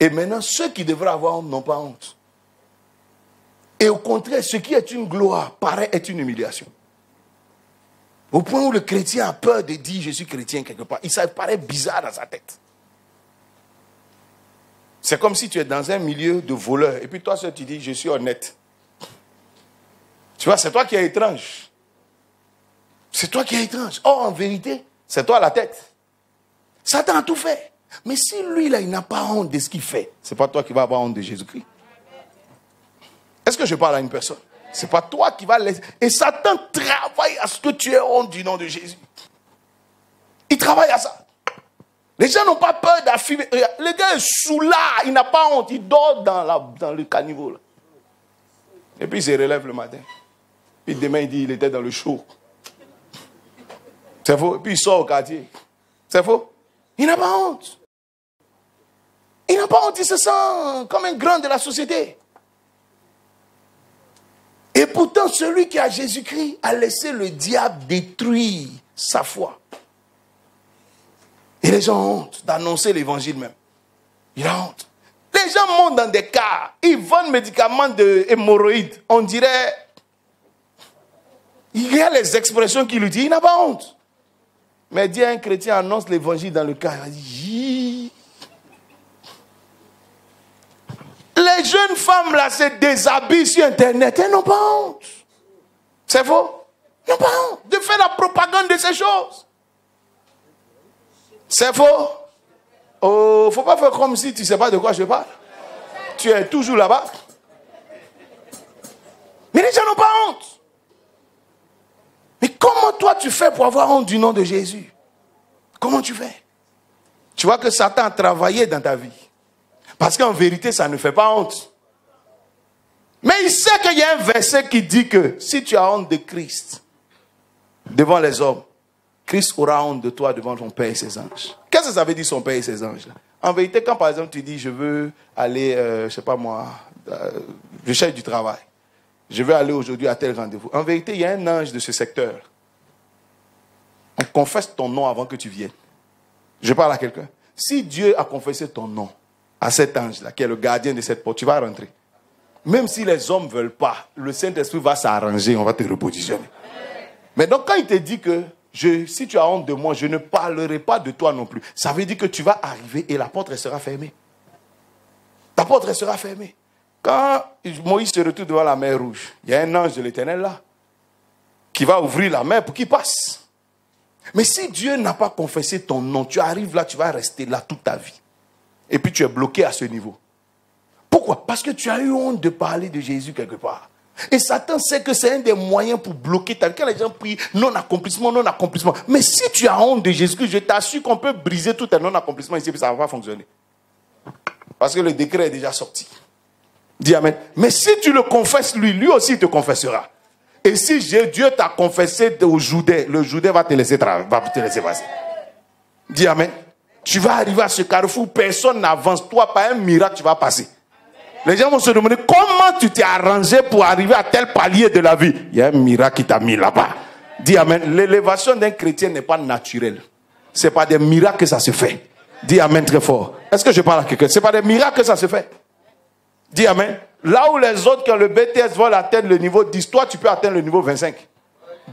Et maintenant, ceux qui devraient avoir honte n'ont pas honte. Et au contraire, ce qui est une gloire, paraît être une humiliation. Au point où le chrétien a peur de dire je suis chrétien quelque part. Ça paraît bizarre dans sa tête. C'est comme si tu es dans un milieu de voleurs. Et puis toi, tu dis je suis honnête. Tu vois, c'est toi qui es étrange. C'est toi qui es étrange. Or, en vérité, c'est toi la tête. Satan a tout fait. Mais si lui, là, il n'a pas honte de ce qu'il fait, c'est pas toi qui vas avoir honte de Jésus-Christ. Est-ce que je parle à une personne? C'est pas toi qui vas laisser. Et Satan travaille à ce que tu aies honte du nom de Jésus. Il travaille à ça. Les gens n'ont pas peur d'affirmer. Le gars est sous là, il n'a pas honte. Il dort dans le caniveau. Là. Et puis il se relève le matin. Puis demain il dit il était dans le show. C'est faux. Et puis il sort au quartier. C'est faux. Il n'a pas honte. Il n'a pas honte. Il se sent comme un grand de la société. Et pourtant, celui qui a Jésus-Christ a laissé le diable détruire sa foi. Et les gens ont honte d'annoncer l'évangile même. Il a honte. Les gens montent dans des cars, ils vendent médicaments d'hémorroïdes. On dirait, il y a les expressions qu'il lui dit, il n'a pas honte. Mais dit un chrétien annonce l'évangile dans le car, il dit, les jeunes femmes là se déshabillent sur Internet, elles n'ont pas honte. C'est faux? Elles n'ont pas honte de faire la propagande de ces choses. C'est faux? Oh, faut pas faire comme si tu ne sais pas de quoi je parle. Tu es toujours là-bas. Mais les gens n'ont pas honte. Mais comment toi tu fais pour avoir honte du nom de Jésus? Comment tu fais? Tu vois que Satan a travaillé dans ta vie. Parce qu'en vérité, ça ne fait pas honte. Mais il sait qu'il y a un verset qui dit que si tu as honte de Christ devant les hommes, Christ aura honte de toi devant ton Père et ses anges. Qu'est-ce que ça veut dire son Père et ses anges? En vérité, quand par exemple tu dis je veux aller, je sais pas moi, je cherche du travail. Je veux aller aujourd'hui à tel rendez-vous. En vérité, il y a un ange de ce secteur. On confesse ton nom avant que tu viennes. Je parle à quelqu'un. Si Dieu a confessé ton nom à cet ange-là, qui est le gardien de cette porte, tu vas rentrer. Même si les hommes ne veulent pas, le Saint-Esprit va s'arranger, on va te repositionner. Mais donc quand il te dit que si tu as honte de moi, je ne parlerai pas de toi non plus. Ça veut dire que tu vas arriver et la porte restera fermée. Ta porte restera fermée. Quand Moïse se retrouve devant la mer Rouge, il y a un ange de l'Éternel là qui va ouvrir la mer pour qu'il passe. Mais si Dieu n'a pas confessé ton nom, tu arrives là, tu vas rester là toute ta vie. Et puis tu es bloqué à ce niveau. Pourquoi? Parce que tu as eu honte de parler de Jésus quelque part. Et Satan sait que c'est un des moyens pour bloquer ta vie. Quand les gens prient non-accomplissement, non-accomplissement. Mais si tu as honte de Jésus, je t'assure qu'on peut briser tout un non-accomplissement ici, puis ça ne va pas fonctionner. Parce que le décret est déjà sorti. Dis Amen. Mais si tu le confesses lui aussi il te confessera. Et si Dieu t'a confessé au Judée, le Judée va te laisser passer. Dis Amen. Tu vas arriver à ce carrefour, personne n'avance. Toi, par un miracle, tu vas passer. Les gens vont se demander comment tu t'es arrangé pour arriver à tel palier de la vie. Il y a un miracle qui t'a mis là-bas. Dis Amen. L'élévation d'un chrétien n'est pas naturelle. Ce n'est pas des miracles que ça se fait. Dis Amen très fort. Est-ce que je parle à quelqu'un? Ce n'est pas des miracles que ça se fait. Dis Amen. Là où les autres qui ont le BTS veulent atteindre le niveau 10, toi tu peux atteindre le niveau 25.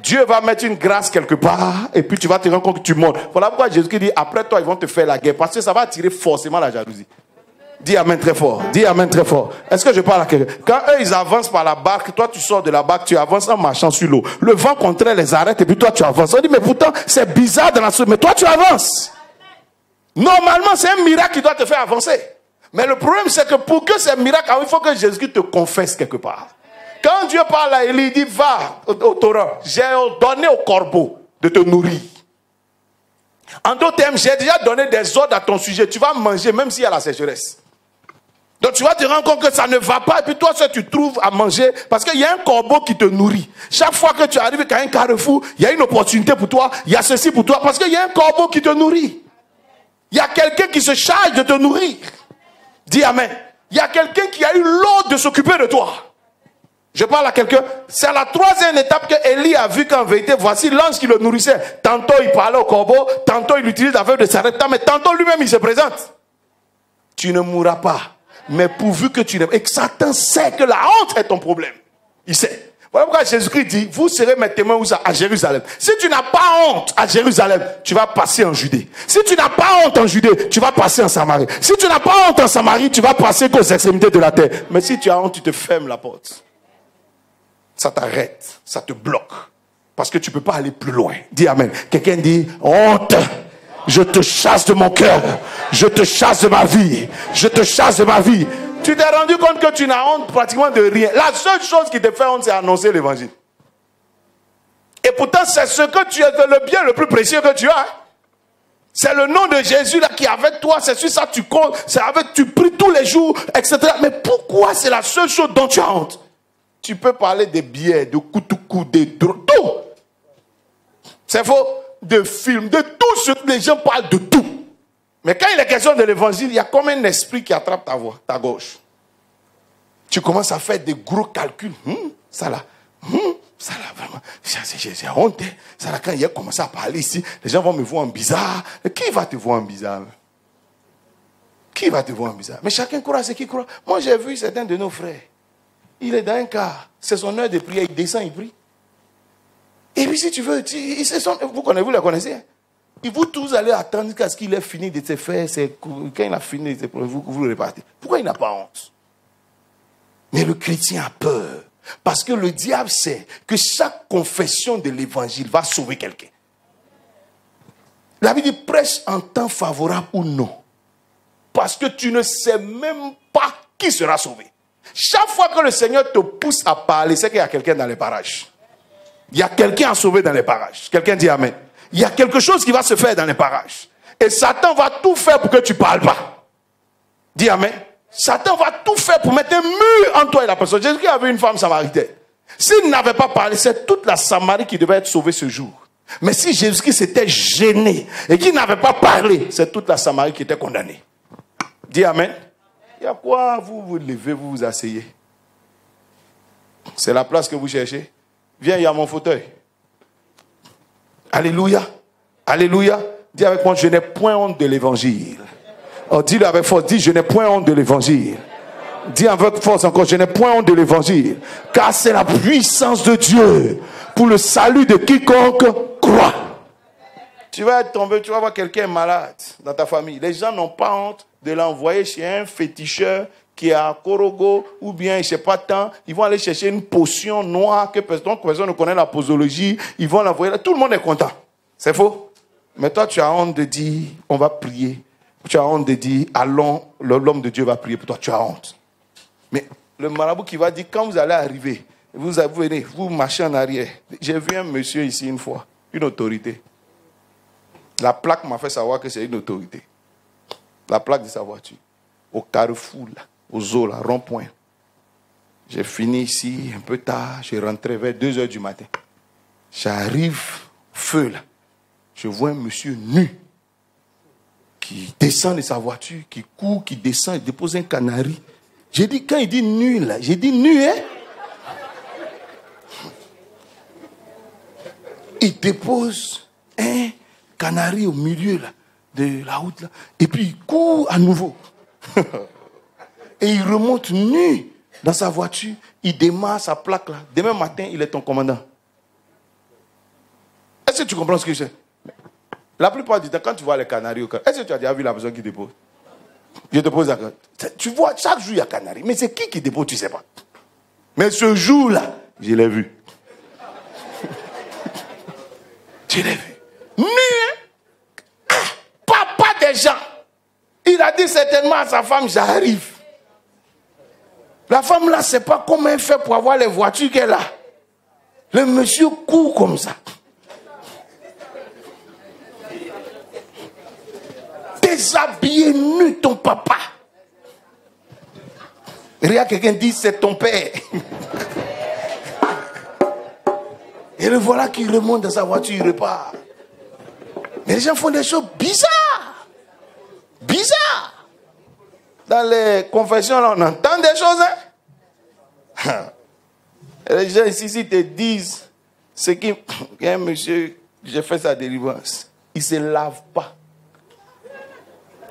Dieu va mettre une grâce quelque part et puis tu vas te rendre compte que tu montes. Voilà pourquoi Jésus dit après toi ils vont te faire la guerre parce que ça va attirer forcément la jalousie. Dis Amen très fort. Dis Amen très fort. Est-ce que je parle à quelqu'un? Quand eux ils avancent par la barque, toi tu sors de la barque, tu avances en marchant sur l'eau. Le vent contraire les arrête et puis toi tu avances. On dit mais pourtant c'est bizarre dans la société, mais toi tu avances. Normalement c'est un miracle qui doit te faire avancer. Mais le problème c'est que pour que ce miracle, il faut que Jésus te confesse quelque part. Quand Dieu parle à Élie, il dit va au torrent. J'ai donné au corbeau de te nourrir. En d'autres termes, j'ai déjà donné des ordres à ton sujet. Tu vas manger même s'il y a la sécheresse. Donc tu vas te rendre compte que ça ne va pas. Et puis toi, ce que tu trouves à manger, parce qu'il y a un corbeau qui te nourrit. Chaque fois que tu arrives à un carrefour, il y a une opportunité pour toi. Il y a ceci pour toi. Parce qu'il y a un corbeau qui te nourrit. Il y a quelqu'un qui se charge de te nourrir. Dis Amen. Il y a quelqu'un qui a eu l'ordre de s'occuper de toi. Je parle à quelqu'un. C'est à la troisième étape que Élie a vu qu'en vérité, voici l'ange qui le nourrissait. Tantôt il parlait au corbeau, tantôt il utilise la feuille de sarrête, mais tantôt lui-même il se présente. Tu ne mourras pas. Mais pourvu que tu n'aimes. Et que Satan sait que la honte est ton problème. Il sait. Voilà pourquoi Jésus-Christ dit, vous serez mes témoins où ça? À Jérusalem. Si tu n'as pas honte à Jérusalem, tu vas passer en Judée. Si tu n'as pas honte en Judée, tu vas passer en Samarie. Si tu n'as pas honte en Samarie, tu vas passer aux extrémités de la terre. Mais si tu as honte, tu te fermes la porte. Ça t'arrête, ça te bloque. Parce que tu ne peux pas aller plus loin. Dis Amen. Quelqu'un dit, honte, je te chasse de mon cœur. Je te chasse de ma vie. Je te chasse de ma vie. Tu t'es rendu compte que tu n'as honte pratiquement de rien. La seule chose qui te fait honte, c'est annoncer l'évangile. Et pourtant, c'est ce que tu as, le bien le plus précieux que tu as. Hein? C'est le nom de Jésus là qui est avec toi. C'est sur ça que tu comptes. C'est avec tu pries tous les jours, etc. Mais pourquoi c'est la seule chose dont tu as honte? Tu peux parler des billets, de coutou, de tout. C'est faux. De films, de tout ce que les gens parlent de tout. Mais quand il est question de l'évangile, il y a comme un esprit qui attrape ta voix, ta gauche. Tu commences à faire des gros calculs. Ça là, vraiment, j'ai honte. Ça là, quand il a commencé à parler ici, les gens vont me voir en bizarre. Et qui va te voir en bizarre? Qui va te voir en bizarre? Mais chacun croit ce qu'il croit. Moi, j'ai vu certains de nos frères. Il est dans un cas. C'est son heure de prière. Il descend, il prie. Et puis si tu veux, vous le connaissez. Hein? Et vous tous allez attendre jusqu'à ce qu'il ait fini de se faire. Quand il a fini de se faire, vous le repartez. Pourquoi il n'a pas honte? Mais le chrétien a peur. Parce que le diable sait que chaque confession de l'évangile va sauver quelqu'un. La Bible dit prêche en temps favorable ou non. Parce que tu ne sais même pas qui sera sauvé. Chaque fois que le Seigneur te pousse à parler, c'est qu'il y a quelqu'un dans les parages. Il y a quelqu'un à sauver dans les parages. Quelqu'un dit amen. Il y a quelque chose qui va se faire dans les parages. Et Satan va tout faire pour que tu ne parles pas. Dis amen. Satan va tout faire pour mettre un mur entre toi et la personne. Jésus avait une femme samaritaine. S'il n'avait pas parlé, c'est toute la Samarie qui devait être sauvée ce jour. Mais si Jésus-Christ s'était gêné et qu'il n'avait pas parlé, c'est toute la Samarie qui était condamnée. Dis amen. Il y a quoi? Vous vous levez, vous vous asseyez. C'est la place que vous cherchez. Viens, il y a mon fauteuil. Alléluia. Alléluia. Dis avec moi, je n'ai point honte de l'évangile. Oh, dis-le avec force, dis, je n'ai point honte de l'évangile. Dis avec force encore, je n'ai point honte de l'évangile. Car c'est la puissance de Dieu pour le salut de quiconque croit. Tu vas tomber, tu vas voir quelqu'un malade dans ta famille. Les gens n'ont pas honte de l'envoyer chez un féticheur qui est à Korogo ou bien, je ne sais pas tant. Ils vont aller chercher une potion noire que personne ne connaît la posologie. Ils vont l'envoyer là. Tout le monde est content. C'est faux. Mais toi, tu as honte de dire, on va prier. Tu as honte de dire, allons, l'homme de Dieu va prier pour toi. Tu as honte. Mais le marabout qui va dire, quand vous allez arriver, vous venez, vous marchez en arrière. J'ai vu un monsieur ici une fois, une autorité. La plaque m'a fait savoir que c'est une autorité. La plaque de sa voiture. Au carrefour, là, aux eaux, là, rond-point. J'ai fini ici un peu tard. Je rentrais vers 2h du matin. J'arrive, feu là. Je vois un monsieur nu qui descend de sa voiture, qui court, qui descend, il dépose un canari. J'ai dit, quand il dit nu là, j'ai dit nu, hein? Il dépose un canari au milieu là, de la route là. Et puis il court à nouveau. Et il remonte nu dans sa voiture. Il démarre sa plaque là. Demain matin, il est ton commandant. Est-ce que tu comprends ce que je sais? La plupart du temps, quand tu vois les canaris au est-ce que tu as déjà vu la personne qui dépose? Je te pose la question. Tu vois, chaque jour il y a canari. Mais c'est qui dépose, tu ne sais pas. Mais ce jour-là, je l'ai vu. Je l'ai vu. Mais, papa des gens, il a dit certainement à sa femme, j'arrive. La femme là, c'est pas comment elle fait pour avoir les voitures qu'elle a. Le monsieur court comme ça. Déshabillé nu ton papa. Regarde, quelqu'un dit c'est ton père. Et le voilà qui remonte dans sa voiture, il repart. Mais les gens font des choses bizarres. Bizarres. Dans les confessions, là, on entend des choses. Hein? Et les gens ici te disent, c'est qu'il y a un monsieur, j'ai fait sa délivrance. Il ne se lave pas.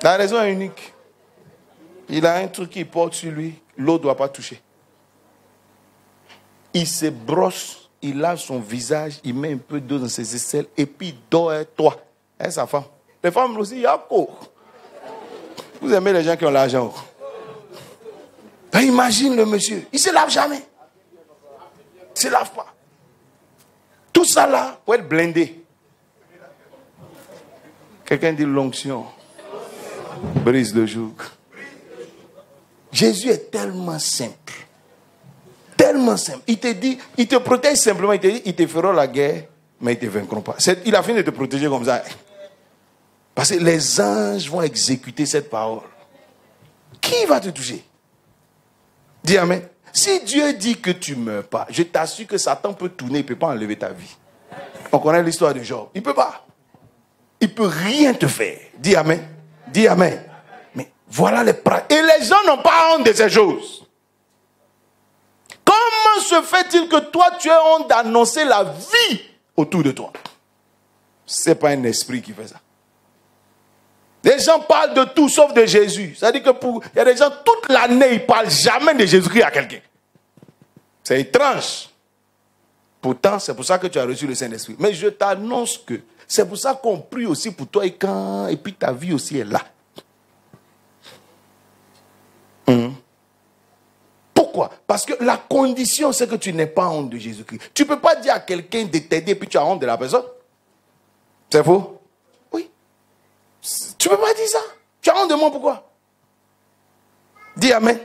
La raison est unique. Il a un truc qu'il porte sur lui, l'eau ne doit pas toucher. Il se brosse, il lave son visage, il met un peu d'eau dans ses aisselles et puis il dort avec toi. Et sa femme. Les femmes aussi, il y a quoi? Vous aimez les gens qui ont l'argent. Ben, imagine le monsieur, il ne se lave jamais. Il ne se lave pas. Tout ça là, pour être blindé. Quelqu'un dit l'onction. Brise le joug. Jésus est tellement simple. Tellement simple. Il te dit, il te protège simplement. Il te dit, ils te feront la guerre, mais ils ne te vaincront pas. Il a fini de te protéger comme ça. Parce que les anges vont exécuter cette parole. Qui va te toucher? Dis amen. Si Dieu dit que tu ne meurs pas, je t'assure que Satan peut tourner, il ne peut pas enlever ta vie. On connaît l'histoire de Job. Il ne peut pas. Il ne peut rien te faire. Dis amen. Dis amen. Mais voilà les pratiques. Et les gens n'ont pas honte de ces choses. Comment se fait-il que toi, tu aies honte d'annoncer la vie autour de toi? Ce n'est pas un esprit qui fait ça. Les gens parlent de tout sauf de Jésus. C'est-à-dire que il y a des gens, toute l'année, ils ne parlent jamais de Jésus-Christ à quelqu'un. C'est étrange. Pourtant, c'est pour ça que tu as reçu le Saint-Esprit. Mais je t'annonce que c'est pour ça qu'on prie aussi pour toi et puis ta vie aussi est là. Pourquoi? Parce que la condition, c'est que tu n'aies pas honte de Jésus-Christ. Tu ne peux pas dire à quelqu'un de t'aider puis tu as honte de la personne. C'est faux? Oui. Tu ne peux pas dire ça. Tu as honte de moi, pourquoi? Dis amen.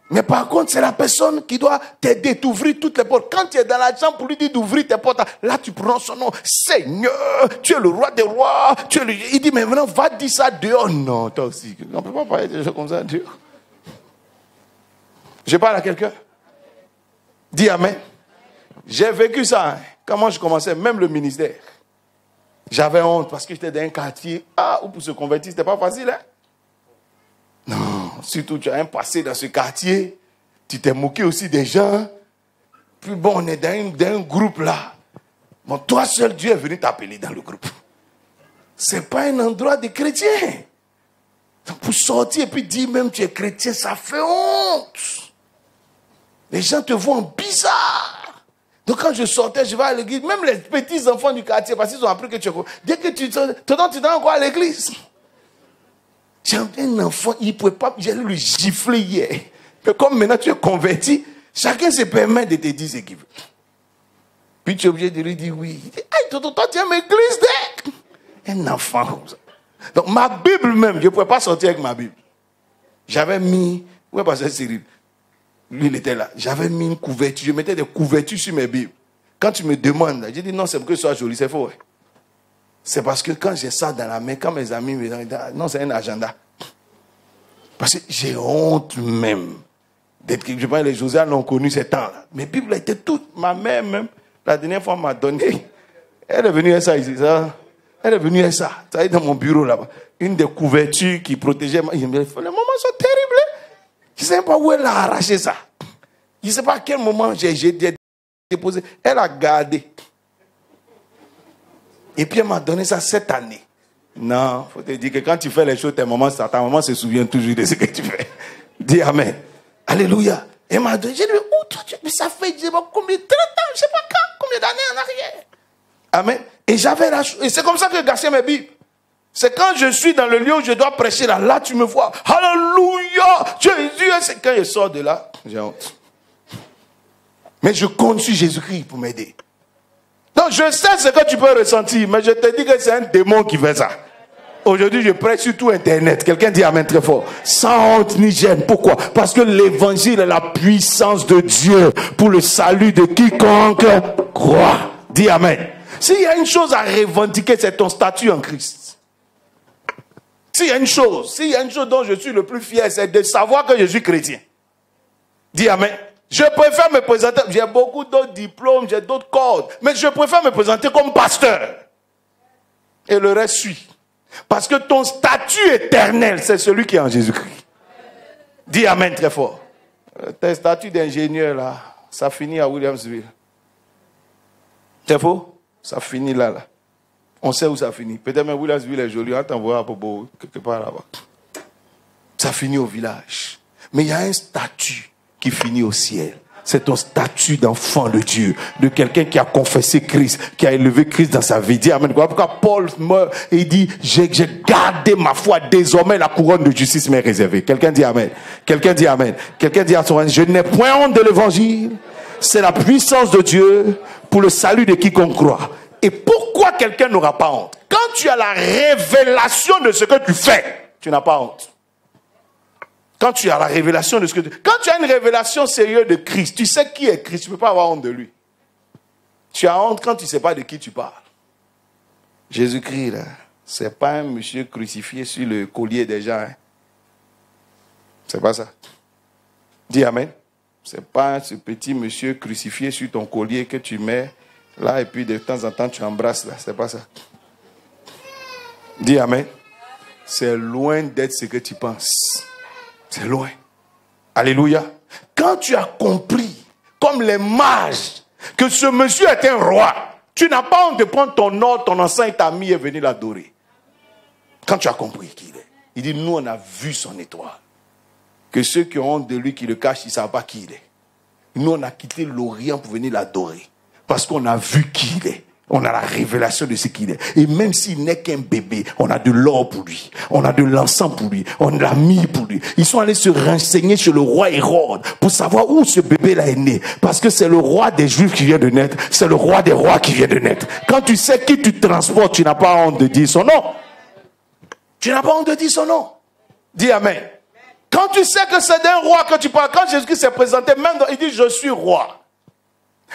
Mais par contre, c'est la personne qui doit t'aider, t'ouvrir toutes les portes. Quand tu es dans la chambre pour lui dire d'ouvrir tes portes, là tu prends son nom. Seigneur, tu es le roi des rois. Il dit, mais maintenant, va dire ça dehors. Non, toi aussi. On ne peut pas parler de choses comme ça dehors. Je parle à quelqu'un. Dis amen. J'ai vécu ça. Comment je commençais, même le ministère. J'avais honte parce que j'étais dans un quartier. Où pour se convertir, c'était pas facile. Hein? Non, surtout tu as un passé dans ce quartier. Tu t'es moqué aussi des gens. Puis bon, on est dans un groupe là. Bon, toi seul, Dieu est venu t'appeler dans le groupe. C'est pas un endroit de chrétiens. Donc pour sortir et puis dire même tu es chrétien, ça fait honte. Les gens te voient bizarre. Donc quand je sortais, je vais à l'église. Même les petits enfants du quartier, parce qu'ils ont appris que tu es... Dès que tu t'en encore à l'église. J'ai un enfant, il ne pouvait pas... J'allais lui gifler hier. Mais comme maintenant tu es converti, chacun se permet de te dire ce qu'il veut. Puis tu es obligé de lui dire oui. Il dit, hey, toi tu es à l'église dès... Un enfant comme ça. Donc ma Bible même, je ne pouvais pas sortir avec ma Bible. J'avais mis... Où est pasteur Cyril? Lui, il était là. J'avais mis une couverture. Je mettais des couvertures sur mes Bibles. Quand tu me demandes, j'ai dit non, c'est pour que ce soit joli. C'est faux. Ouais. C'est parce que quand j'ai ça dans la main, quand mes amis me disent non, c'est un agenda. Parce que j'ai honte même d'être... Je pense que les Josiane l'ont connu ces temps-là. Mes Bibles étaient toutes... Ma mère même, la dernière fois m'a donné... Elle est venue à ça ici. Ça. Elle est venue à ça. Ça est dans mon bureau là-bas. Une des couvertures qui protégeait... Les moments sont terribles. Je ne sais pas où elle a arraché ça. Je ne sais pas à quel moment j'ai déposé. Elle a gardé. Et puis elle m'a donné ça cette année. Non, il faut te dire que quand tu fais les choses, ta maman se souvient toujours de ce que tu fais. Dis amen. Alléluia. Elle m'a donné. J'ai dit, où toi, ça fait, je sais pas combien, 30 ans, je ne sais pas quand, combien d'années en arrière. Amen. Et j'avais la chose. Et c'est comme ça que j'ai gâché mes Bibles. C'est quand je suis dans le lieu où je dois prêcher là tu me vois. Alléluia! Jésus, c'est quand je sors de là, j'ai honte. Mais je compte sur Jésus-Christ pour m'aider. Donc je sais ce que tu peux ressentir, mais je te dis que c'est un démon qui fait ça. Aujourd'hui, je prêche sur tout Internet. Quelqu'un dit amen très fort. Sans honte ni gêne. Pourquoi? Parce que l'évangile est la puissance de Dieu pour le salut de quiconque croit. Dis amen. S'il y a une chose à revendiquer, c'est ton statut en Christ. S'il y a une chose dont je suis le plus fier, c'est de savoir que je suis chrétien. Dis amen. Je préfère me présenter, j'ai beaucoup d'autres diplômes, j'ai d'autres cordes, mais je préfère me présenter comme pasteur. Et le reste suit. Parce que ton statut éternel, c'est celui qui est en Jésus-Christ. Dis amen très fort. Tes statuts d'ingénieur là, ça finit à Williamsville. C'est faux? Ça finit là. On sait où ça finit. Peut-être même Williamsville est joli, on t'envoie à Bobo, quelque part là-bas. Ça finit au village. Mais il y a un statut qui finit au ciel. C'est ton statut d'enfant de Dieu, de quelqu'un qui a confessé Christ, qui a élevé Christ dans sa vie. Dis amen. Pourquoi Paul meurt et il dit, j'ai gardé ma foi, désormais la couronne de justice m'est réservée. Quelqu'un dit amen. Quelqu'un dit amen. Quelqu'un dit à son je n'ai point honte de l'évangile. C'est la puissance de Dieu pour le salut de quiconque croit. Et pourquoi quelqu'un n'aura pas honte? Quand tu as la révélation de ce que tu fais, tu n'as pas honte. Quand tu as la révélation de ce que quand tu as une révélation sérieuse de Christ, tu sais qui est Christ, tu ne peux pas avoir honte de lui. Tu as honte quand tu ne sais pas de qui tu parles. Jésus-Christ, là, ce n'est pas un monsieur crucifié sur le collier des gens. Hein. C'est pas ça. Dis Amen. Ce n'est pas ce petit monsieur crucifié sur ton collier que tu mets là et puis de temps en temps tu embrasses là. C'est pas ça. Dis Amen. C'est loin d'être ce que tu penses. C'est loin. Alléluia. Quand tu as compris, comme les mages, que ce monsieur est un roi, tu n'as pas honte de prendre ton or, ton ancien et ta mie et venir l'adorer. Quand tu as compris qui il est. Il dit, nous on a vu son étoile. Que ceux qui ont honte de lui, qui le cachent, ils ne savent pas qui il est. Nous on a quitté l'Orient pour venir l'adorer. Parce qu'on a vu qui il est. On a la révélation de ce qu'il est. Et même s'il n'est qu'un bébé, on a de l'or pour lui. On a de l'encens pour lui. On l'a mis pour lui. Ils sont allés se renseigner chez le roi Hérode pour savoir où ce bébé-là est né. Parce que c'est le roi des Juifs qui vient de naître. C'est le roi des rois qui vient de naître. Quand tu sais qui tu transportes, tu n'as pas honte de dire son nom. Tu n'as pas honte de dire son nom. Dis Amen. Quand tu sais que c'est d'un roi que tu parles, quand Jésus-Christ s'est présenté, même il dit, je suis roi.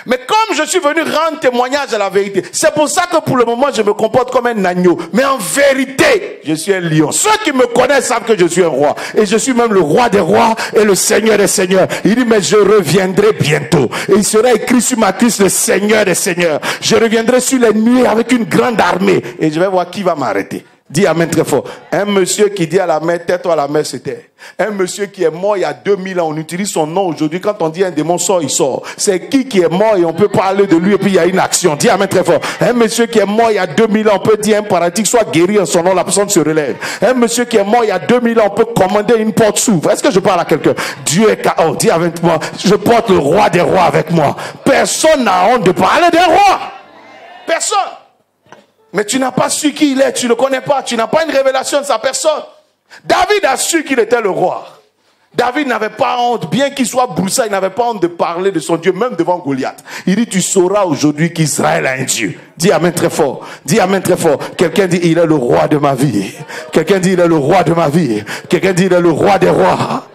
Mais comme je suis venu rendre témoignage à la vérité, c'est pour ça que pour le moment je me comporte comme un agneau. Mais en vérité, je suis un lion. Ceux qui me connaissent savent que je suis un roi. Et je suis même le roi des rois et le seigneur des seigneurs. Il dit, mais je reviendrai bientôt. Et il sera écrit sur ma cuisse, le seigneur des seigneurs. Je reviendrai sur les nuées avec une grande armée. Et je vais voir qui va m'arrêter. Dis Amen très fort. Un monsieur qui dit à la mer, tais-toi, à la mer se tait. Un monsieur qui est mort il y a 2000 ans, on utilise son nom aujourd'hui. Quand on dit un démon sort, il sort. C'est qui est mort et on peut parler de lui et puis il y a une action. Dis Amen très fort. Un monsieur qui est mort il y a 2000 ans, on peut dire un paralytique soit guéri en son nom, la personne se relève. Un monsieur qui est mort il y a 2000 ans, on peut commander une porte s'ouvre. Est-ce que je parle à quelqu'un? Dieu est KO. Dis avec moi, je porte le roi des rois avec moi. Personne n'a honte de parler d'un roi. Personne. Mais tu n'as pas su qui il est, tu ne le connais pas, tu n'as pas une révélation de sa personne. David a su qu'il était le roi. David n'avait pas honte, bien qu'il soit broussaille, il n'avait pas honte de parler de son Dieu, même devant Goliath. Il dit, tu sauras aujourd'hui qu'Israël a un Dieu. Dis Amen très fort. Dis Amen très fort. Quelqu'un dit, il est le roi de ma vie. Quelqu'un dit, il est le roi de ma vie. Quelqu'un dit, il est le roi des rois.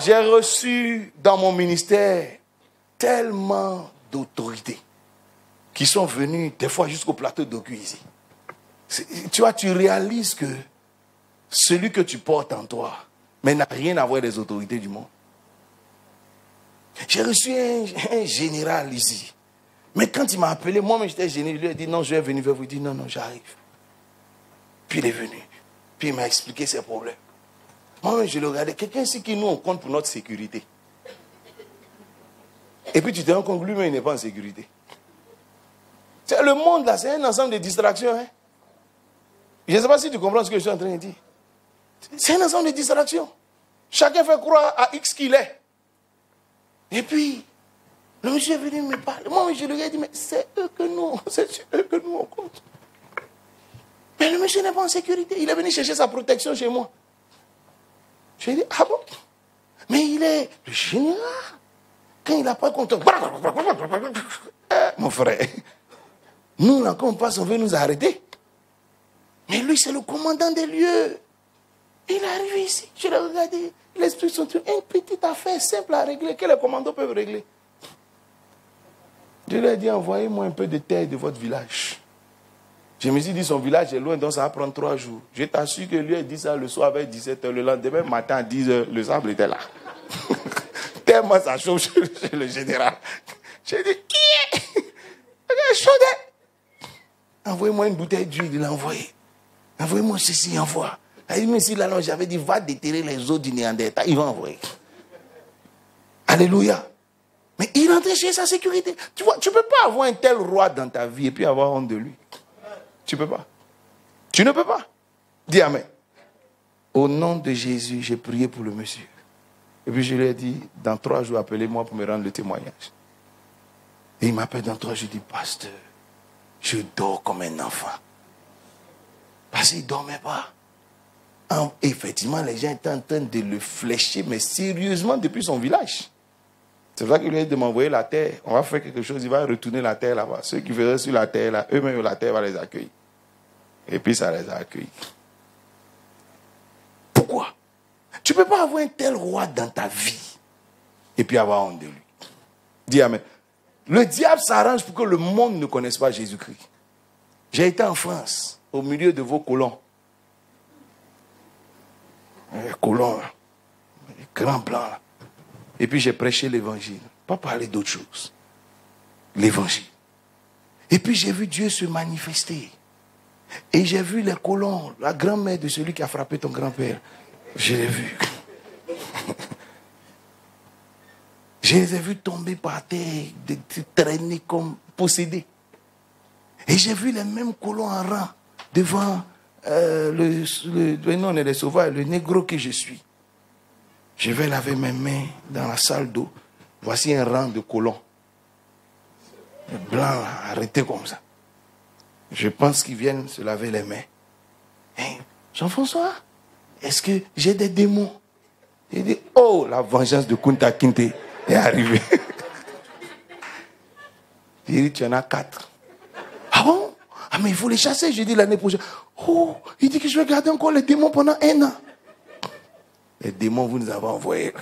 J'ai reçu dans mon ministère tellement d'autorités qui sont venus des fois jusqu'au plateau d'Oku ici. Tu vois, tu réalises que celui que tu portes en toi, mais n'a rien à voir avec les autorités du monde. J'ai reçu un général ici. Mais quand il m'a appelé, moi-même j'étais gêné, je lui ai dit non, je vais venir vers vous. Il dit non, j'arrive. Puis il est venu. Puis il m'a expliqué ses problèmes. Moi-même je le regardais. Quelqu'un ici qui nous on compte pour notre sécurité. Et puis tu te rends compte que lui-même il n'est pas en sécurité. C'est le monde là, c'est un ensemble de distractions. Hein? Je ne sais pas si tu comprends ce que je suis en train de dire. C'est un ensemble de distractions. Chacun fait croire à X qu'il est. Et puis, le monsieur est venu me parler. Moi, je lui ai dit, mais c'est eux que nous on compte. Mais le monsieur n'est pas en sécurité. Il est venu chercher sa protection chez moi. Je lui ai dit, ah bon? Mais il est le général. Quand il n'a pas compté, mon frère, nous, là, quand on passe, on veut nous arrêter. Mais lui, c'est le commandant des lieux. Il est arrivé ici. Je l'ai regardé. L'esprit sont une petite affaire simple à régler que les commandants peuvent régler. Je lui ai dit, envoyez-moi un peu de terre de votre village. Je me suis dit, son village est loin, donc ça va prendre 3 jours. Je t'assure que lui a dit ça le soir vers 17h. Le lendemain matin à 10h, le sable était là. Tellement ça chauffe chez le général. J'ai dit, chaud. Envoyez-moi une bouteille d'huile, il l'a envoyé. Envoyez-moi ceci, il envoie. Mais si là, j'avais dit, va déterrer les eaux du Néandertal, il va envoyer. Alléluia. Mais il rentrait chez sa sécurité. Tu vois, tu ne peux pas avoir un tel roi dans ta vie et puis avoir honte de lui. Tu ne peux pas. Tu ne peux pas. Dis Amen. Au nom de Jésus, j'ai prié pour le monsieur. Et puis je lui ai dit, dans 3 jours, appelez-moi pour me rendre le témoignage. Et il m'appelle dans 3 jours, je dis, pasteur, je dors comme un enfant. Parce qu'il ne dormait pas. Effectivement, les gens étaient en train de le flécher, mais sérieusement depuis son village. C'est pour ça qu'il lui a dit de m'envoyer la terre. On va faire quelque chose, il va retourner la terre là-bas. Ceux qui verraient sur la terre là, eux-mêmes la terre va les accueillir. Et puis ça les a accueillis. Pourquoi? Tu ne peux pas avoir un tel roi dans ta vie et puis avoir honte de lui. Dis amen. Le diable s'arrange pour que le monde ne connaisse pas Jésus-Christ. J'ai été en France, au milieu de vos colons. Les colons, les grands blancs. Là. Et puis j'ai prêché l'évangile. Pas parler d'autre chose. L'évangile. Et puis j'ai vu Dieu se manifester. Et j'ai vu les colons, la grand-mère de celui qui a frappé ton grand-père. Je l'ai vu. Je les ai vus tomber par terre, traîner comme possédés. Et j'ai vu les mêmes colons en rang devant non, on est des sauvages, le négro que je suis. Je vais laver mes mains dans la salle d'eau. Voici un rang de colons. Les blancs arrêtés comme ça. Je pense qu'ils viennent se laver les mains. Hey, Jean-François, est-ce que j'ai des démons? Il dit, oh, la vengeance de Kunta Kinte est arrivée. Il dit, tu en as 4. Ah bon? Ah, mais il faut les chasser, j'ai dit l'année prochaine. Oh, il dit que je vais garder encore les démons pendant 1 an. Les démons, vous nous avez envoyés.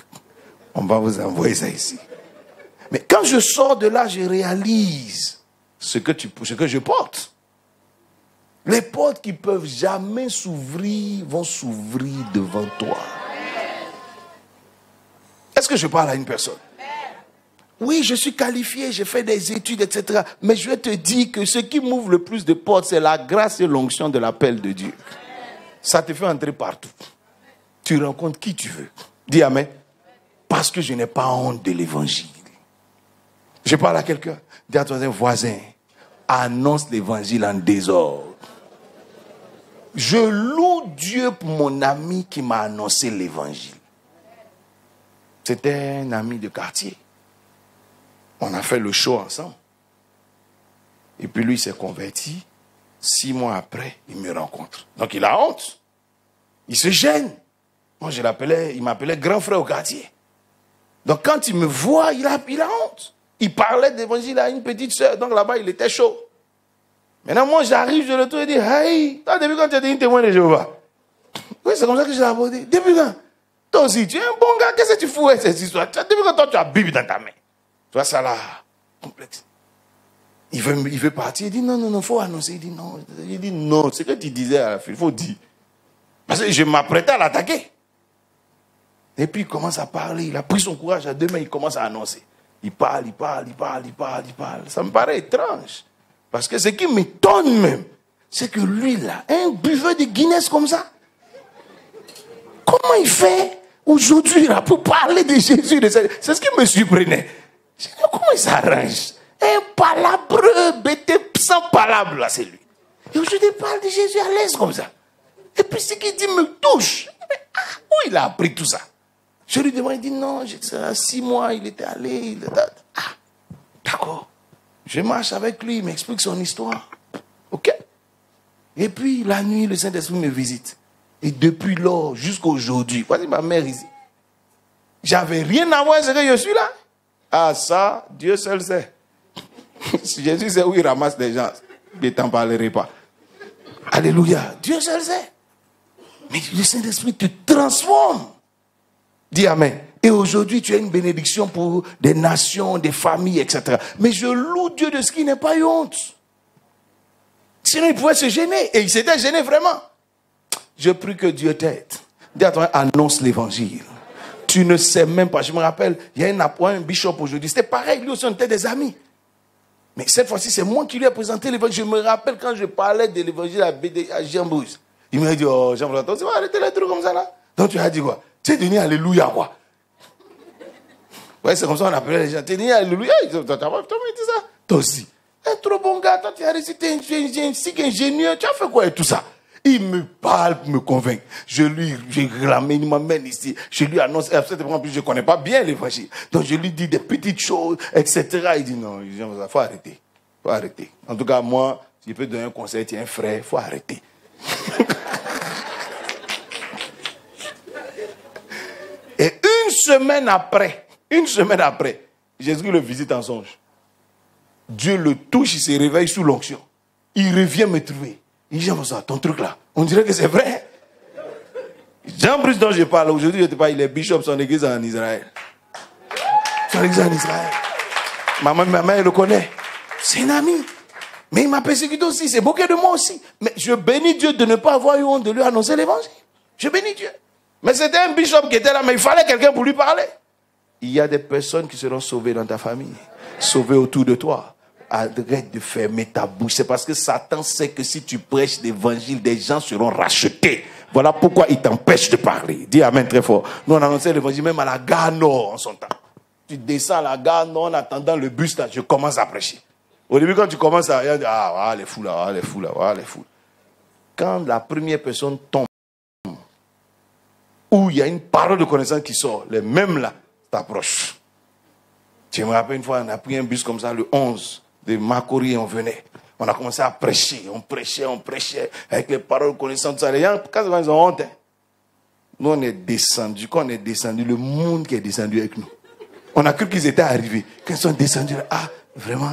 On va vous envoyer ça ici. Mais quand je sors de là, je réalise ce que je porte. Les portes qui ne peuvent jamais s'ouvrir vont s'ouvrir devant toi. Est-ce que je parle à une personne? Oui, je suis qualifié, j'ai fait des études, etc. Mais je vais te dire que ce qui m'ouvre le plus de portes, c'est la grâce et l'onction de l'appel de Dieu. Ça te fait entrer partout. Tu rencontres qui tu veux. Dis amen. Parce que je n'ai pas honte de l'évangile. Je parle à quelqu'un. Dis à ton voisin, annonce l'évangile en désordre. Je loue Dieu pour mon ami qui m'a annoncé l'évangile. C'était un ami de quartier. On a fait le show ensemble. Et puis lui, il s'est converti. 6 mois après, il me rencontre. Donc il a honte. Il se gêne. Moi, il m'appelait grand frère au quartier. Donc quand il me voit, il a honte. Il parlait d'évangile à une petite soeur. Donc là-bas, il était chaud. Maintenant, moi, j'arrive, je le trouve et dis, hey, toi, depuis quand tu étais une témoin de Jéhovah? Oui, c'est comme ça que je l'ai abordé. Depuis quand? Toi aussi, tu es un bon gars, qu'est-ce que tu fous avec cette histoire? Depuis quand toi, tu as Bible dans ta main? Tu vois ça là, complexe. Il veut partir, il dit, non, il faut annoncer. Il dit, non, c'est ce que tu disais à la fin, il faut dire. Parce que je m'apprêtais à l'attaquer. Et puis, il commence à parler, il a pris son courage à 2 mains, il commence à annoncer. Il parle. Ça me paraît étrange. Parce que ce qui m'étonne même, c'est que lui là, un buveur de Guinness comme ça, comment il fait aujourd'hui là pour parler de Jésus? C'est ce qui me surprenait. Je dis, comment il s'arrange? Un palabreux, bêté, sans palabre là, c'est lui. Et aujourd'hui, il parle de Jésus à l'aise comme ça. Et puis ce qu'il dit me touche. Où il a appris tout ça? Je lui demande, il dit non, à 6 mois, il était allé. D'accord. Je marche avec lui, il m'explique son histoire. Ok. Et puis, la nuit, le Saint-Esprit me visite. Et depuis lors, jusqu'à aujourd'hui, voici ma mère ici. J'avais rien à voir avec ce que je suis là. Ah, ça, Dieu seul sait. Si Jésus sait où il ramasse des gens, je ne t'en parlerai pas. Alléluia. Dieu seul sait. Mais le Saint-Esprit te transforme. Dis amen. Et aujourd'hui, tu as une bénédiction pour des nations, des familles, etc. Mais je loue Dieu de ce qui n'est pas eu honte. Sinon, il pouvait se gêner. Et il s'était gêné vraiment. Je prie que Dieu t'aide. Dis à toi, annonce l'évangile. Tu ne sais même pas. Je me rappelle, il y a un bishop aujourd'hui. C'était pareil, lui aussi, on était des amis. Mais cette fois-ci, c'est moi qui lui ai présenté l'évangile. Je me rappelle quand je parlais de l'évangile à Jean Bruce. Il m'a dit, oh, Jean-François, tu vas arrêter les trucs comme ça là. Donc tu as dit quoi? Tu es donné alléluia quoi. Ouais, c'est comme ça qu'on appelait les gens. Tu es donné alléluia. Toi, tu dit ça. Toi aussi. Un trop bon gars, toi tu as récité un cycle ingénieux. Tu as fait quoi et tout ça? Il me parle pour me convaincre. Je ramène, il m'amène ici. Je lui annonce, en plus je ne connais pas bien l'évangile. Donc je lui dis des petites choses, etc. Il dit non, il faut arrêter. Il faut arrêter. En tout cas, moi, si je peux donner un conseil, tu es un frère, il faut arrêter. Et une semaine après, Jésus le visite en songe. Dieu le touche, il se réveille sous l'onction. Il revient me trouver. Il dit, ton truc là, on dirait que c'est vrai. Jean-Bruce dont je parle, aujourd'hui je te parle, il est bishop, son église en Israël. Son église en Israël. Ma mère le connaît. C'est un ami. Mais il m'a persécuté aussi, c'est moqué de moi aussi. Mais je bénis Dieu de ne pas avoir eu honte de lui annoncer l'évangile. Je bénis Dieu. Mais c'était un bishop qui était là, mais il fallait quelqu'un pour lui parler. Il y a des personnes qui seront sauvées dans ta famille, sauvées autour de toi. Arrête de fermer ta bouche. C'est parce que Satan sait que si tu prêches l'évangile, des gens seront rachetés. Voilà pourquoi il t'empêche de parler. Dis amen très fort. Nous on annonçait l'évangile même à la gare Nord en son temps. Tu descends à la gare Nord en attendant le bus là, je commence à prêcher. Au début quand tu commences à dire, ah les fous là, les fous là, les fous. Quand la première personne tombe, où il y a une parole de connaissance qui sort, les mêmes là t'approchent. Je me rappelle une fois, on a pris un bus comme ça, le 11 de Makori, on venait. On a commencé à prêcher, on prêchait, avec les paroles de connaissance, tout ça. Les gens, quand ils ont honte, nous on est descendus. Quand on est descendu, le monde qui est descendu avec nous. On a cru qu'ils étaient arrivés. Quand ils sont descendus, vraiment,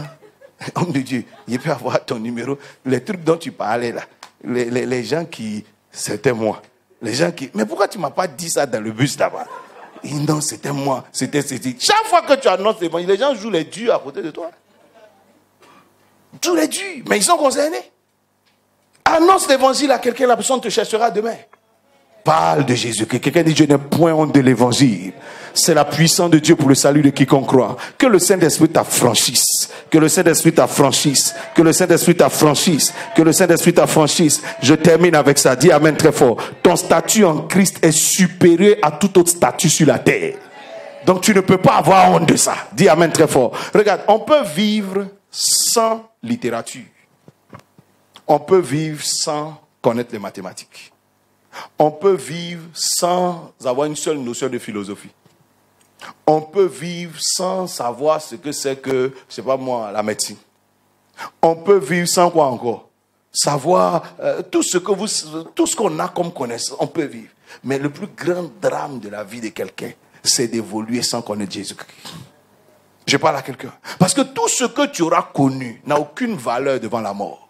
homme de Dieu, il peut avoir ton numéro. Les trucs dont tu parlais là, les gens qui, c'était moi. Les gens qui, mais pourquoi tu ne m'as pas dit ça dans le bus là-bas? Non, c'était moi. C'était. Chaque fois que tu annonces l'évangile, les gens jouent les dieux à côté de toi. Tous les dieux, mais ils sont concernés. Annonce l'évangile à quelqu'un, la personne te cherchera demain. Parle de Jésus. Que quelqu'un dit, je n'ai point honte de l'évangile. C'est la puissance de Dieu pour le salut de quiconque croit. Que le Saint-Esprit t'affranchisse. Que le Saint-Esprit t'affranchisse. Que le Saint-Esprit t'affranchisse. Que le Saint-Esprit t'affranchisse. Je termine avec ça. Dis amen très fort. Ton statut en Christ est supérieur à tout autre statut sur la terre. Donc tu ne peux pas avoir honte de ça. Dis amen très fort. Regarde, on peut vivre sans littérature. On peut vivre sans connaître les mathématiques. On peut vivre sans avoir une seule notion de philosophie. On peut vivre sans savoir ce que c'est que, je sais pas moi, la médecine. On peut vivre sans quoi encore? Savoir tout ce qu'on a comme connaissance, on peut vivre. Mais le plus grand drame de la vie de quelqu'un, c'est d'évoluer sans connaître Jésus-Christ. Je parle à quelqu'un. Parce que tout ce que tu auras connu n'a aucune valeur devant la mort.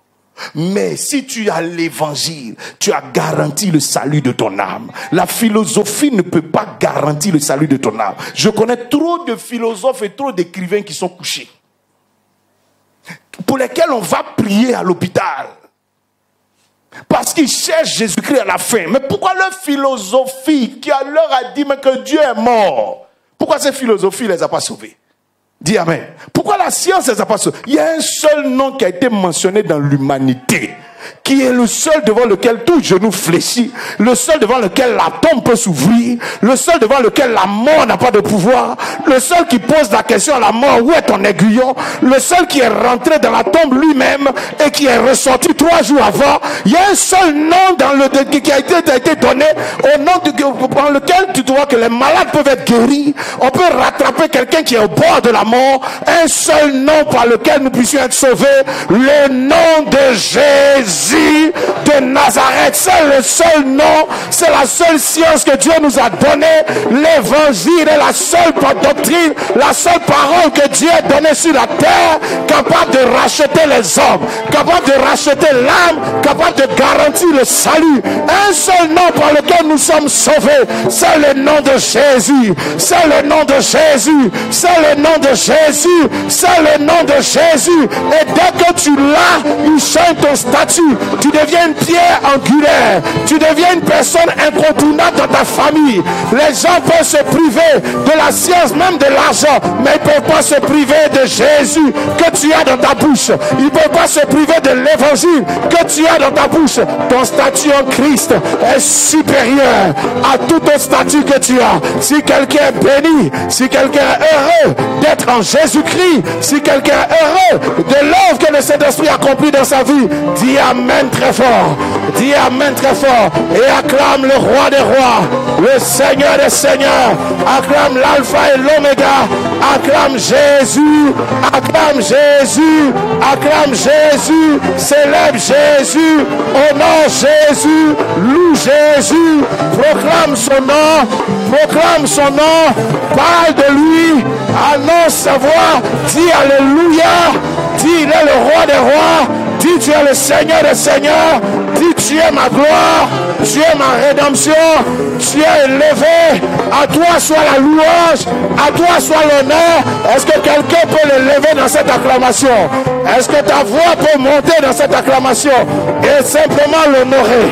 Mais si tu as l'évangile, tu as garanti le salut de ton âme. La philosophie ne peut pas garantir le salut de ton âme. Je connais trop de philosophes et trop d'écrivains qui sont couchés, pour lesquels on va prier à l'hôpital, parce qu'ils cherchent Jésus-Christ à la fin. Mais pourquoi leur philosophie qui leur a dit mais que Dieu est mort, pourquoi cette philosophie ne les a pas sauvés? Dis amen. Pourquoi la science ne les a pas sauvés? Il y a un seul nom qui a été mentionné dans l'humanité, qui est le seul devant lequel tout genou fléchit, le seul devant lequel la tombe peut s'ouvrir, le seul devant lequel la mort n'a pas de pouvoir, le seul qui pose la question à la mort, où est ton aiguillon, le seul qui est rentré dans la tombe lui-même et qui est ressorti 3 jours avant. Il y a un seul nom qui a été donné, au nom dans lequel tu vois que les malades peuvent être guéris, on peut rattraper quelqu'un qui est au bord de la mort. Un seul nom par lequel nous puissions être sauvés, le nom de Jésus de Nazareth. C'est le seul nom, c'est la seule science que Dieu nous a donnée. L'évangile est la seule doctrine, la seule parole que Dieu a donnée sur la terre, capable de racheter les hommes, capable de racheter l'âme, capable de garantir le salut. Un seul nom par lequel nous sommes sauvés, c'est le nom de Jésus. C'est le nom de Jésus. C'est le nom de Jésus. C'est le nom de Jésus. Et dès que tu l'as, il change ton statut. Tu deviens une pierre angulaire. Tu deviens une personne incontournable dans ta famille. Les gens peuvent se priver de la science, même de l'argent, mais ils ne peuvent pas se priver de Jésus que tu as dans ta bouche. Ils ne peuvent pas se priver de l'évangile que tu as dans ta bouche. Ton statut en Christ est supérieur à tout autre statut que tu as. Si quelqu'un est béni, si quelqu'un est heureux d'être en Jésus-Christ, si quelqu'un est heureux de l'œuvre que le Saint-Esprit accomplit dans sa vie, dis amen très fort. Dis amen très fort. Et acclame le roi des rois, le Seigneur des seigneurs. Acclame l'alpha et l'oméga. Acclame Jésus. Acclame Jésus. Acclame Jésus. Célèbre Jésus. Honore Jésus. Loue Jésus. Proclame son nom. Proclame son nom. Parle de lui. Annonce sa voix. Dis alléluia. Dis il est le roi des rois. Dis tu es le Seigneur des seigneurs. Dis tu es ma gloire. Tu es ma rédemption. Tu es élevé. À toi soit la louange. À toi soit l'honneur. Est-ce que quelqu'un peut l'élever dans cette acclamation? Est-ce que ta voix peut monter dans cette acclamation et simplement l'honorer,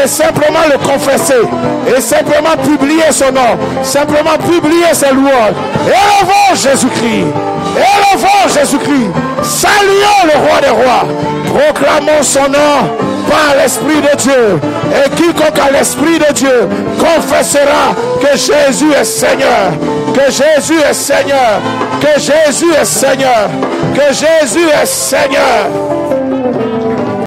et simplement le confesser, et simplement publier son nom, simplement publier ses louanges? Élevons Jésus-Christ, élevons Jésus-Christ, saluons le roi des rois, proclamons son nom par l'Esprit de Dieu, et quiconque a l'Esprit de Dieu confessera que Jésus est Seigneur, que Jésus est Seigneur, que Jésus est Seigneur, que Jésus est Seigneur.